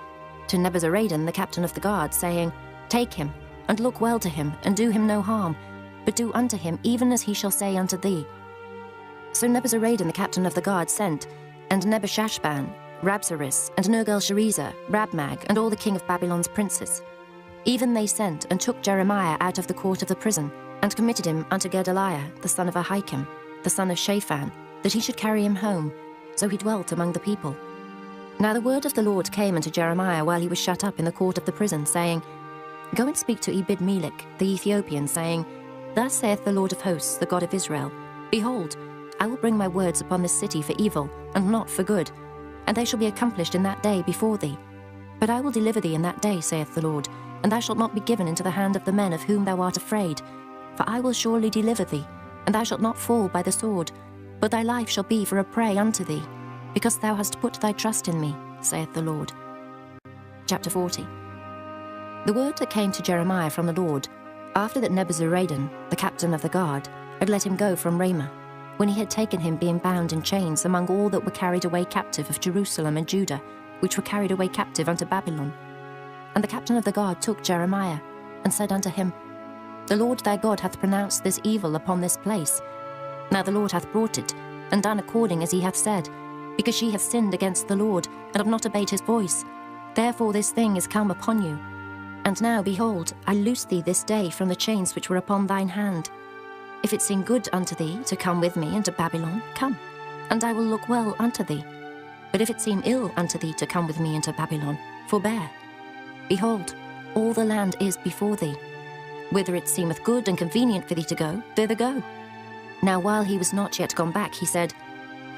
to Nebuzaradan the captain of the guard, saying, Take him, and look well to him, and do him no harm, but do unto him even as he shall say unto thee. So Nebuzaradan the captain of the guard sent, and Nebushashban, Rabsaris, and Nergal-Sharezer, Rabmag, and all the king of Babylon's princes. Even they sent, and took Jeremiah out of the court of the prison, and committed him unto Gedaliah, the son of Ahikam, the son of Shaphan, that he should carry him home. So he dwelt among the people. Now the word of the Lord came unto Jeremiah while he was shut up in the court of the prison, saying, Go and speak to Ebed-Melech, the Ethiopian, saying, Thus saith the Lord of hosts, the God of Israel, Behold, I will bring my words upon this city for evil, and not for good, and they shall be accomplished in that day before thee. But I will deliver thee in that day, saith the Lord, and thou shalt not be given into the hand of the men of whom thou art afraid. For I will surely deliver thee, and thou shalt not fall by the sword, but thy life shall be for a prey unto thee, because thou hast put thy trust in me, saith the Lord. Chapter 40. The word that came to Jeremiah from the Lord, after that Nebuzaradan, the captain of the guard, had let him go from Ramah, when he had taken him being bound in chains among all that were carried away captive of Jerusalem and Judah, which were carried away captive unto Babylon. And the captain of the guard took Jeremiah, and said unto him, The Lord thy God hath pronounced this evil upon this place. Now the Lord hath brought it, and done according as he hath said, because ye have sinned against the Lord, and have not obeyed his voice. Therefore this thing is come upon you. And now, behold, I loose thee this day from the chains which were upon thine hand. If it seem good unto thee to come with me into Babylon, come, and I will look well unto thee. But if it seem ill unto thee to come with me into Babylon, forbear. Behold, all the land is before thee. Whither it seemeth good and convenient for thee to go, thither go. Now while he was not yet gone back, he said,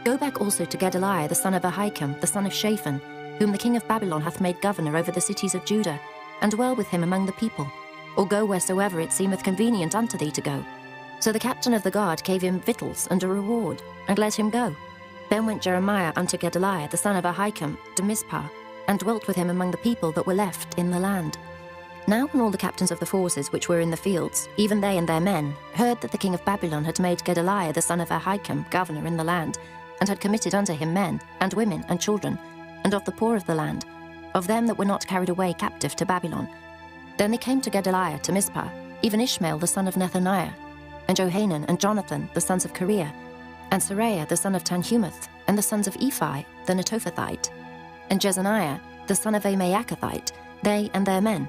Go back also to Gedaliah the son of Ahikam, the son of Shaphan, whom the king of Babylon hath made governor over the cities of Judah, and dwell with him among the people, or go wheresoever it seemeth convenient unto thee to go. So the captain of the guard gave him victuals and a reward, and let him go. Then went Jeremiah unto Gedaliah the son of Ahikam to Mizpah, and dwelt with him among the people that were left in the land. Now when all the captains of the forces which were in the fields, even they and their men, heard that the king of Babylon had made Gedaliah the son of Ahikam governor in the land, and had committed unto him men, and women, and children, and of the poor of the land, of them that were not carried away captive to Babylon, then they came to Gedaliah to Mizpah, even Ishmael the son of Nethaniah, and Johanan and Jonathan the sons of Kareah, and Seraiah the son of Tanhumeth, and the sons of Ephi the Netophathite, and Jezaniah the son of a Maacathite, they and their men.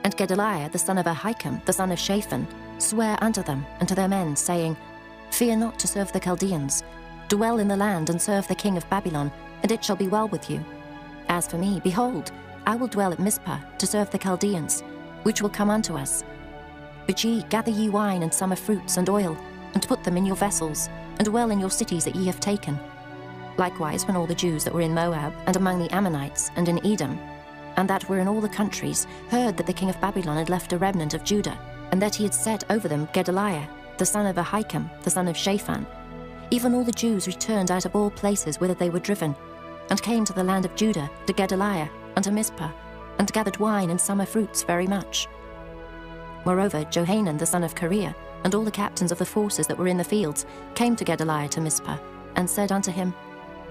And Gedaliah the son of Ahikam the son of Shaphan sware unto them and to their men, saying, Fear not to serve the Chaldeans. Dwell in the land and serve the king of Babylon, and it shall be well with you. As for me, behold, I will dwell at Mizpah to serve the Chaldeans, which will come unto us. But ye gather ye wine and summer fruits and oil, and put them in your vessels, and dwell in your cities that ye have taken. Likewise, when all the Jews that were in Moab, and among the Ammonites, and in Edom, and that were in all the countries, heard that the king of Babylon had left a remnant of Judah, and that he had set over them Gedaliah, the son of Ahikam, the son of Shaphan, even all the Jews returned out of all places whither they were driven, and came to the land of Judah, to Gedaliah, unto Mizpah, and gathered wine and summer fruits very much. Moreover, Johanan the son of Kareah, and all the captains of the forces that were in the fields, came to Gedaliah to Mizpah, and said unto him,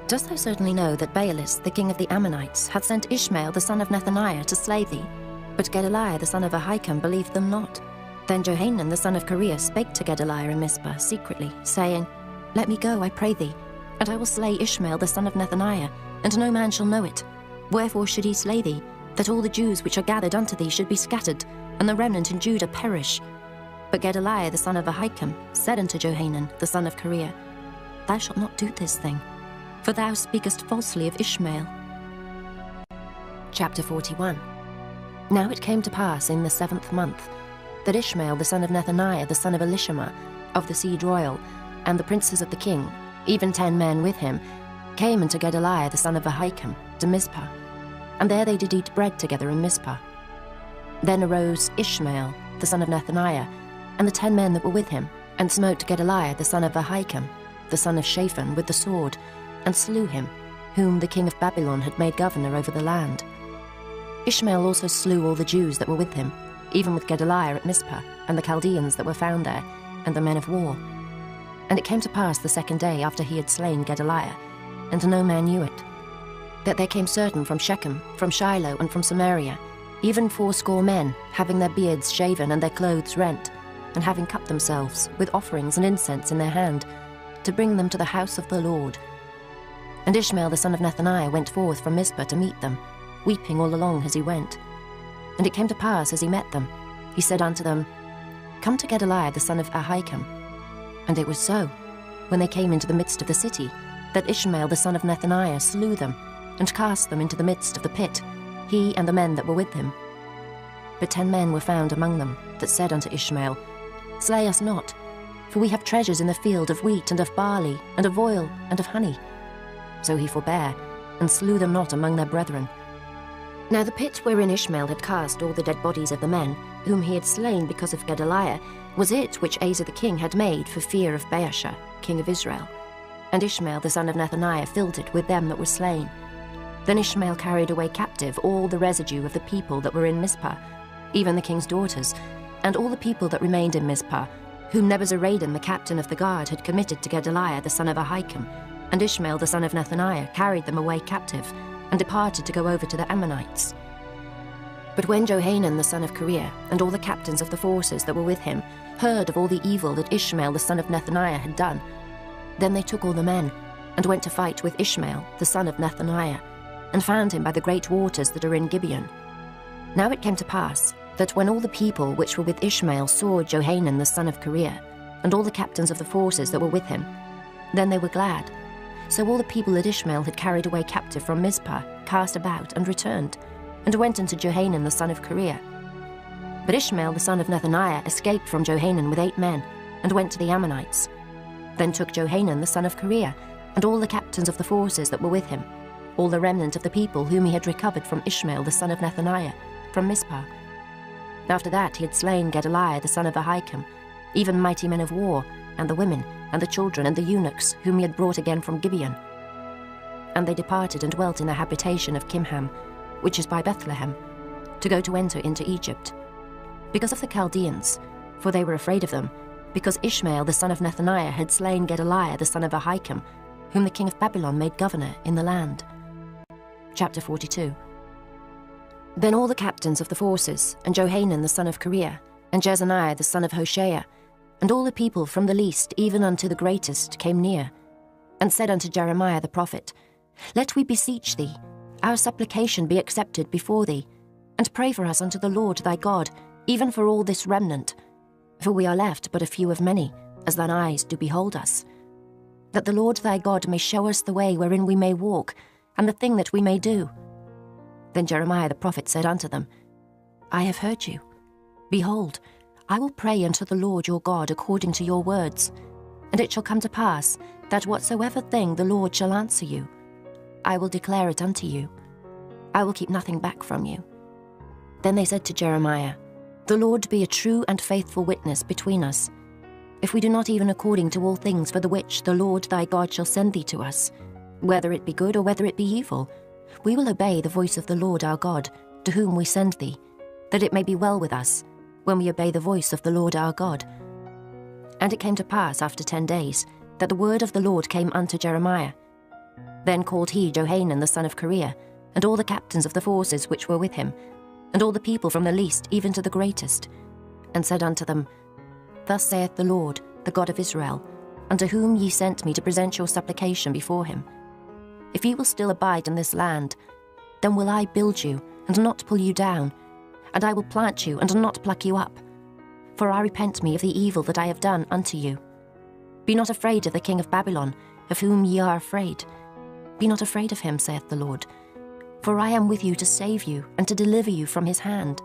Dost thou certainly know that Baalis, the king of the Ammonites, hath sent Ishmael the son of Nethaniah to slay thee? But Gedaliah the son of Ahikam believed them not. Then Johanan the son of Kareah spake to Gedaliah in Mizpah secretly, saying, Let me go, I pray thee, and I will slay Ishmael the son of Nethaniah, and no man shall know it. Wherefore should he slay thee, that all the Jews which are gathered unto thee should be scattered, and the remnant in Judah perish? But Gedaliah the son of Ahikam said unto Johanan the son of Kareah, Thou shalt not do this thing, for thou speakest falsely of Ishmael. Chapter 41. Now it came to pass in the 7th month, that Ishmael the son of Nethaniah the son of Elishama, of the seed royal, and the princes of the king, even 10 men with him, came unto Gedaliah the son of Ahikam to Mizpah, and there they did eat bread together in Mizpah. Then arose Ishmael the son of Nethaniah, and the 10 men that were with him, and smote Gedaliah the son of Ahikam, the son of Shaphan, with the sword, and slew him, whom the king of Babylon had made governor over the land. Ishmael also slew all the Jews that were with him, even with Gedaliah at Mizpah, and the Chaldeans that were found there, and the men of war. And it came to pass the 2nd day after he had slain Gedaliah, and no man knew it, that there came certain from Shechem, from Shiloh, and from Samaria, even 80 men, having their beards shaven and their clothes rent, and having cut themselves, with offerings and incense in their hand, to bring them to the house of the Lord. And Ishmael the son of Nethaniah went forth from Mizpah to meet them, weeping all along as he went. And it came to pass as he met them, he said unto them, Come to Gedaliah the son of Ahikam. And it was so, when they came into the midst of the city, that Ishmael the son of Nethaniah slew them, and cast them into the midst of the pit, he and the men that were with him. But 10 men were found among them, that said unto Ishmael, Slay us not, for we have treasures in the field of wheat and of barley, and of oil, and of honey. So he forbare, and slew them not among their brethren. Now the pit wherein Ishmael had cast all the dead bodies of the men, whom he had slain because of Gedaliah, was it which Asa the king had made for fear of Baasha, king of Israel. And Ishmael the son of Nethaniah filled it with them that were slain. Then Ishmael carried away captive all the residue of the people that were in Mizpah, even the king's daughters, and all the people that remained in Mizpah, whom Nebuzaradan the captain of the guard had committed to Gedaliah the son of Ahikam. And Ishmael the son of Nethaniah carried them away captive, and departed to go over to the Ammonites. But when Johanan the son of Kareah, and all the captains of the forces that were with him, heard of all the evil that Ishmael the son of Nethaniah had done, then they took all the men, and went to fight with Ishmael the son of Nethaniah, and found him by the great waters that are in Gibeon. Now it came to pass, that when all the people which were with Ishmael saw Johanan the son of Kareah, and all the captains of the forces that were with him, then they were glad. So all the people that Ishmael had carried away captive from Mizpah cast about and returned, and went unto Johanan the son of Kareah. But Ishmael the son of Nethaniah escaped from Johanan with 8 men, and went to the Ammonites. Then took Johanan the son of Kareah, and all the captains of the forces that were with him, all the remnant of the people whom he had recovered from Ishmael the son of Nethaniah, from Mizpah. After that he had slain Gedaliah the son of Ahikam, even mighty men of war, and the women, and the children, and the eunuchs, whom he had brought again from Gibeon. And they departed and dwelt in the habitation of Kimham, which is by Bethlehem. to go to enter into Egypt, because of the Chaldeans, for they were afraid of them, because Ishmael the son of Nethaniah had slain Gedaliah the son of Ahikam, whom the king of Babylon made governor in the land. Chapter 42. Then all the captains of the forces, and Johanan the son of Kareah, and Jezaniah the son of Hoshea, and all the people from the least even unto the greatest came near, and said unto Jeremiah the prophet, Let we beseech thee, our supplication be accepted before thee, and pray for us unto the Lord thy God, even for all this remnant. For we are left but a few of many, as thine eyes do behold us. That the Lord thy God may show us the way wherein we may walk, and the thing that we may do. Then Jeremiah the prophet said unto them, I have heard you. Behold, I will pray unto the Lord your God according to your words, and it shall come to pass, that whatsoever thing the Lord shall answer you, I will declare it unto you. I will keep nothing back from you. Then they said to Jeremiah, The Lord be a true and faithful witness between us, if we do not even according to all things for the which the Lord thy God shall send thee to us, whether it be good or whether it be evil, we will obey the voice of the Lord our God, to whom we send thee, that it may be well with us, when we obey the voice of the Lord our God. And it came to pass after 10 days, that the word of the Lord came unto Jeremiah. Then called he Johanan the son of Kareah, and all the captains of the forces which were with him, and all the people from the least even to the greatest, and said unto them, Thus saith the Lord, the God of Israel, unto whom ye sent me to present your supplication before him. If ye will still abide in this land, then will I build you, and not pull you down, and I will plant you, and not pluck you up. For I repent me of the evil that I have done unto you. Be not afraid of the king of Babylon, of whom ye are afraid. Be not afraid of him, saith the Lord. For I am with you to save you, and to deliver you from his hand.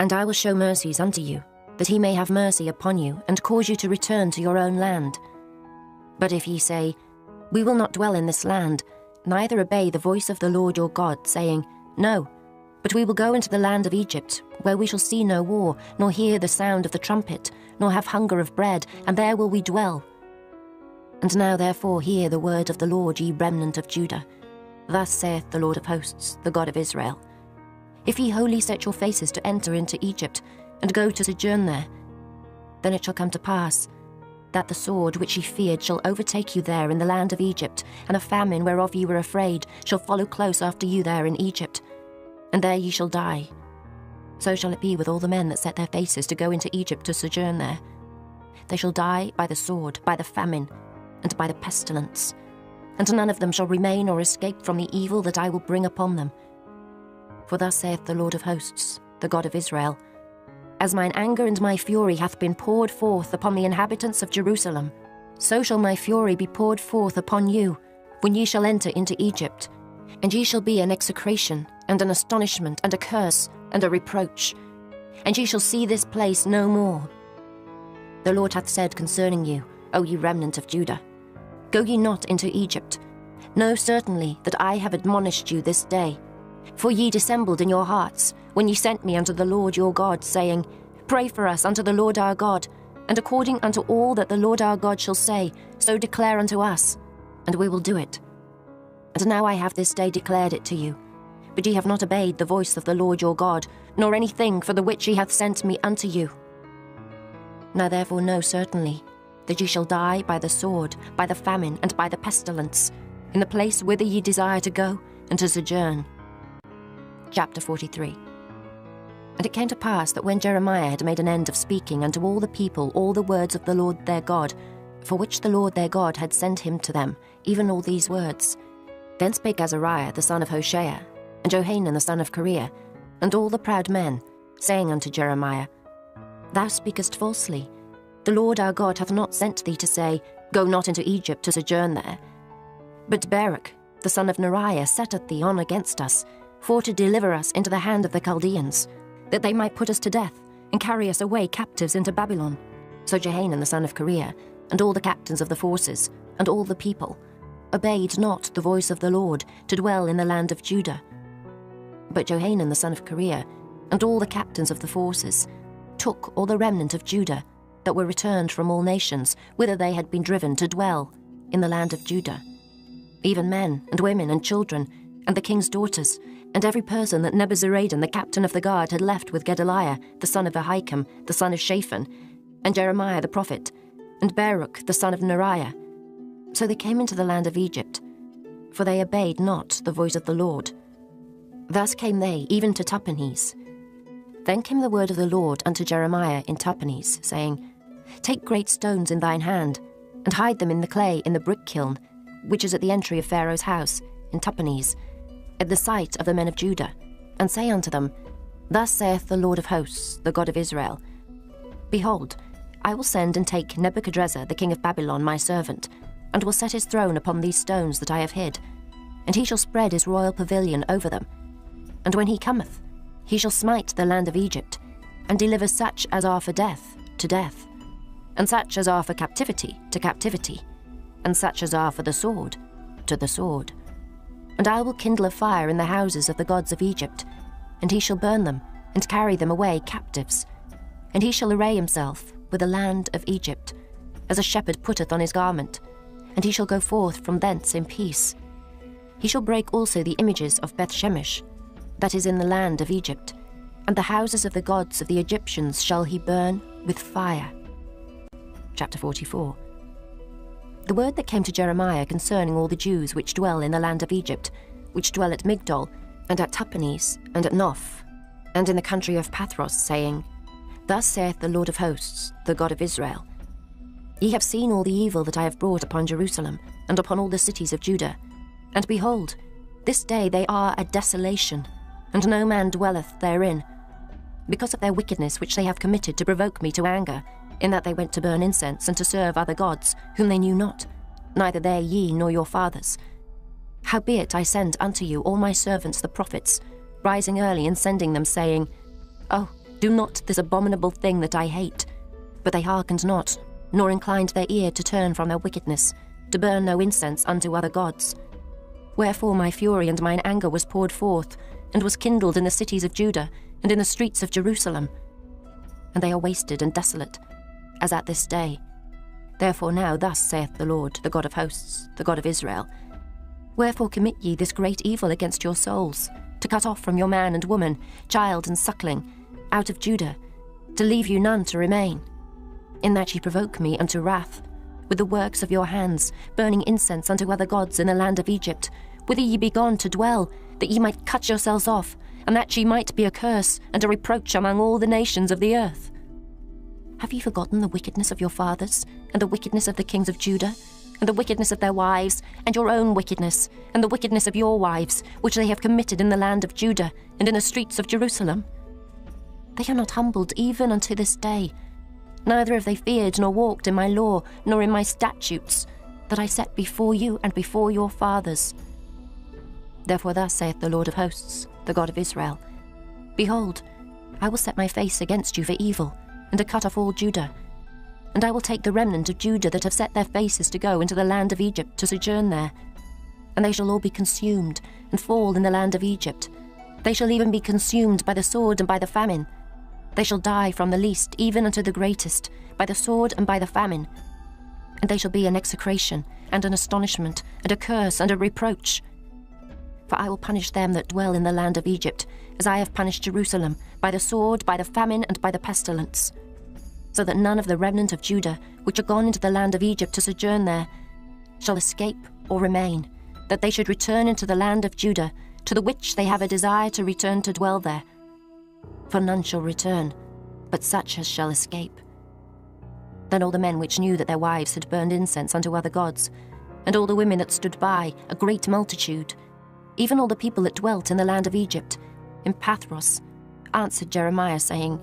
And I will show mercies unto you, that he may have mercy upon you, and cause you to return to your own land. But if ye say, We will not dwell in this land, neither obey the voice of the Lord your God, saying, No, but we will go into the land of Egypt, where we shall see no war, nor hear the sound of the trumpet, nor have hunger of bread, and there will we dwell. And now therefore hear the word of the Lord, ye remnant of Judah. Thus saith the Lord of hosts, the God of Israel, If ye wholly set your faces to enter into Egypt, and go to sojourn there, then it shall come to pass, that the sword which ye feared shall overtake you there in the land of Egypt, and a famine whereof ye were afraid shall follow close after you there in Egypt, and there ye shall die. So shall it be with all the men that set their faces to go into Egypt to sojourn there. They shall die by the sword, by the famine, and by the pestilence, and none of them shall remain or escape from the evil that I will bring upon them. For thus saith the Lord of hosts, the God of Israel, As mine anger and my fury hath been poured forth upon the inhabitants of Jerusalem, so shall my fury be poured forth upon you, when ye shall enter into Egypt, and ye shall be an execration, and an astonishment, and a curse, and a reproach, and ye shall see this place no more. The Lord hath said concerning you, O ye remnant of Judah, Go ye not into Egypt. Know certainly that I have admonished you this day. For ye dissembled in your hearts, when ye sent me unto the Lord your God, saying, Pray for us unto the Lord our God, and according unto all that the Lord our God shall say, so declare unto us, and we will do it. And now I have this day declared it to you. But ye have not obeyed the voice of the Lord your God, nor anything for the which he hath sent me unto you. Now therefore know certainly that ye shall die by the sword, by the famine, and by the pestilence, in the place whither ye desire to go, and to sojourn. Chapter 43. And it came to pass that when Jeremiah had made an end of speaking unto all the people all the words of the Lord their God, for which the Lord their God had sent him to them, even all these words, then spake Azariah the son of Hoshea, and Johanan the son of Kareah, and all the proud men, saying unto Jeremiah, Thou speakest falsely. The Lord our God hath not sent thee to say, Go not into Egypt to sojourn there. But Baruch, the son of Neriah, setteth thee on against us, for to deliver us into the hand of the Chaldeans, that they might put us to death, and carry us away captives into Babylon. So Johanan the son of Kareah, and all the captains of the forces, and all the people, obeyed not the voice of the Lord, to dwell in the land of Judah. But Johanan the son of Kareah, and all the captains of the forces, took all the remnant of Judah, that were returned from all nations, whither they had been driven to dwell, in the land of Judah, even men, and women, and children, and the king's daughters, and every person that Nebuzaradan, the captain of the guard, had left with Gedaliah, the son of Ahikam, the son of Shaphan, and Jeremiah the prophet, and Baruch, the son of Neriah. So they came into the land of Egypt, for they obeyed not the voice of the Lord. Thus came they even to Tahpanhes. Then came the word of the Lord unto Jeremiah in Tahpanhes, saying, Take great stones in thine hand, and hide them in the clay in the brick kiln, which is at the entry of Pharaoh's house, in Tahpanhes, at the sight of the men of Judah, and say unto them, Thus saith the Lord of hosts, the God of Israel, Behold, I will send and take Nebuchadrezzar the king of Babylon my servant, and will set his throne upon these stones that I have hid, and he shall spread his royal pavilion over them. And when he cometh, he shall smite the land of Egypt, and deliver such as are for death to death, and such as are for captivity to captivity, and such as are for the sword to the sword. And I will kindle a fire in the houses of the gods of Egypt, and he shall burn them, and carry them away captives. And he shall array himself with the land of Egypt, as a shepherd putteth on his garment, and he shall go forth from thence in peace. He shall break also the images of Bethshemesh, that is in the land of Egypt, and the houses of the gods of the Egyptians shall he burn with fire. Chapter 44. The word that came to Jeremiah concerning all the Jews which dwell in the land of Egypt, which dwell at Migdol, and at Tahpanhes, and at Noph, and in the country of Pathros, saying, Thus saith the Lord of hosts, the God of Israel, Ye have seen all the evil that I have brought upon Jerusalem, and upon all the cities of Judah. And behold, this day they are a desolation, and no man dwelleth therein, because of their wickedness which they have committed to provoke me to anger, in that they went to burn incense and to serve other gods, whom they knew not, neither they ye nor your fathers. Howbeit I send unto you all my servants the prophets, rising early and sending them, saying, Oh, do not this abominable thing that I hate. But they hearkened not, nor inclined their ear to turn from their wickedness, to burn no incense unto other gods. Wherefore my fury and mine anger was poured forth, and was kindled in the cities of Judah, and in the streets of Jerusalem. And they are wasted and desolate, as at this day. Therefore now thus saith the Lord, the God of hosts, the God of Israel, Wherefore commit ye this great evil against your souls, to cut off from your man and woman, child and suckling, out of Judah, to leave you none to remain? In that ye provoke me unto wrath, with the works of your hands, burning incense unto other gods in the land of Egypt, whither ye be gone to dwell, that ye might cut yourselves off, and that ye might be a curse and a reproach among all the nations of the earth. Have ye forgotten the wickedness of your fathers, and the wickedness of the kings of Judah, and the wickedness of their wives, and your own wickedness, and the wickedness of your wives, which they have committed in the land of Judah, and in the streets of Jerusalem? They are not humbled even unto this day, neither have they feared nor walked in my law, nor in my statutes, that I set before you and before your fathers. Therefore thus saith the Lord of hosts, the God of Israel, Behold, I will set my face against you for evil, and to cut off all Judah. And I will take the remnant of Judah that have set their faces to go into the land of Egypt to sojourn there. And they shall all be consumed, and fall in the land of Egypt. They shall even be consumed by the sword and by the famine. They shall die from the least even unto the greatest, by the sword and by the famine. And they shall be an execration, and an astonishment, and a curse, and a reproach. For I will punish them that dwell in the land of Egypt, as I have punished Jerusalem, by the sword, by the famine, and by the pestilence. So that none of the remnant of Judah, which are gone into the land of Egypt to sojourn there, shall escape or remain, that they should return into the land of Judah, to the which they have a desire to return to dwell there. For none shall return, but such as shall escape. Then all the men which knew that their wives had burned incense unto other gods, and all the women that stood by, a great multitude, even all the people that dwelt in the land of Egypt, in Pathros, answered Jeremiah, saying,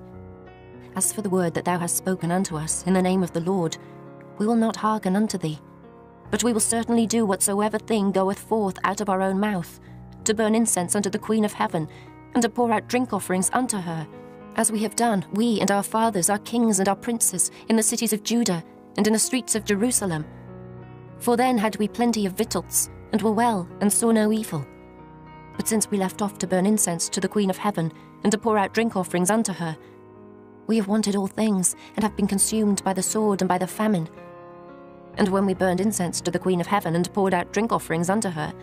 As for the word that thou hast spoken unto us in the name of the Lord, we will not hearken unto thee, but we will certainly do whatsoever thing goeth forth out of our own mouth, to burn incense unto the Queen of heaven, and to pour out drink offerings unto her, as we have done, we and our fathers, our kings and our princes, in the cities of Judah, and in the streets of Jerusalem. For then had we plenty of victuals, and were well, and saw no evil. But since we left off to burn incense to the Queen of heaven, and to pour out drink offerings unto her, we have wanted all things, and have been consumed by the sword and by the famine. And when we burned incense to the Queen of heaven, and poured out drink offerings unto her,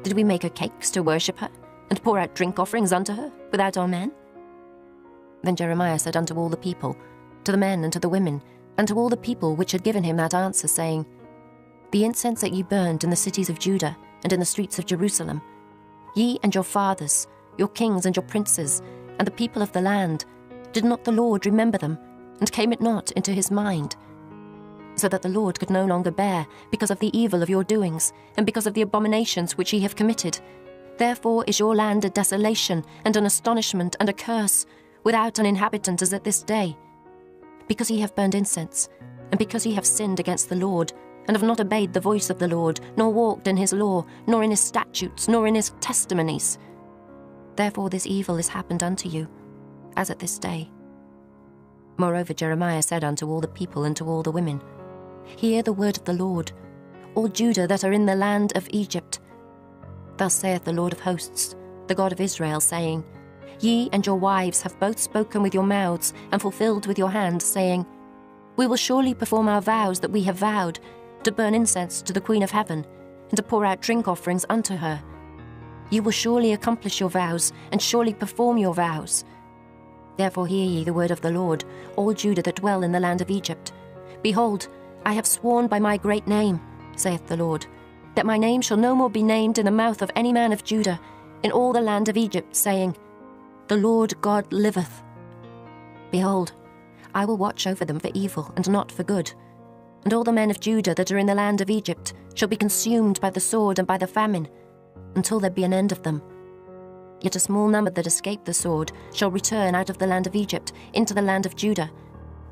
did we make her cakes to worship her, and pour out drink offerings unto her without our men? Then Jeremiah said unto all the people, to the men and to the women, and to all the people which had given him that answer, saying, The incense that ye burned in the cities of Judah and in the streets of Jerusalem, ye and your fathers, your kings and your princes, and the people of the land, did not the Lord remember them, and came it not into his mind? So that the Lord could no longer bear, because of the evil of your doings, and because of the abominations which ye have committed. Therefore is your land a desolation, and an astonishment, and a curse, without an inhabitant as at this day. Because ye have burned incense, and because ye have sinned against the Lord, and have not obeyed the voice of the Lord, nor walked in his law, nor in his statutes, nor in his testimonies. Therefore this evil is happened unto you, as at this day. Moreover Jeremiah said unto all the people and to all the women, Hear the word of the Lord, all Judah that are in the land of Egypt. Thus saith the Lord of hosts, the God of Israel, saying, Ye and your wives have both spoken with your mouths, and fulfilled with your hands, saying, We will surely perform our vows that we have vowed, to burn incense to the Queen of Heaven, and to pour out drink offerings unto her. You will surely accomplish your vows, and surely perform your vows. Therefore hear ye the word of the Lord, all Judah that dwell in the land of Egypt. Behold, I have sworn by my great name, saith the Lord, that my name shall no more be named in the mouth of any man of Judah, in all the land of Egypt, saying, The Lord God liveth. Behold, I will watch over them for evil, and not for good. And all the men of Judah that are in the land of Egypt shall be consumed by the sword and by the famine, until there be an end of them. Yet a small number that escape the sword shall return out of the land of Egypt into the land of Judah,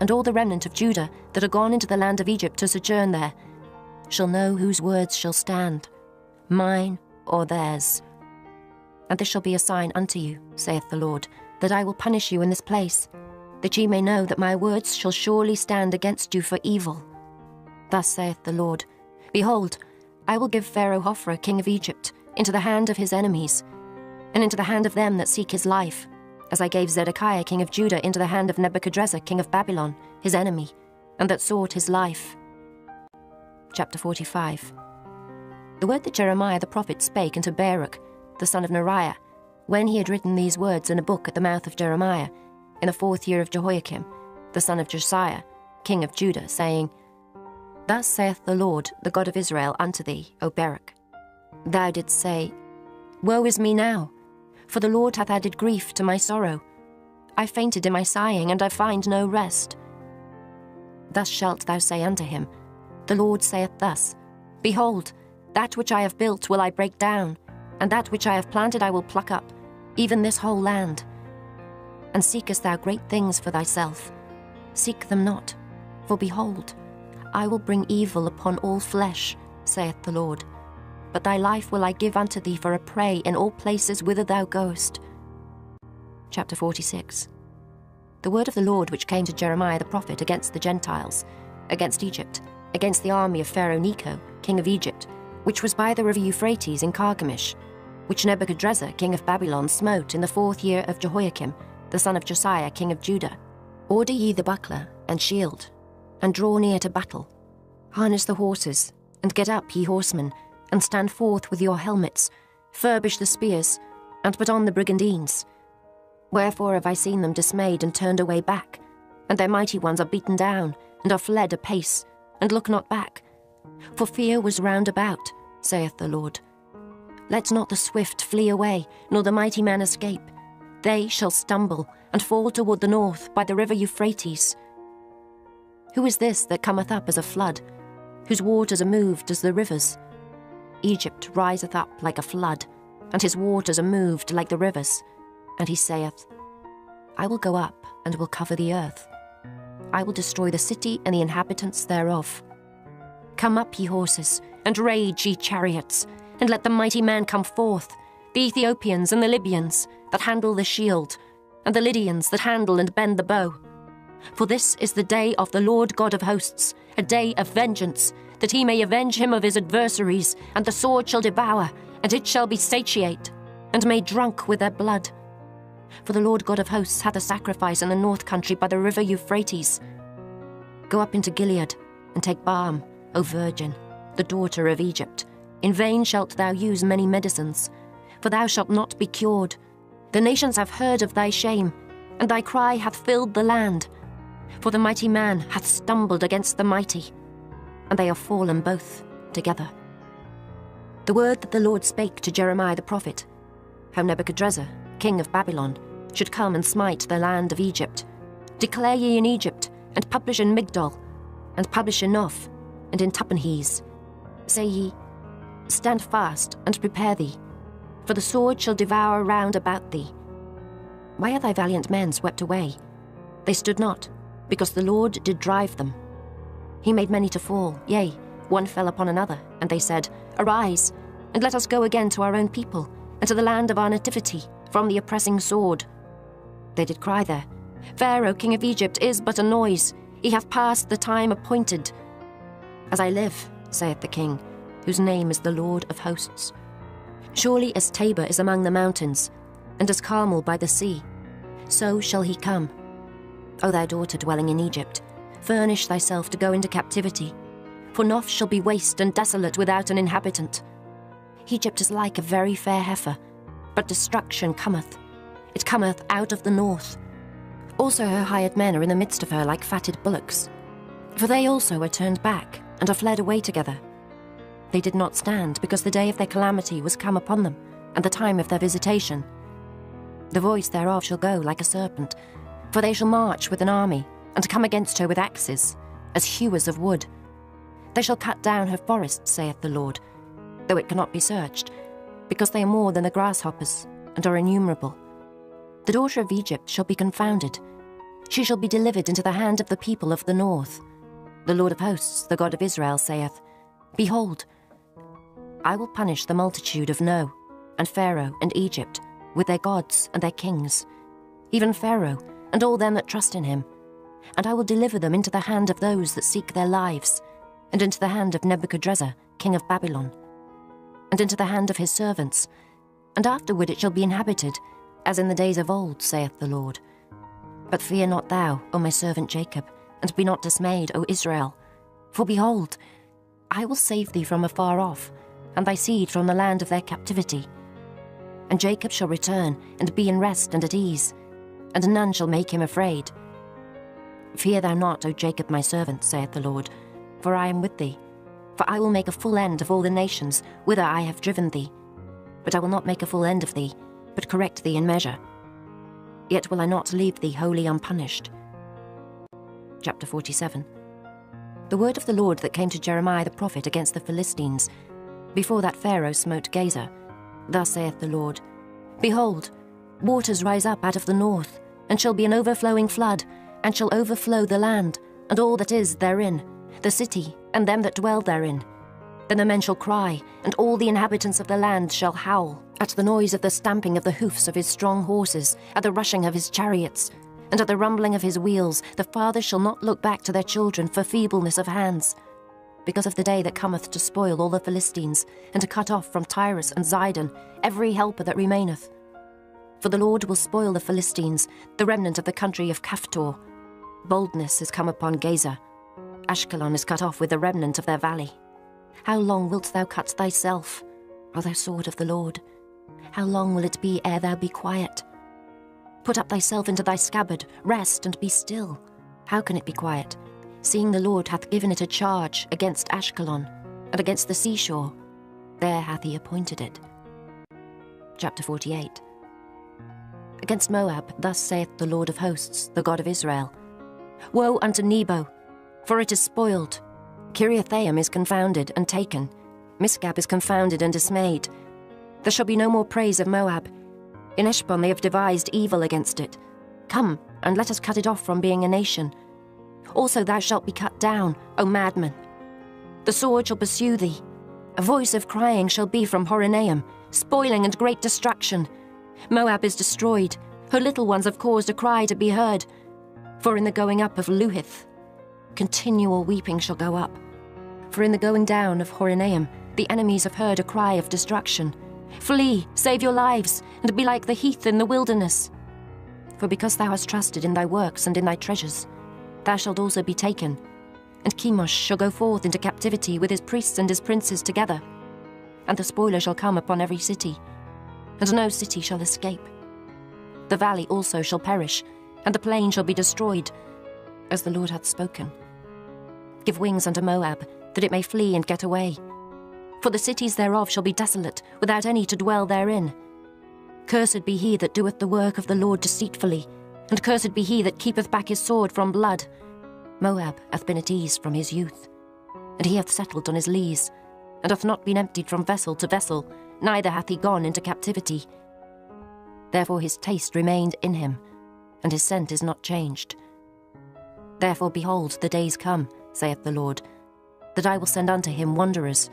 and all the remnant of Judah that are gone into the land of Egypt to sojourn there shall know whose words shall stand, mine or theirs. And this shall be a sign unto you, saith the Lord, that I will punish you in this place, that ye may know that my words shall surely stand against you for evil. Thus saith the Lord, Behold, I will give Pharaoh Hophra, king of Egypt, into the hand of his enemies, and into the hand of them that seek his life, as I gave Zedekiah, king of Judah, into the hand of Nebuchadrezzar, king of Babylon, his enemy, and that sought his life. Chapter 45. The word that Jeremiah the prophet spake unto Baruch, the son of Neriah, when he had written these words in a book at the mouth of Jeremiah, in the 4th year of Jehoiakim, the son of Josiah, king of Judah, saying, Thus saith the Lord, the God of Israel, unto thee, O Baruch. Thou didst say, Woe is me now, for the Lord hath added grief to my sorrow. I fainted in my sighing, and I find no rest. Thus shalt thou say unto him, The Lord saith thus, Behold, that which I have built will I break down, and that which I have planted I will pluck up, even this whole land. And seekest thou great things for thyself? Seek them not, for behold, I will bring evil upon all flesh, saith the Lord. But thy life will I give unto thee for a prey in all places whither thou goest. Chapter 46. The word of the Lord which came to Jeremiah the prophet against the Gentiles, against Egypt, against the army of Pharaoh Necho, king of Egypt, which was by the river Euphrates in Carchemish, which Nebuchadrezzar, king of Babylon, smote in the 4th year of Jehoiakim, the son of Josiah, king of Judah. Order ye the buckler and shield, and draw near to battle. Harness the horses, and get up, ye horsemen, and stand forth with your helmets. Furbish the spears, and put on the brigandines. Wherefore have I seen them dismayed and turned away back, and their mighty ones are beaten down, and are fled apace, and look not back. For fear was round about, saith the Lord. Let not the swift flee away, nor the mighty man escape. They shall stumble, and fall toward the north by the river Euphrates. Who is this that cometh up as a flood, whose waters are moved as the rivers? Egypt riseth up like a flood, and his waters are moved like the rivers. And he saith, I will go up, and will cover the earth. I will destroy the city and the inhabitants thereof. Come up, ye horses, and rage, ye chariots, and let the mighty man come forth, the Ethiopians and the Libyans that handle the shield, and the Lydians that handle and bend the bow. For this is the day of the Lord God of hosts, a day of vengeance, that he may avenge him of his adversaries, and the sword shall devour, and it shall be satiate, and made drunk with their blood. For the Lord God of hosts hath a sacrifice in the north country by the river Euphrates. Go up into Gilead, and take balm, O virgin, the daughter of Egypt. In vain shalt thou use many medicines. for thou shalt not be cured. The nations have heard of thy shame, and thy cry hath filled the land. For the mighty man hath stumbled against the mighty, and they are fallen both together. The word that the Lord spake to Jeremiah the prophet, how Nebuchadrezzar, king of Babylon, should come and smite the land of Egypt. Declare ye in Egypt, and publish in Migdol, and publish in Noph, and in Tahpanhes. Say ye, stand fast and prepare thee, for the sword shall devour round about thee. Why are thy valiant men swept away? They stood not, because the Lord did drive them. He made many to fall, yea, one fell upon another, and they said, Arise, and let us go again to our own people, and to the land of our nativity, from the oppressing sword. They did cry there, Pharaoh, king of Egypt, is but a noise. He hath passed the time appointed. As I live, saith the king, whose name is the Lord of hosts. Surely as Tabor is among the mountains, and as Carmel by the sea, so shall he come. O thou daughter dwelling in Egypt, furnish thyself to go into captivity, for Noph shall be waste and desolate without an inhabitant. Egypt is like a very fair heifer, but destruction cometh. It cometh out of the north. Also her hired men are in the midst of her like fatted bullocks. For they also are turned back, and are fled away together. They did not stand, because the day of their calamity was come upon them, and the time of their visitation. The voice thereof shall go like a serpent, for they shall march with an army, and come against her with axes, as hewers of wood. They shall cut down her forests, saith the Lord, though it cannot be searched, because they are more than the grasshoppers, and are innumerable. The daughter of Egypt shall be confounded. She shall be delivered into the hand of the people of the north. The Lord of hosts, the God of Israel, saith, Behold, I will punish the multitude of No, and Pharaoh, and Egypt, with their gods and their kings, even Pharaoh, and all them that trust in him. And I will deliver them into the hand of those that seek their lives, and into the hand of Nebuchadrezzar, king of Babylon, and into the hand of his servants. And afterward it shall be inhabited, as in the days of old, saith the Lord. But fear not thou, O my servant Jacob, and be not dismayed, O Israel. For behold, I will save thee from afar off, and thy seed from the land of their captivity. And Jacob shall return, and be in rest and at ease, and none shall make him afraid. Fear thou not, O Jacob my servant, saith the Lord, for I am with thee. For I will make a full end of all the nations whither I have driven thee. But I will not make a full end of thee, but correct thee in measure. Yet will I not leave thee wholly unpunished. Chapter 47. The word of the Lord that came to Jeremiah the prophet against the Philistines, before that Pharaoh smote Gaza. Thus saith the Lord, Behold, waters rise up out of the north, and shall be an overflowing flood, and shall overflow the land, and all that is therein, the city, and them that dwell therein. Then the men shall cry, and all the inhabitants of the land shall howl, at the noise of the stamping of the hoofs of his strong horses, at the rushing of his chariots, and at the rumbling of his wheels. The fathers shall not look back to their children for feebleness of hands, because of the day that cometh to spoil all the Philistines, and to cut off from Tyrus and Zidon every helper that remaineth. For the Lord will spoil the Philistines, the remnant of the country of Caphtor. Boldness is come upon Gaza. Ashkelon is cut off with the remnant of their valley. How long wilt thou cut thyself, O thou sword of the Lord? How long will it be ere thou be quiet? Put up thyself into thy scabbard, rest and be still. How can it be quiet, seeing the Lord hath given it a charge against Ashkelon, and against the seashore? There hath he appointed it. Chapter 48. Against Moab, thus saith the Lord of hosts, the God of Israel, Woe unto Nebo, for it is spoiled. Kiriathaim is confounded and taken. Misgab is confounded and dismayed. There shall be no more praise of Moab. In Heshbon they have devised evil against it. Come, and let us cut it off from being a nation. Also thou shalt be cut down, O madman. The sword shall pursue thee. A voice of crying shall be from Horonaim, spoiling and great destruction. Moab is destroyed. Her little ones have caused a cry to be heard. For in the going up of Luhith, continual weeping shall go up. For in the going down of Horonaim, the enemies have heard a cry of destruction. Flee, save your lives, and be like the heath in the wilderness. For because thou hast trusted in thy works and in thy treasures, thou shalt also be taken. And Chemosh shall go forth into captivity with his priests and his princes together. And the spoiler shall come upon every city. and no city shall escape. The valley also shall perish, and the plain shall be destroyed, as the Lord hath spoken. Give wings unto Moab, that it may flee and get away. For the cities thereof shall be desolate, without any to dwell therein. Cursed be he that doeth the work of the Lord deceitfully, and cursed be he that keepeth back his sword from blood. Moab hath been at ease from his youth, and he hath settled on his lees, and hath not been emptied from vessel to vessel, neither hath he gone into captivity. Therefore his taste remained in him, and his scent is not changed. Therefore, behold, the days come, saith the Lord, that I will send unto him wanderers,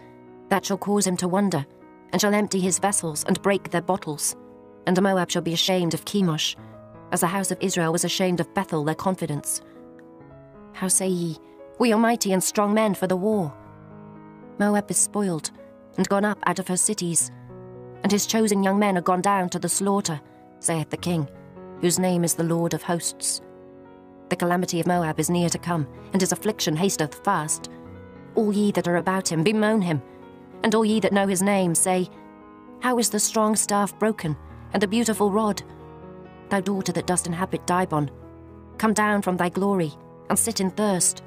that shall cause him to wonder, and shall empty his vessels, and break their bottles. And Moab shall be ashamed of Chemosh, as the house of Israel was ashamed of Bethel, their confidence. How say ye, we are mighty and strong men for the war? Moab is spoiled, and gone up out of her cities, and his chosen young men are gone down to the slaughter, saith the King, whose name is the Lord of hosts. The calamity of Moab is near to come, and his affliction hasteth fast. All ye that are about him, bemoan him, and all ye that know his name, say, How is the strong staff broken, and the beautiful rod? Thou daughter that dost inhabit Dibon, come down from thy glory, and sit in thirst.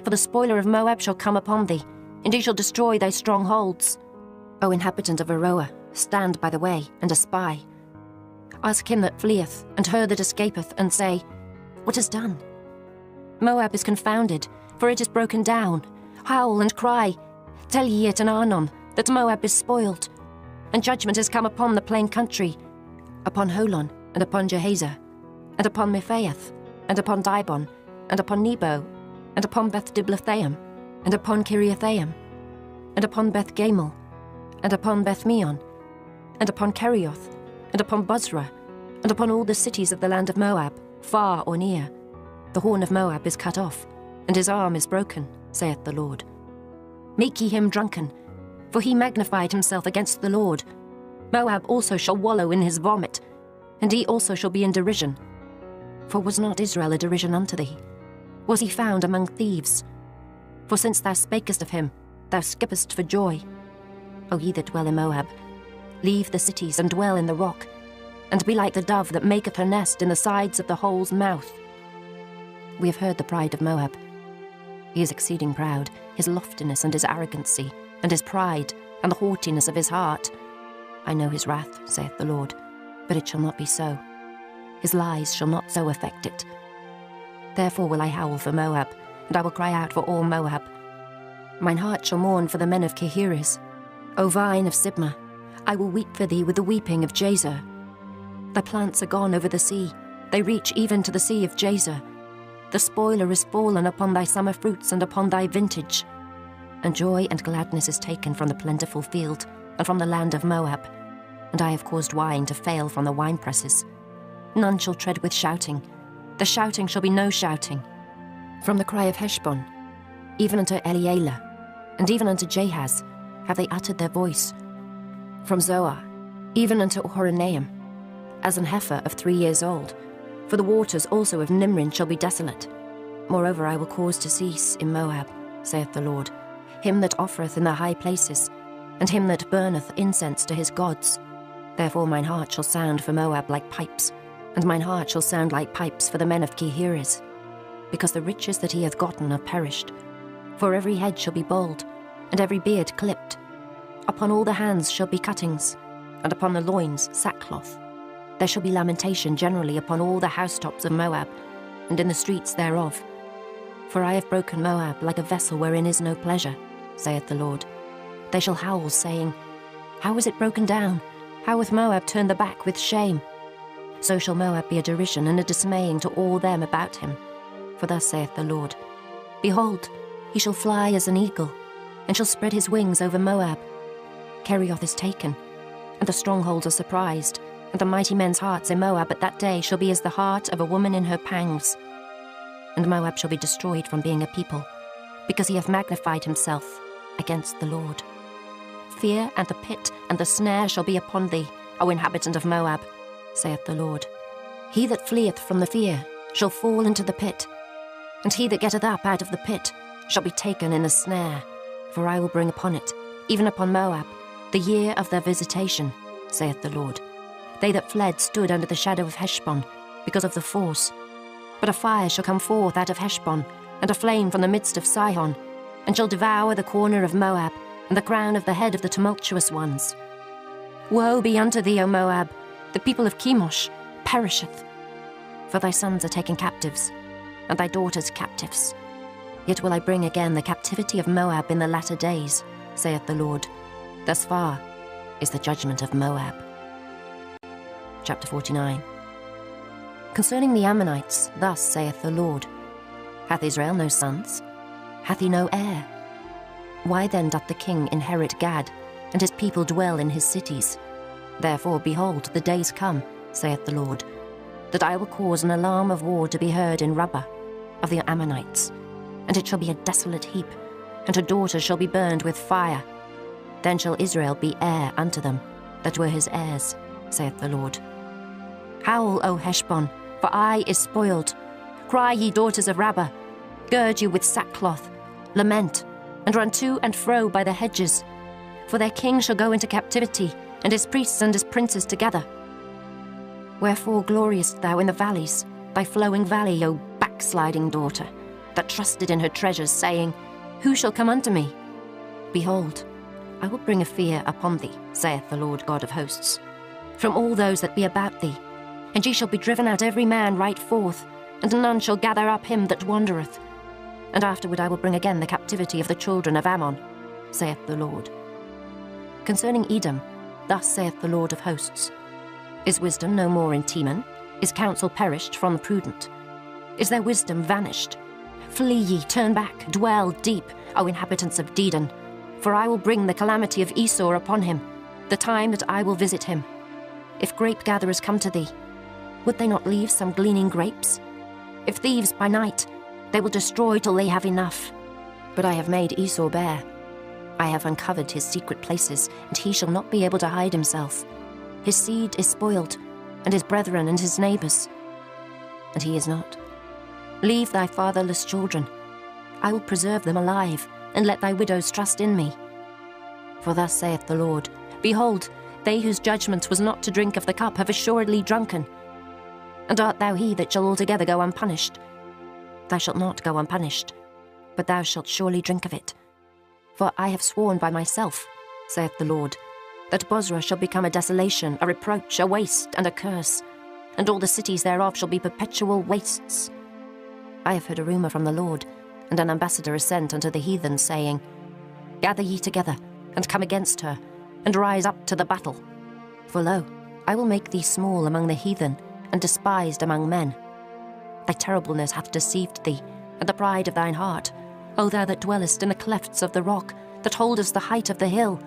For the spoiler of Moab shall come upon thee, and he shall destroy thy strongholds. O inhabitant of Aroah, stand by the way, and espy. Ask him that fleeth, and her that escapeth, and say, What is done? Moab is confounded, for it is broken down. Howl and cry. Tell ye it in Arnon, that Moab is spoiled. And judgment is come upon the plain country, upon Holon, and upon Jehazer, and upon Mephaeth, and upon Dibon, and upon Nebo, and upon Beth-Diblathaim, and upon Kiriathaim, and upon Beth-Gamel, and upon Beth-meon, and upon Kerioth, and upon Bozrah, and upon all the cities of the land of Moab, far or near. The horn of Moab is cut off, and his arm is broken, saith the Lord. Make ye him drunken, for he magnified himself against the Lord. Moab also shall wallow in his vomit, and he also shall be in derision. For was not Israel a derision unto thee? Was he found among thieves? For since thou spakest of him, thou skippest for joy. O ye that dwell in Moab, leave the cities and dwell in the rock, and be like the dove that maketh her nest in the sides of the hole's mouth. We have heard the pride of Moab. He is exceeding proud, his loftiness and his arrogancy, and his pride, and the haughtiness of his heart. I know his wrath, saith the Lord, but it shall not be so. His lies shall not so affect it. Therefore will I howl for Moab, and I will cry out for all Moab. Mine heart shall mourn for the men of Kehires. O vine of Sibmah, I will weep for thee with the weeping of Jazer. Thy plants are gone over the sea, they reach even to the sea of Jazer. The spoiler is fallen upon thy summer fruits and upon thy vintage. And joy and gladness is taken from the plentiful field, and from the land of Moab. And I have caused wine to fail from the winepresses. None shall tread with shouting. The shouting shall be no shouting. From the cry of Heshbon, even unto Elealeh, and even unto Jahaz, have they uttered their voice. From Zoar, even unto Horonaim, as an heifer of 3 years old. For the waters also of Nimrin shall be desolate. Moreover, I will cause to cease in Moab, saith the Lord, him that offereth in the high places, and him that burneth incense to his gods. Therefore mine heart shall sound for Moab like pipes, and mine heart shall sound like pipes for the men of Kehires, because the riches that he hath gotten are perished. For every head shall be bald, and every beard clipped. Upon all the hands shall be cuttings, and upon the loins sackcloth. There shall be lamentation generally upon all the housetops of Moab, and in the streets thereof. For I have broken Moab like a vessel wherein is no pleasure, saith the Lord. They shall howl, saying, How is it broken down? How hath Moab turned the back with shame? So shall Moab be a derision and a dismaying to all them about him. For thus saith the Lord, Behold, he shall fly as an eagle, and shall spread his wings over Moab. Kerioth is taken, and the strongholds are surprised, and the mighty men's hearts in Moab at that day shall be as the heart of a woman in her pangs. And Moab shall be destroyed from being a people, because he hath magnified himself against the Lord. Fear and the pit and the snare shall be upon thee, O inhabitant of Moab, saith the Lord. He that fleeth from the fear shall fall into the pit, and he that getteth up out of the pit shall be taken in a snare. For I will bring upon it, even upon Moab, the year of their visitation, saith the Lord. They that fled stood under the shadow of Heshbon, because of the force. But a fire shall come forth out of Heshbon, and a flame from the midst of Sihon, and shall devour the corner of Moab, and the crown of the head of the tumultuous ones. Woe be unto thee, O Moab! The people of Chemosh perisheth. For thy sons are taken captives, and thy daughters captives. Yet will I bring again the captivity of Moab in the latter days, saith the Lord. Thus far is the judgment of Moab. Chapter 49. Concerning the Ammonites, thus saith the Lord, Hath Israel no sons? Hath he no heir? Why then doth the king inherit Gad, and his people dwell in his cities? Therefore, behold, the days come, saith the Lord, that I will cause an alarm of war to be heard in Rabbah of the Ammonites, and it shall be a desolate heap, and her daughters shall be burned with fire. Then shall Israel be heir unto them, that were his heirs, saith the Lord. Howl, O Heshbon, for Ai is spoiled. Cry, ye daughters of Rabbah, gird you with sackcloth, lament, and run to and fro by the hedges. For their king shall go into captivity, and his priests and his princes together. Wherefore gloriest thou in the valleys, thy flowing valley, O backsliding daughter, that trusted in her treasures, saying, Who shall come unto me? Behold, I will bring a fear upon thee, saith the Lord God of hosts, from all those that be about thee, and ye shall be driven out every man right forth, and none shall gather up him that wandereth. And afterward I will bring again the captivity of the children of Ammon, saith the Lord. Concerning Edom, thus saith the Lord of hosts, Is wisdom no more in Teman? Is counsel perished from the prudent? Is their wisdom vanished? Flee ye, turn back, dwell deep, O inhabitants of Dedan, for I will bring the calamity of Esau upon him, the time that I will visit him. If grape-gatherers come to thee, would they not leave some gleaning grapes? If thieves by night, they will destroy till they have enough. But I have made Esau bare. I have uncovered his secret places, and he shall not be able to hide himself. His seed is spoiled, and his brethren and his neighbors. And he is not. Leave thy fatherless children. I will preserve them alive, and let thy widows trust in me. For thus saith the Lord, Behold, they whose judgment was not to drink of the cup have assuredly drunken. And art thou he that shall altogether go unpunished? Thou shalt not go unpunished, but thou shalt surely drink of it. For I have sworn by myself, saith the Lord, that Bozrah shall become a desolation, a reproach, a waste, and a curse, and all the cities thereof shall be perpetual wastes. I have heard a rumour from the Lord, and an ambassador is sent unto the heathen, saying, Gather ye together, and come against her, and rise up to the battle. For lo, I will make thee small among the heathen, and despised among men. Thy terribleness hath deceived thee, and the pride of thine heart, O thou that dwellest in the clefts of the rock, that holdest the height of the hill.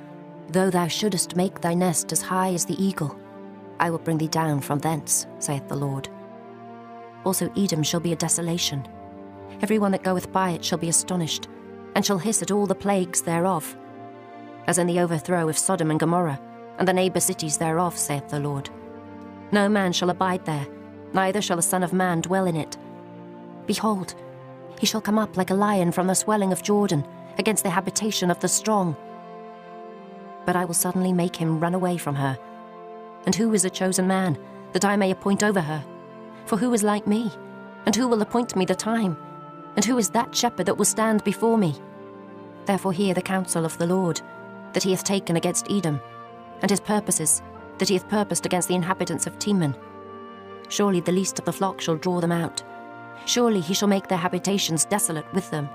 Though thou shouldest make thy nest as high as the eagle, I will bring thee down from thence, saith the Lord. Also Edom shall be a desolation. Every one that goeth by it shall be astonished, and shall hiss at all the plagues thereof. As in the overthrow of Sodom and Gomorrah, and the neighbour cities thereof, saith the Lord. No man shall abide there, neither shall a son of man dwell in it. Behold, he shall come up like a lion from the swelling of Jordan, against the habitation of the strong. But I will suddenly make him run away from her. And who is a chosen man, that I may appoint over her? For who is like me? And who will appoint me the time? And who is that shepherd that will stand before me? Therefore hear the counsel of the Lord, that he hath taken against Edom, and his purposes, that he hath purposed against the inhabitants of Teman. Surely the least of the flock shall draw them out. Surely he shall make their habitations desolate with them.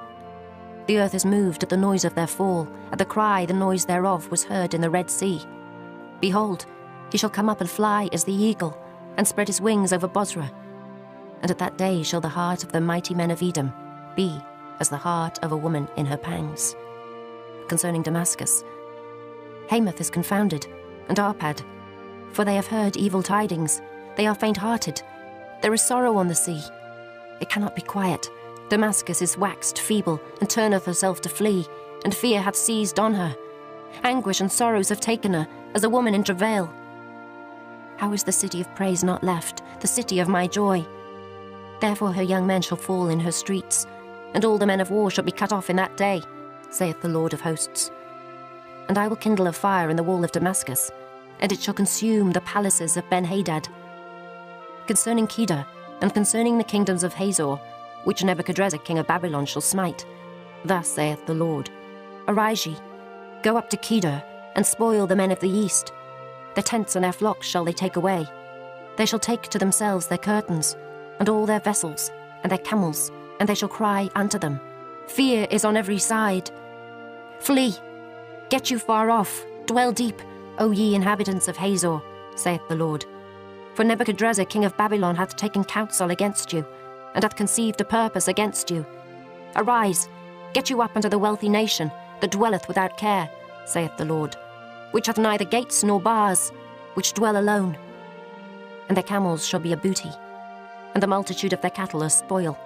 The earth is moved at the noise of their fall, at the cry the noise thereof was heard in the Red Sea. Behold, he shall come up and fly as the eagle, and spread his wings over Bozrah. And at that day shall the heart of the mighty men of Edom be as the heart of a woman in her pangs. Concerning Damascus, Hamath is confounded, and Arpad, for they have heard evil tidings. They are faint-hearted. There is sorrow on the sea. It cannot be quiet. Damascus is waxed feeble, and turneth herself to flee, and fear hath seized on her. Anguish and sorrows have taken her, as a woman in travail. How is the city of praise not left, the city of my joy? Therefore her young men shall fall in her streets, and all the men of war shall be cut off in that day, saith the Lord of hosts. And I will kindle a fire in the wall of Damascus, and it shall consume the palaces of Ben-Hadad. Concerning Kedar, and concerning the kingdoms of Hazor, which Nebuchadrezzar king of Babylon shall smite, thus saith the Lord, Arise ye, go up to Kedar, and spoil the men of the east. Their tents and their flocks shall they take away. They shall take to themselves their curtains, and all their vessels, and their camels, and they shall cry unto them, Fear is on every side. Flee, get you far off, dwell deep, O ye inhabitants of Hazor, saith the Lord. For Nebuchadrezzar king of Babylon hath taken counsel against you, and hath conceived a purpose against you. Arise, get you up unto the wealthy nation, that dwelleth without care, saith the Lord, which hath neither gates nor bars, which dwell alone. And their camels shall be a booty, and the multitude of their cattle a spoil.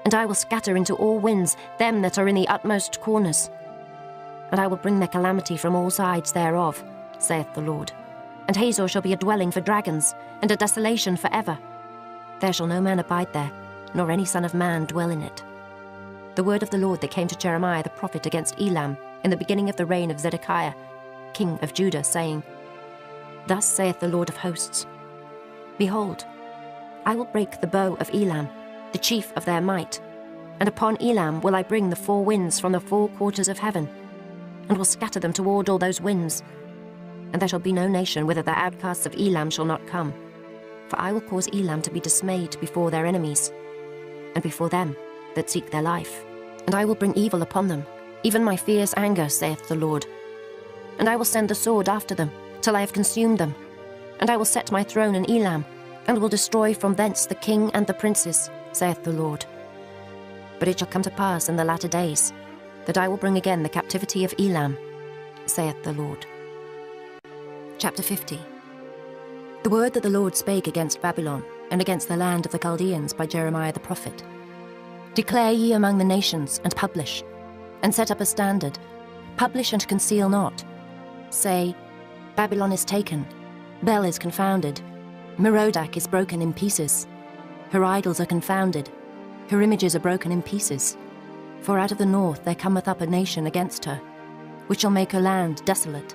And I will scatter into all winds them that are in the utmost corners. And I will bring their calamity from all sides thereof, saith the Lord. And Hazor shall be a dwelling for dragons, and a desolation for ever. There shall no man abide there, nor any son of man dwell in it. The word of the Lord that came to Jeremiah the prophet against Elam in the beginning of the reign of Zedekiah, king of Judah, saying, Thus saith the Lord of hosts, Behold, I will break the bow of Elam, the chief of their might, and upon Elam will I bring the four winds from the four quarters of heaven, and will scatter them toward all those winds. And there shall be no nation whither the outcasts of Elam shall not come. For I will cause Elam to be dismayed before their enemies, and before them that seek their life. And I will bring evil upon them, even my fierce anger, saith the Lord. And I will send the sword after them, till I have consumed them. And I will set my throne in Elam, and will destroy from thence the king and the princes, saith the Lord. But it shall come to pass in the latter days, that I will bring again the captivity of Elam, saith the Lord. Chapter 50. The word that the Lord spake against Babylon, and against the land of the Chaldeans by Jeremiah the prophet. Declare ye among the nations, and publish, and set up a standard. Publish and conceal not. Say, Babylon is taken, Bel is confounded, Merodach is broken in pieces. Her idols are confounded, her images are broken in pieces. For out of the north there cometh up a nation against her, which shall make her land desolate,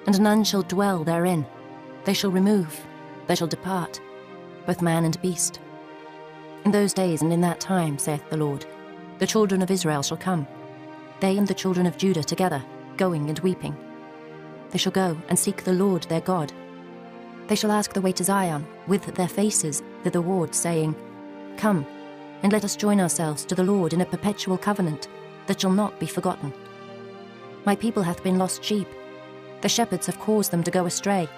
and none shall dwell therein. They shall remove, they shall depart, both man and beast. In those days and in that time, saith the Lord, the children of Israel shall come, they and the children of Judah together, going and weeping. They shall go and seek the Lord their God. They shall ask the way to Zion, with their faces thitherward, saying, Come, and let us join ourselves to the Lord in a perpetual covenant, that shall not be forgotten. My people hath been lost sheep. The shepherds have caused them to go astray.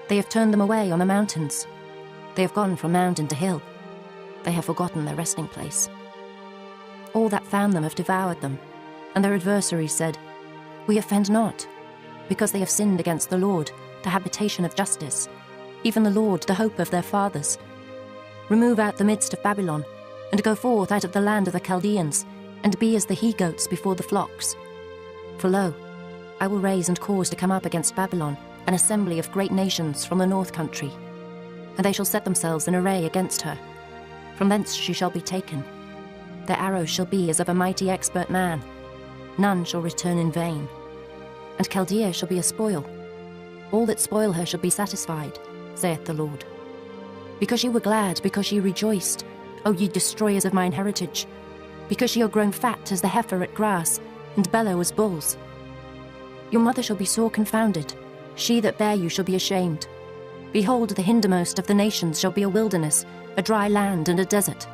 They have turned them away on the mountains. They have gone from mountain to hill. They have forgotten their resting place. All that found them have devoured them, and their adversaries said, We offend not, because they have sinned against the Lord, the habitation of justice, even the Lord, the hope of their fathers. Remove out the midst of Babylon, and go forth out of the land of the Chaldeans, and be as the he-goats before the flocks. For lo, I will raise and cause to come up against Babylon an assembly of great nations from the north country, and they shall set themselves in array against her. From thence she shall be taken. Their arrows shall be as of a mighty expert man. None shall return in vain. And Chaldea shall be a spoil. All that spoil her shall be satisfied, saith the Lord. Because ye were glad, because ye rejoiced, O ye destroyers of mine heritage, because ye are grown fat as the heifer at grass, and bellow as bulls. Your mother shall be sore confounded, she that bare you shall be ashamed. Behold, the hindermost of the nations shall be a wilderness, a dry land and a desert.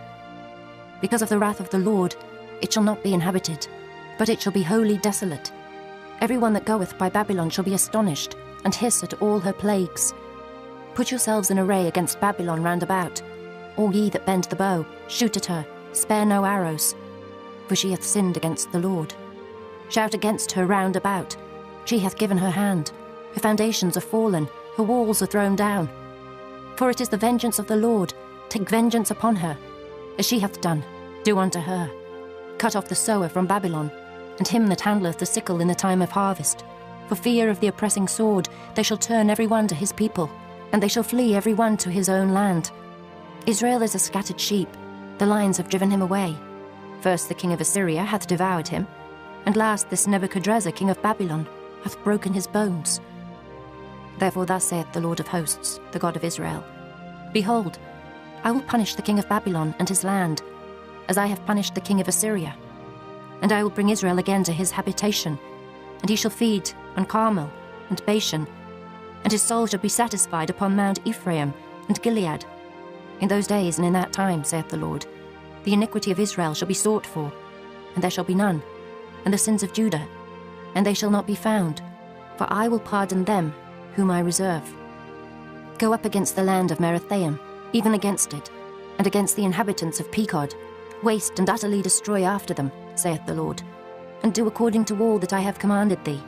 Because of the wrath of the Lord, it shall not be inhabited, but it shall be wholly desolate. Every one that goeth by Babylon shall be astonished, and hiss at all her plagues. Put yourselves in array against Babylon round about. All ye that bend the bow, shoot at her, spare no arrows. For she hath sinned against the Lord. Shout against her round about. She hath given her hand. Her foundations are fallen, her walls are thrown down. For it is the vengeance of the Lord. Take vengeance upon her. As she hath done, do unto her. Cut off the sower from Babylon, and him that handleth the sickle in the time of harvest. For fear of the oppressing sword, they shall turn every one to his people, and they shall flee every one to his own land. Israel is a scattered sheep, the lions have driven him away. First the king of Assyria hath devoured him, and last this Nebuchadrezzar king of Babylon hath broken his bones. Therefore thus saith the Lord of hosts, the God of Israel, Behold, I will punish the king of Babylon and his land, as I have punished the king of Assyria. And I will bring Israel again to his habitation, and he shall feed on Carmel and Bashan, and his soul shall be satisfied upon Mount Ephraim and Gilead. In those days and in that time, saith the Lord, the iniquity of Israel shall be sought for, and there shall be none, and the sins of Judah, and they shall not be found, for I will pardon them whom I reserve. Go up against the land of Merathaim, even against it, and against the inhabitants of Pekod, waste and utterly destroy after them, saith the Lord, and do according to all that I have commanded thee.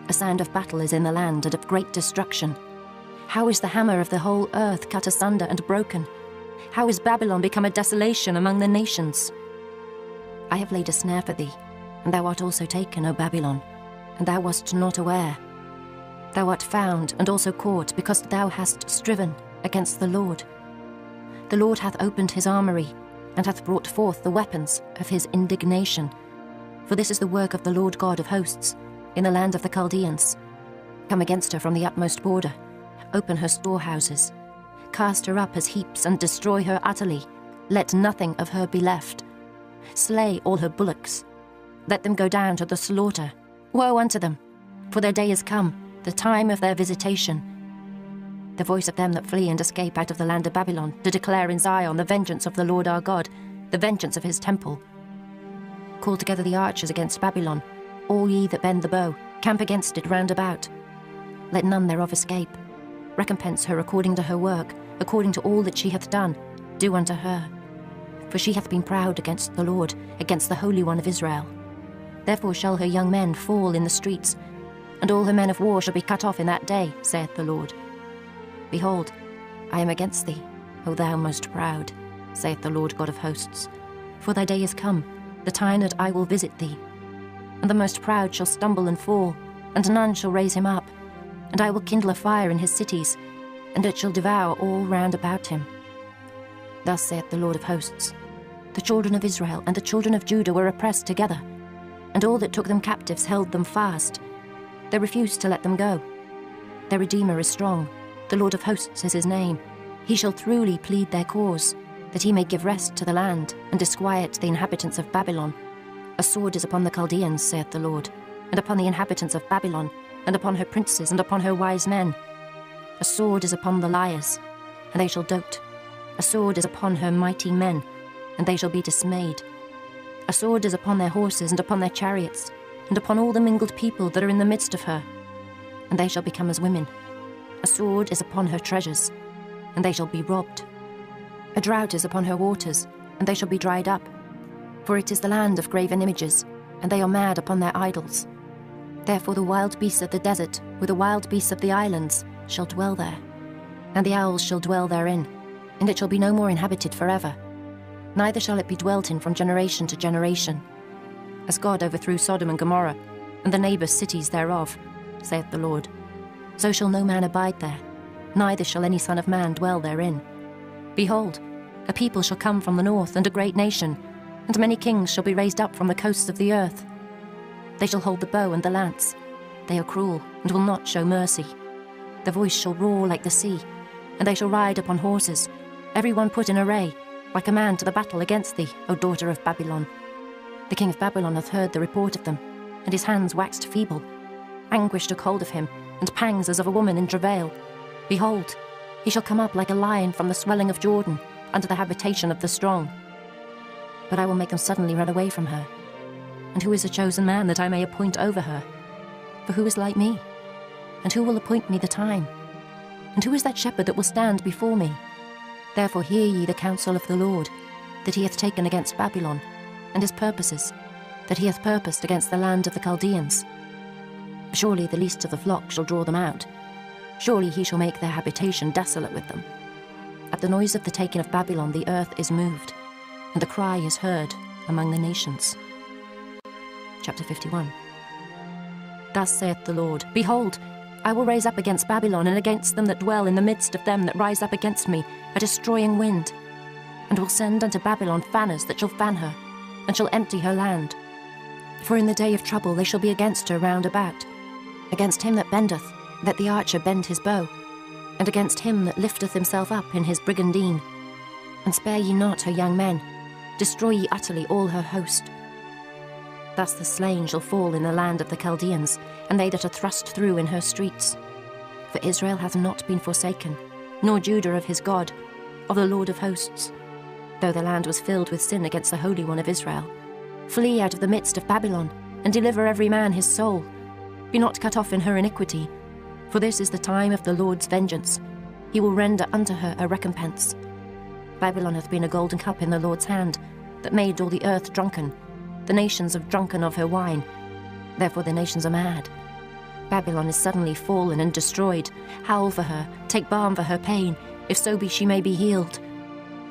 A sound of battle is in the land, and of great destruction. How is the hammer of the whole earth cut asunder and broken? How is Babylon become a desolation among the nations? I have laid a snare for thee, and thou art also taken, O Babylon, and thou wast not aware. Thou art found and also caught, because thou hast striven against the Lord. The Lord hath opened his armory, and hath brought forth the weapons of his indignation. For this is the work of the Lord God of hosts, in the land of the Chaldeans. Come against her from the utmost border, open her storehouses, cast her up as heaps, and destroy her utterly. Let nothing of her be left. Slay all her bullocks. Let them go down to the slaughter. Woe unto them, for their day is come, the time of their visitation. The voice of them that flee and escape out of the land of Babylon, to declare in Zion the vengeance of the Lord our God, the vengeance of his temple. Call together the archers against Babylon, all ye that bend the bow, camp against it round about. Let none thereof escape. Recompense her according to her work, according to all that she hath done, do unto her. For she hath been proud against the Lord, against the Holy One of Israel. Therefore shall her young men fall in the streets, and all her men of war shall be cut off in that day, saith the Lord. Behold, I am against thee, O thou most proud, saith the Lord God of hosts. For thy day is come, the time that I will visit thee. And the most proud shall stumble and fall, and none shall raise him up. And I will kindle a fire in his cities, and it shall devour all round about him. Thus saith the Lord of hosts, the children of Israel and the children of Judah were oppressed together, and all that took them captives held them fast. They refused to let them go. Their Redeemer is strong, the Lord of hosts is his name. He shall truly plead their cause, that he may give rest to the land, and disquiet the inhabitants of Babylon. A sword is upon the Chaldeans, saith the Lord, and upon the inhabitants of Babylon, and upon her princes, and upon her wise men. A sword is upon the liars, and they shall dote. A sword is upon her mighty men, and they shall be dismayed. A sword is upon their horses, and upon their chariots, and upon all the mingled people that are in the midst of her, and they shall become as women. A sword is upon her treasures, and they shall be robbed. A drought is upon her waters, and they shall be dried up. For it is the land of graven images, and they are mad upon their idols. Therefore the wild beasts of the desert, with the wild beasts of the islands, shall dwell there, and the owls shall dwell therein, and it shall be no more inhabited forever. Neither shall it be dwelt in from generation to generation. As God overthrew Sodom and Gomorrah, and the neighbour cities thereof, saith the Lord, so shall no man abide there, neither shall any son of man dwell therein. Behold, a people shall come from the north, and a great nation, and many kings shall be raised up from the coasts of the earth. They shall hold the bow and the lance. They are cruel, and will not show mercy. Their voice shall roar like the sea, and they shall ride upon horses, every one put in array, like a man to the battle against thee, O daughter of Babylon. The king of Babylon hath heard the report of them, and his hands waxed feeble. Anguish took hold of him, and pangs as of a woman in travail. Behold, he shall come up like a lion from the swelling of Jordan, unto the habitation of the strong. But I will make them suddenly run away from her. And who is a chosen man that I may appoint over her? For who is like me? And who will appoint me the time? And who is that shepherd that will stand before me? Therefore hear ye the counsel of the Lord, that he hath taken against Babylon, and his purposes, that he hath purposed against the land of the Chaldeans. Surely the least of the flock shall draw them out. Surely he shall make their habitation desolate with them. At the noise of the taking of Babylon the earth is moved, and the cry is heard among the nations. Chapter 51. Thus saith the Lord, Behold, I will raise up against Babylon, and against them that dwell in the midst of them that rise up against me, a destroying wind, and will send unto Babylon fanners that shall fan her, and shall empty her land. For in the day of trouble they shall be against her round about, against him that bendeth, Let the archer bend his bow, and against him that lifteth himself up in his brigandine. And spare ye not her young men, destroy ye utterly all her host. Thus the slain shall fall in the land of the Chaldeans, and they that are thrust through in her streets. For Israel hath not been forsaken, nor Judah of his God, of the Lord of hosts, though the land was filled with sin against the Holy One of Israel. Flee out of the midst of Babylon, and deliver every man his soul. Be not cut off in her iniquity, for this is the time of the Lord's vengeance. He will render unto her a recompense. Babylon hath been a golden cup in the Lord's hand, that made all the earth drunken. The nations have drunken of her wine, therefore the nations are mad. Babylon is suddenly fallen and destroyed. Howl for her, take balm for her pain, if so be she may be healed.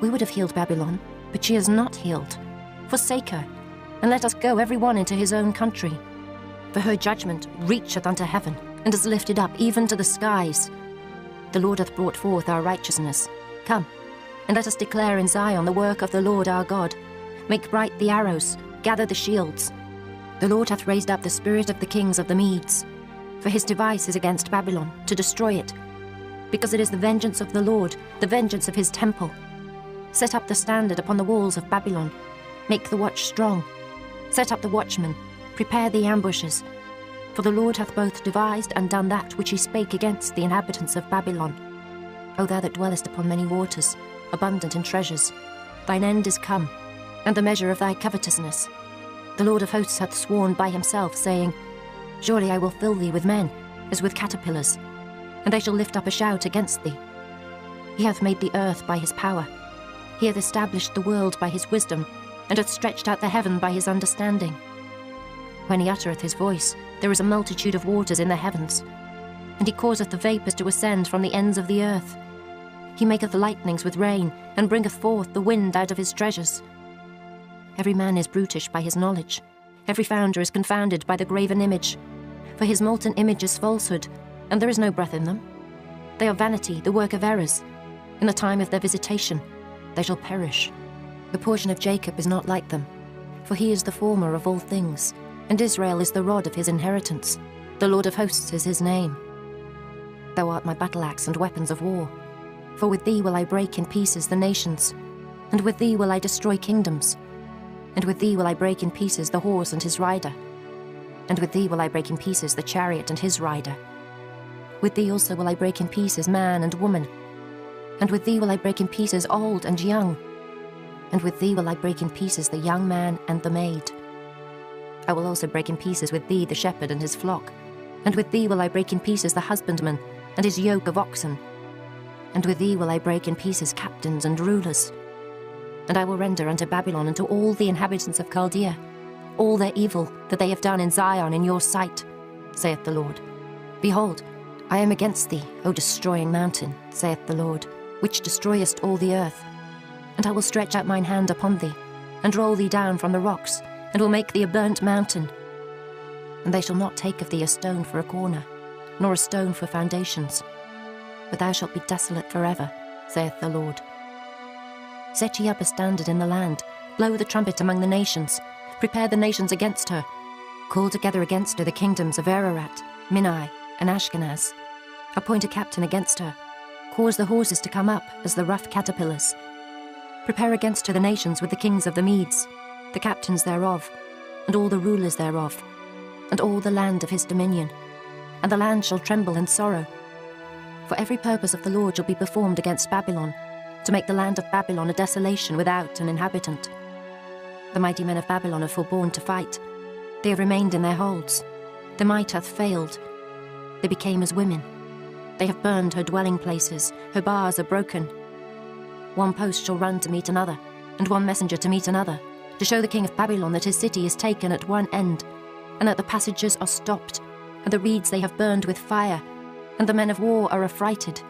We would have healed Babylon, but she is not healed. Forsake her, and let us go every one into his own country. For her judgment reacheth unto heaven, and is lifted up even to the skies. The Lord hath brought forth our righteousness. Come, and let us declare in Zion the work of the Lord our God. Make bright the arrows, gather the shields. The Lord hath raised up the spirit of the kings of the Medes. For his device is against Babylon, to destroy it. Because it is the vengeance of the Lord, the vengeance of his temple. Set up the standard upon the walls of Babylon. Make the watch strong. Set up the watchmen. Prepare the ambushes. For the Lord hath both devised and done that which he spake against the inhabitants of Babylon. O thou that dwellest upon many waters, abundant in treasures, thine end is come, and the measure of thy covetousness. The Lord of hosts hath sworn by himself, saying, Surely I will fill thee with men, as with caterpillars, and they shall lift up a shout against thee. He hath made the earth by his power. He hath established the world by his wisdom, and hath stretched out the heaven by his understanding. When he uttereth his voice, there is a multitude of waters in the heavens, and he causeth the vapours to ascend from the ends of the earth. He maketh lightnings with rain, and bringeth forth the wind out of his treasures. Every man is brutish by his knowledge. Every founder is confounded by the graven image. For his molten image is falsehood, and there is no breath in them. They are vanity, the work of errors. In the time of their visitation, they shall perish. The portion of Jacob is not like them, for he is the former of all things, and Israel is the rod of his inheritance. The Lord of hosts is his name. Thou art my battle-axe and weapons of war. For with thee will I break in pieces the nations, and with thee will I destroy kingdoms. And with thee will I break in pieces the horse and his rider. And with thee will I break in pieces the chariot and his rider. With thee also will I break in pieces man and woman. And with thee will I break in pieces old and young. And with thee will I break in pieces the young man and the maid. I will also break in pieces with thee the shepherd and his flock. And with thee will I break in pieces the husbandman and his yoke of oxen. And with thee will I break in pieces captains and rulers. And I will render unto Babylon and to all the inhabitants of Chaldea all their evil that they have done in Zion in your sight, saith the Lord. Behold, I am against thee, O destroying mountain, saith the Lord, which destroyest all the earth. And I will stretch out mine hand upon thee, and roll thee down from the rocks, and will make thee a burnt mountain. And they shall not take of thee a stone for a corner, nor a stone for foundations. But thou shalt be desolate forever, saith the Lord. Set ye up a standard in the land, blow the trumpet among the nations, prepare the nations against her. Call together against her the kingdoms of Ararat, Minai, and Ashkenaz. Appoint a captain against her. Cause the horses to come up as the rough caterpillars. Prepare against her the nations with the kings of the Medes, the captains thereof, and all the rulers thereof, and all the land of his dominion. And the land shall tremble in sorrow. For every purpose of the Lord shall be performed against Babylon, to make the land of Babylon a desolation without an inhabitant. The mighty men of Babylon have forborne to fight. They have remained in their holds. Their might hath failed. They became as women. They have burned her dwelling places. Her bars are broken. One post shall run to meet another, and one messenger to meet another, to show the king of Babylon that his city is taken at one end, and that the passages are stopped, and the reeds they have burned with fire, and the men of war are affrighted.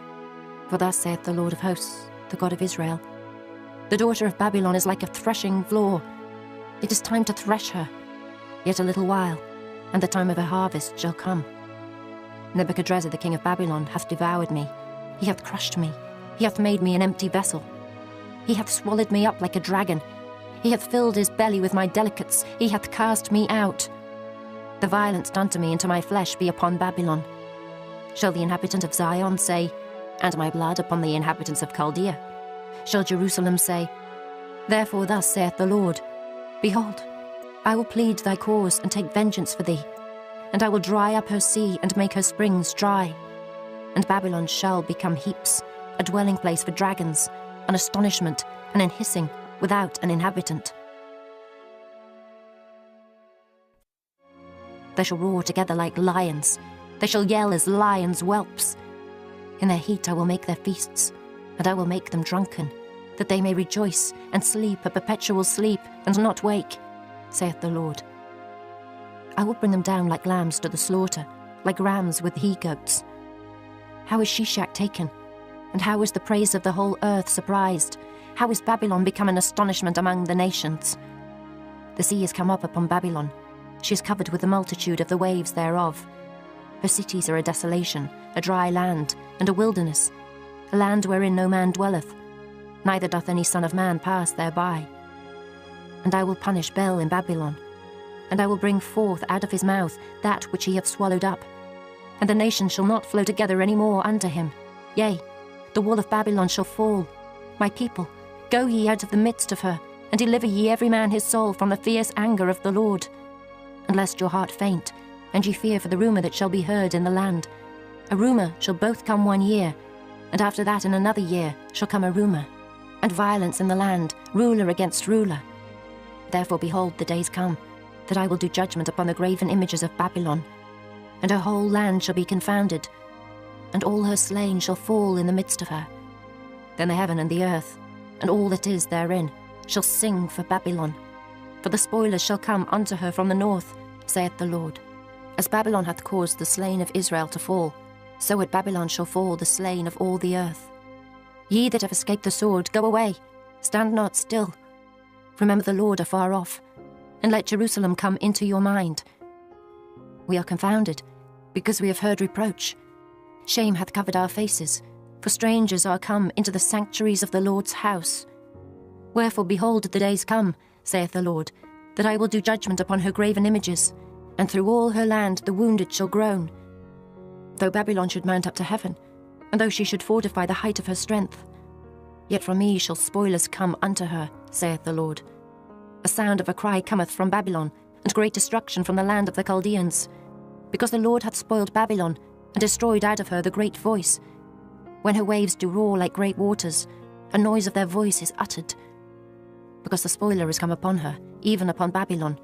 For thus saith the Lord of hosts, the God of Israel, the daughter of Babylon is like a threshing floor. It is time to thresh her. Yet a little while, and the time of her harvest shall come. Nebuchadrezzar the king of Babylon hath devoured me. He hath crushed me. He hath made me an empty vessel. He hath swallowed me up like a dragon. He hath filled his belly with my delicates. He hath cast me out. The violence done to me and to my flesh be upon Babylon. Shall the inhabitant of Zion say, "And my blood upon the inhabitants of Chaldea"? Shall Jerusalem say, "Therefore thus saith the Lord, Behold, I will plead thy cause and take vengeance for thee, and I will dry up her sea and make her springs dry. And Babylon shall become heaps, a dwelling place for dragons, an astonishment, and an hissing, without an inhabitant. They shall roar together like lions, they shall yell as lions' whelps. In their heat I will make their feasts, and I will make them drunken, that they may rejoice and sleep a perpetual sleep, and not wake, saith the Lord. I will bring them down like lambs to the slaughter, like rams with he-goats. How is Shishak taken? And how is the praise of the whole earth surprised? How is Babylon become an astonishment among the nations? The sea is come up upon Babylon. She is covered with the multitude of the waves thereof. Her cities are a desolation, a dry land, and a wilderness, a land wherein no man dwelleth, neither doth any son of man pass thereby. And I will punish Bel in Babylon, and I will bring forth out of his mouth that which he hath swallowed up. And the nations shall not flow together any more unto him. Yea, the wall of Babylon shall fall. My people, go ye out of the midst of her, and deliver ye every man his soul from the fierce anger of the Lord. And lest your heart faint, and ye fear for the rumour that shall be heard in the land. A rumour shall both come 1 year, and after that in another year shall come a rumour, and violence in the land, ruler against ruler. Therefore behold, the days come, that I will do judgment upon the graven images of Babylon, and her whole land shall be confounded, and all her slain shall fall in the midst of her. Then the heaven and the earth, and all that is therein, shall sing for Babylon. For the spoilers shall come unto her from the north, saith the Lord. As Babylon hath caused the slain of Israel to fall, so at Babylon shall fall the slain of all the earth. Ye that have escaped the sword, go away, stand not still. Remember the Lord afar off, and let Jerusalem come into your mind. We are confounded, because we have heard reproach. Shame hath covered our faces, for strangers are come into the sanctuaries of the Lord's house. Wherefore behold, the days come, saith the Lord, that I will do judgment upon her graven images, and through all her land the wounded shall groan. Though Babylon should mount up to heaven, and though she should fortify the height of her strength, yet from me shall spoilers come unto her, saith the Lord. A sound of a cry cometh from Babylon, and great destruction from the land of the Chaldeans, because the Lord hath spoiled Babylon, and destroyed out of her the great voice. When her waves do roar like great waters, a noise of their voice is uttered. Because the spoiler is come upon her, even upon Babylon,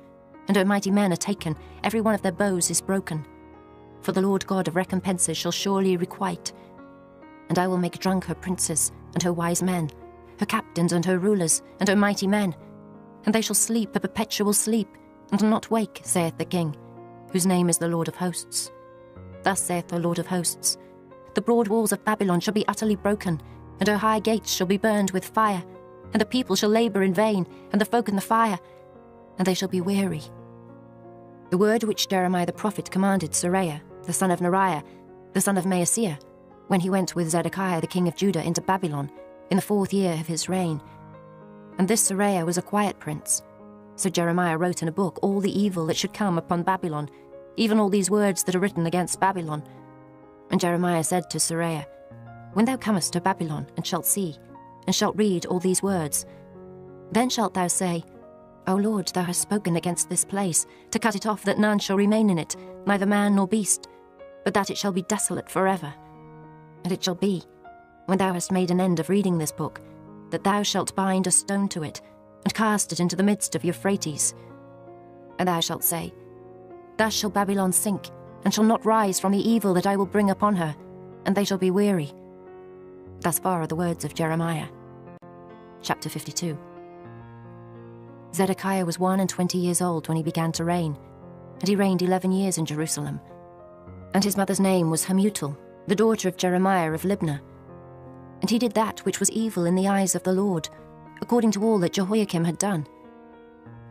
and her mighty men are taken, every one of their bows is broken. For the Lord God of recompenses shall surely requite. And I will make drunk her princes, and her wise men, her captains and her rulers, and her mighty men, and they shall sleep a perpetual sleep, and not wake, saith the King, whose name is the Lord of hosts. Thus saith the Lord of hosts, the broad walls of Babylon shall be utterly broken, and her high gates shall be burned with fire, and the people shall labour in vain, and the folk in the fire, and they shall be weary. The word which Jeremiah the prophet commanded Seraiah, the son of Neriah, the son of Maaseiah, when he went with Zedekiah the king of Judah into Babylon, in the 4th year of his reign. And this Seraiah was a quiet prince. So Jeremiah wrote in a book all the evil that should come upon Babylon, even all these words that are written against Babylon. And Jeremiah said to Seraiah, When thou comest to Babylon, and shalt see, and shalt read all these words, then shalt thou say, O Lord, thou hast spoken against this place, to cut it off, that none shall remain in it, neither man nor beast, but that it shall be desolate forever. And it shall be, when thou hast made an end of reading this book, that thou shalt bind a stone to it, and cast it into the midst of Euphrates. And thou shalt say, Thus shall Babylon sink, and shall not rise from the evil that I will bring upon her, and they shall be weary. Thus far are the words of Jeremiah. Chapter 52. Zedekiah was 21 years old when he began to reign, and he reigned 11 years in Jerusalem. And his mother's name was Hamutal, the daughter of Jeremiah of Libnah. And he did that which was evil in the eyes of the Lord, according to all that Jehoiakim had done.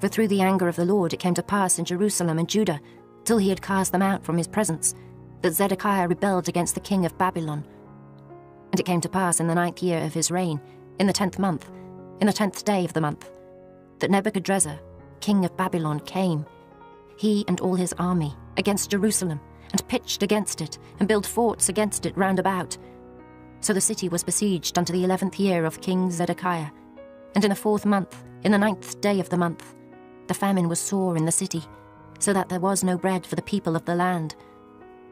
For through the anger of the Lord it came to pass in Jerusalem and Judah, till he had cast them out from his presence, that Zedekiah rebelled against the king of Babylon. And it came to pass in the 9th year of his reign, in the 10th month, in the 10th day of the month, that Nebuchadrezzar, king of Babylon, came, he and all his army, against Jerusalem, and pitched against it, and built forts against it round about. So the city was besieged unto the 11th year of King Zedekiah. And in the 4th month, in the 9th day of the month, the famine was sore in the city, so that there was no bread for the people of the land.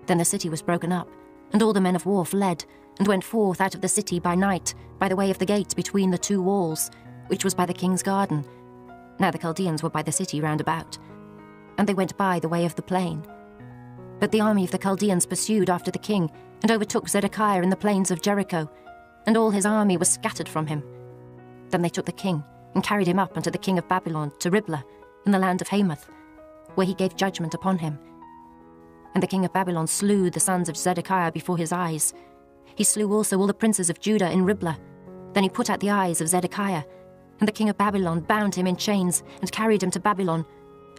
Then the city was broken up, and all the men of war fled, and went forth out of the city by night, by the way of the gate between the 2 walls, which was by the king's garden. Now the Chaldeans were by the city round about, and they went by the way of the plain. But the army of the Chaldeans pursued after the king, and overtook Zedekiah in the plains of Jericho, and all his army was scattered from him. Then they took the king, and carried him up unto the king of Babylon to Riblah, in the land of Hamath, where he gave judgment upon him. And the king of Babylon slew the sons of Zedekiah before his eyes. He slew also all the princes of Judah in Riblah. Then he put out the eyes of Zedekiah, and the king of Babylon bound him in chains, and carried him to Babylon,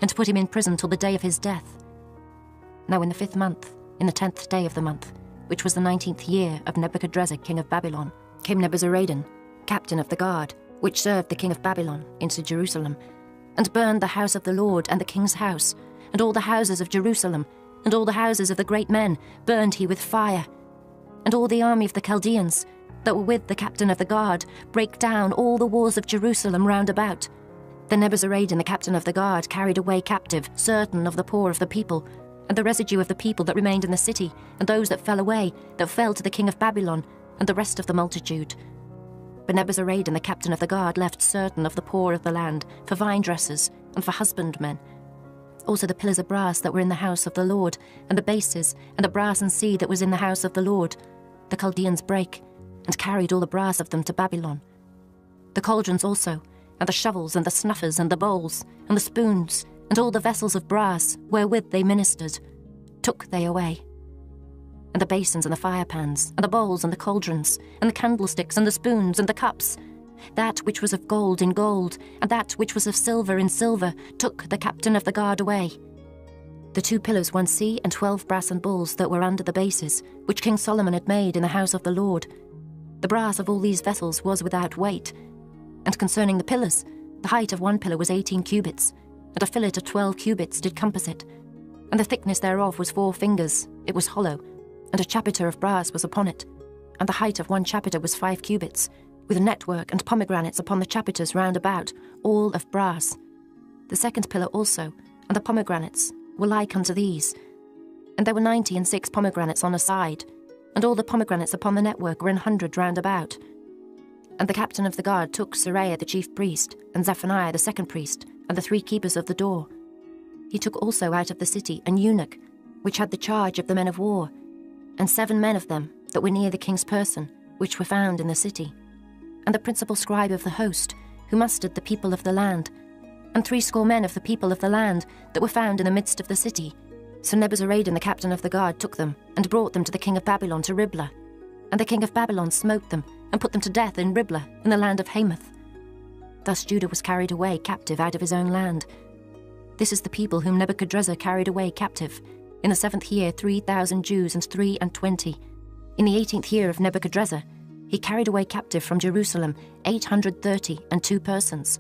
and put him in prison till the day of his death. Now in the 5th month, in the 10th day of the month, which was the 19th year of Nebuchadrezzar king of Babylon, came Nebuzaradan, captain of the guard, which served the king of Babylon, into Jerusalem, and burned the house of the Lord and the king's house, and all the houses of Jerusalem, and all the houses of the great men burned he with fire. And all the army of the Chaldeans, that were with the captain of the guard, brake down all the walls of Jerusalem round about. Then Nebuzaradan the captain of the guard carried away captive certain of the poor of the people, and the residue of the people that remained in the city, and those that fell away, that fell to the king of Babylon, and the rest of the multitude. But Nebuzaradan the captain of the guard left certain of the poor of the land for vine dressers and for husbandmen. Also the pillars of brass that were in the house of the Lord, and the bases, and the brass and sea that was in the house of the Lord, the Chaldeans brake, and carried all the brass of them to Babylon. The cauldrons also, and the shovels, and the snuffers, and the bowls, and the spoons, and all the vessels of brass wherewith they ministered, took they away. And the basins, and the firepans, and the bowls, and the cauldrons, and the candlesticks, and the spoons, and the cups, that which was of gold in gold, and that which was of silver in silver, took the captain of the guard away. The 2 pillars, 1 sea, and 12 brass and bulls that were under the bases, which King Solomon had made in the house of the Lord. The brass of all these vessels was without weight. And concerning the pillars, the height of 1 pillar was 18 cubits, and a fillet of 12 cubits did compass it. And the thickness thereof was 4 fingers, it was hollow, and a chapiter of brass was upon it. And the height of 1 chapiter was 5 cubits, with network and pomegranates upon the chapiters round about, all of brass. The 2nd pillar also, and the pomegranates, were like unto these. And there were 96 pomegranates on a side, and all the pomegranates upon the network were 100 round about. And the captain of the guard took Seraiah the chief priest, and Zephaniah the 2nd priest, and the 3 keepers of the door. He took also out of the city an eunuch, which had the charge of the men of war, and 7 men of them that were near the king's person, which were found in the city, and the principal scribe of the host, who mustered the people of the land, and 70 men of the people of the land that were found in the midst of the city. So Nebuzaradan the captain of the guard took them, and brought them to the king of Babylon to Riblah. And the king of Babylon smote them, and put them to death in Riblah, in the land of Hamath. Thus Judah was carried away captive out of his own land. This is the people whom Nebuchadrezzar carried away captive. In the 7th year 3,000 Jews and 23. In the 18th year of Nebuchadrezzar, he carried away captive from Jerusalem 832 persons.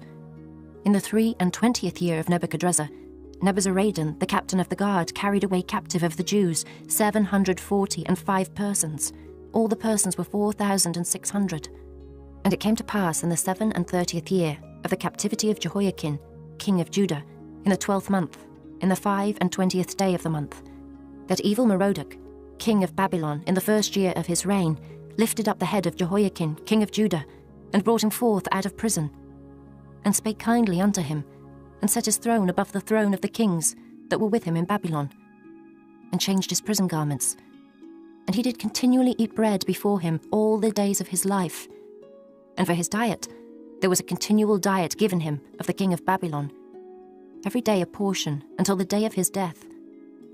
In the 23 year of Nebuchadrezzar, Nebuzaradan, the captain of the guard, carried away captive of the Jews 745 persons. All the persons were 4,600. And it came to pass in the 37th year of the captivity of Jehoiakim, king of Judah, in the 12th month, in the 25th day of the month, that evil Merodach, king of Babylon, in the 1st year of his reign, lifted up the head of Jehoiakim, king of Judah, and brought him forth out of prison, and spake kindly unto him, and set his throne above the throne of the kings that were with him in Babylon, and changed his prison garments. And he did continually eat bread before him all the days of his life. And for his diet, there was a continual diet given him of the king of Babylon, every day a portion until the day of his death,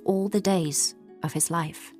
all the days of his life.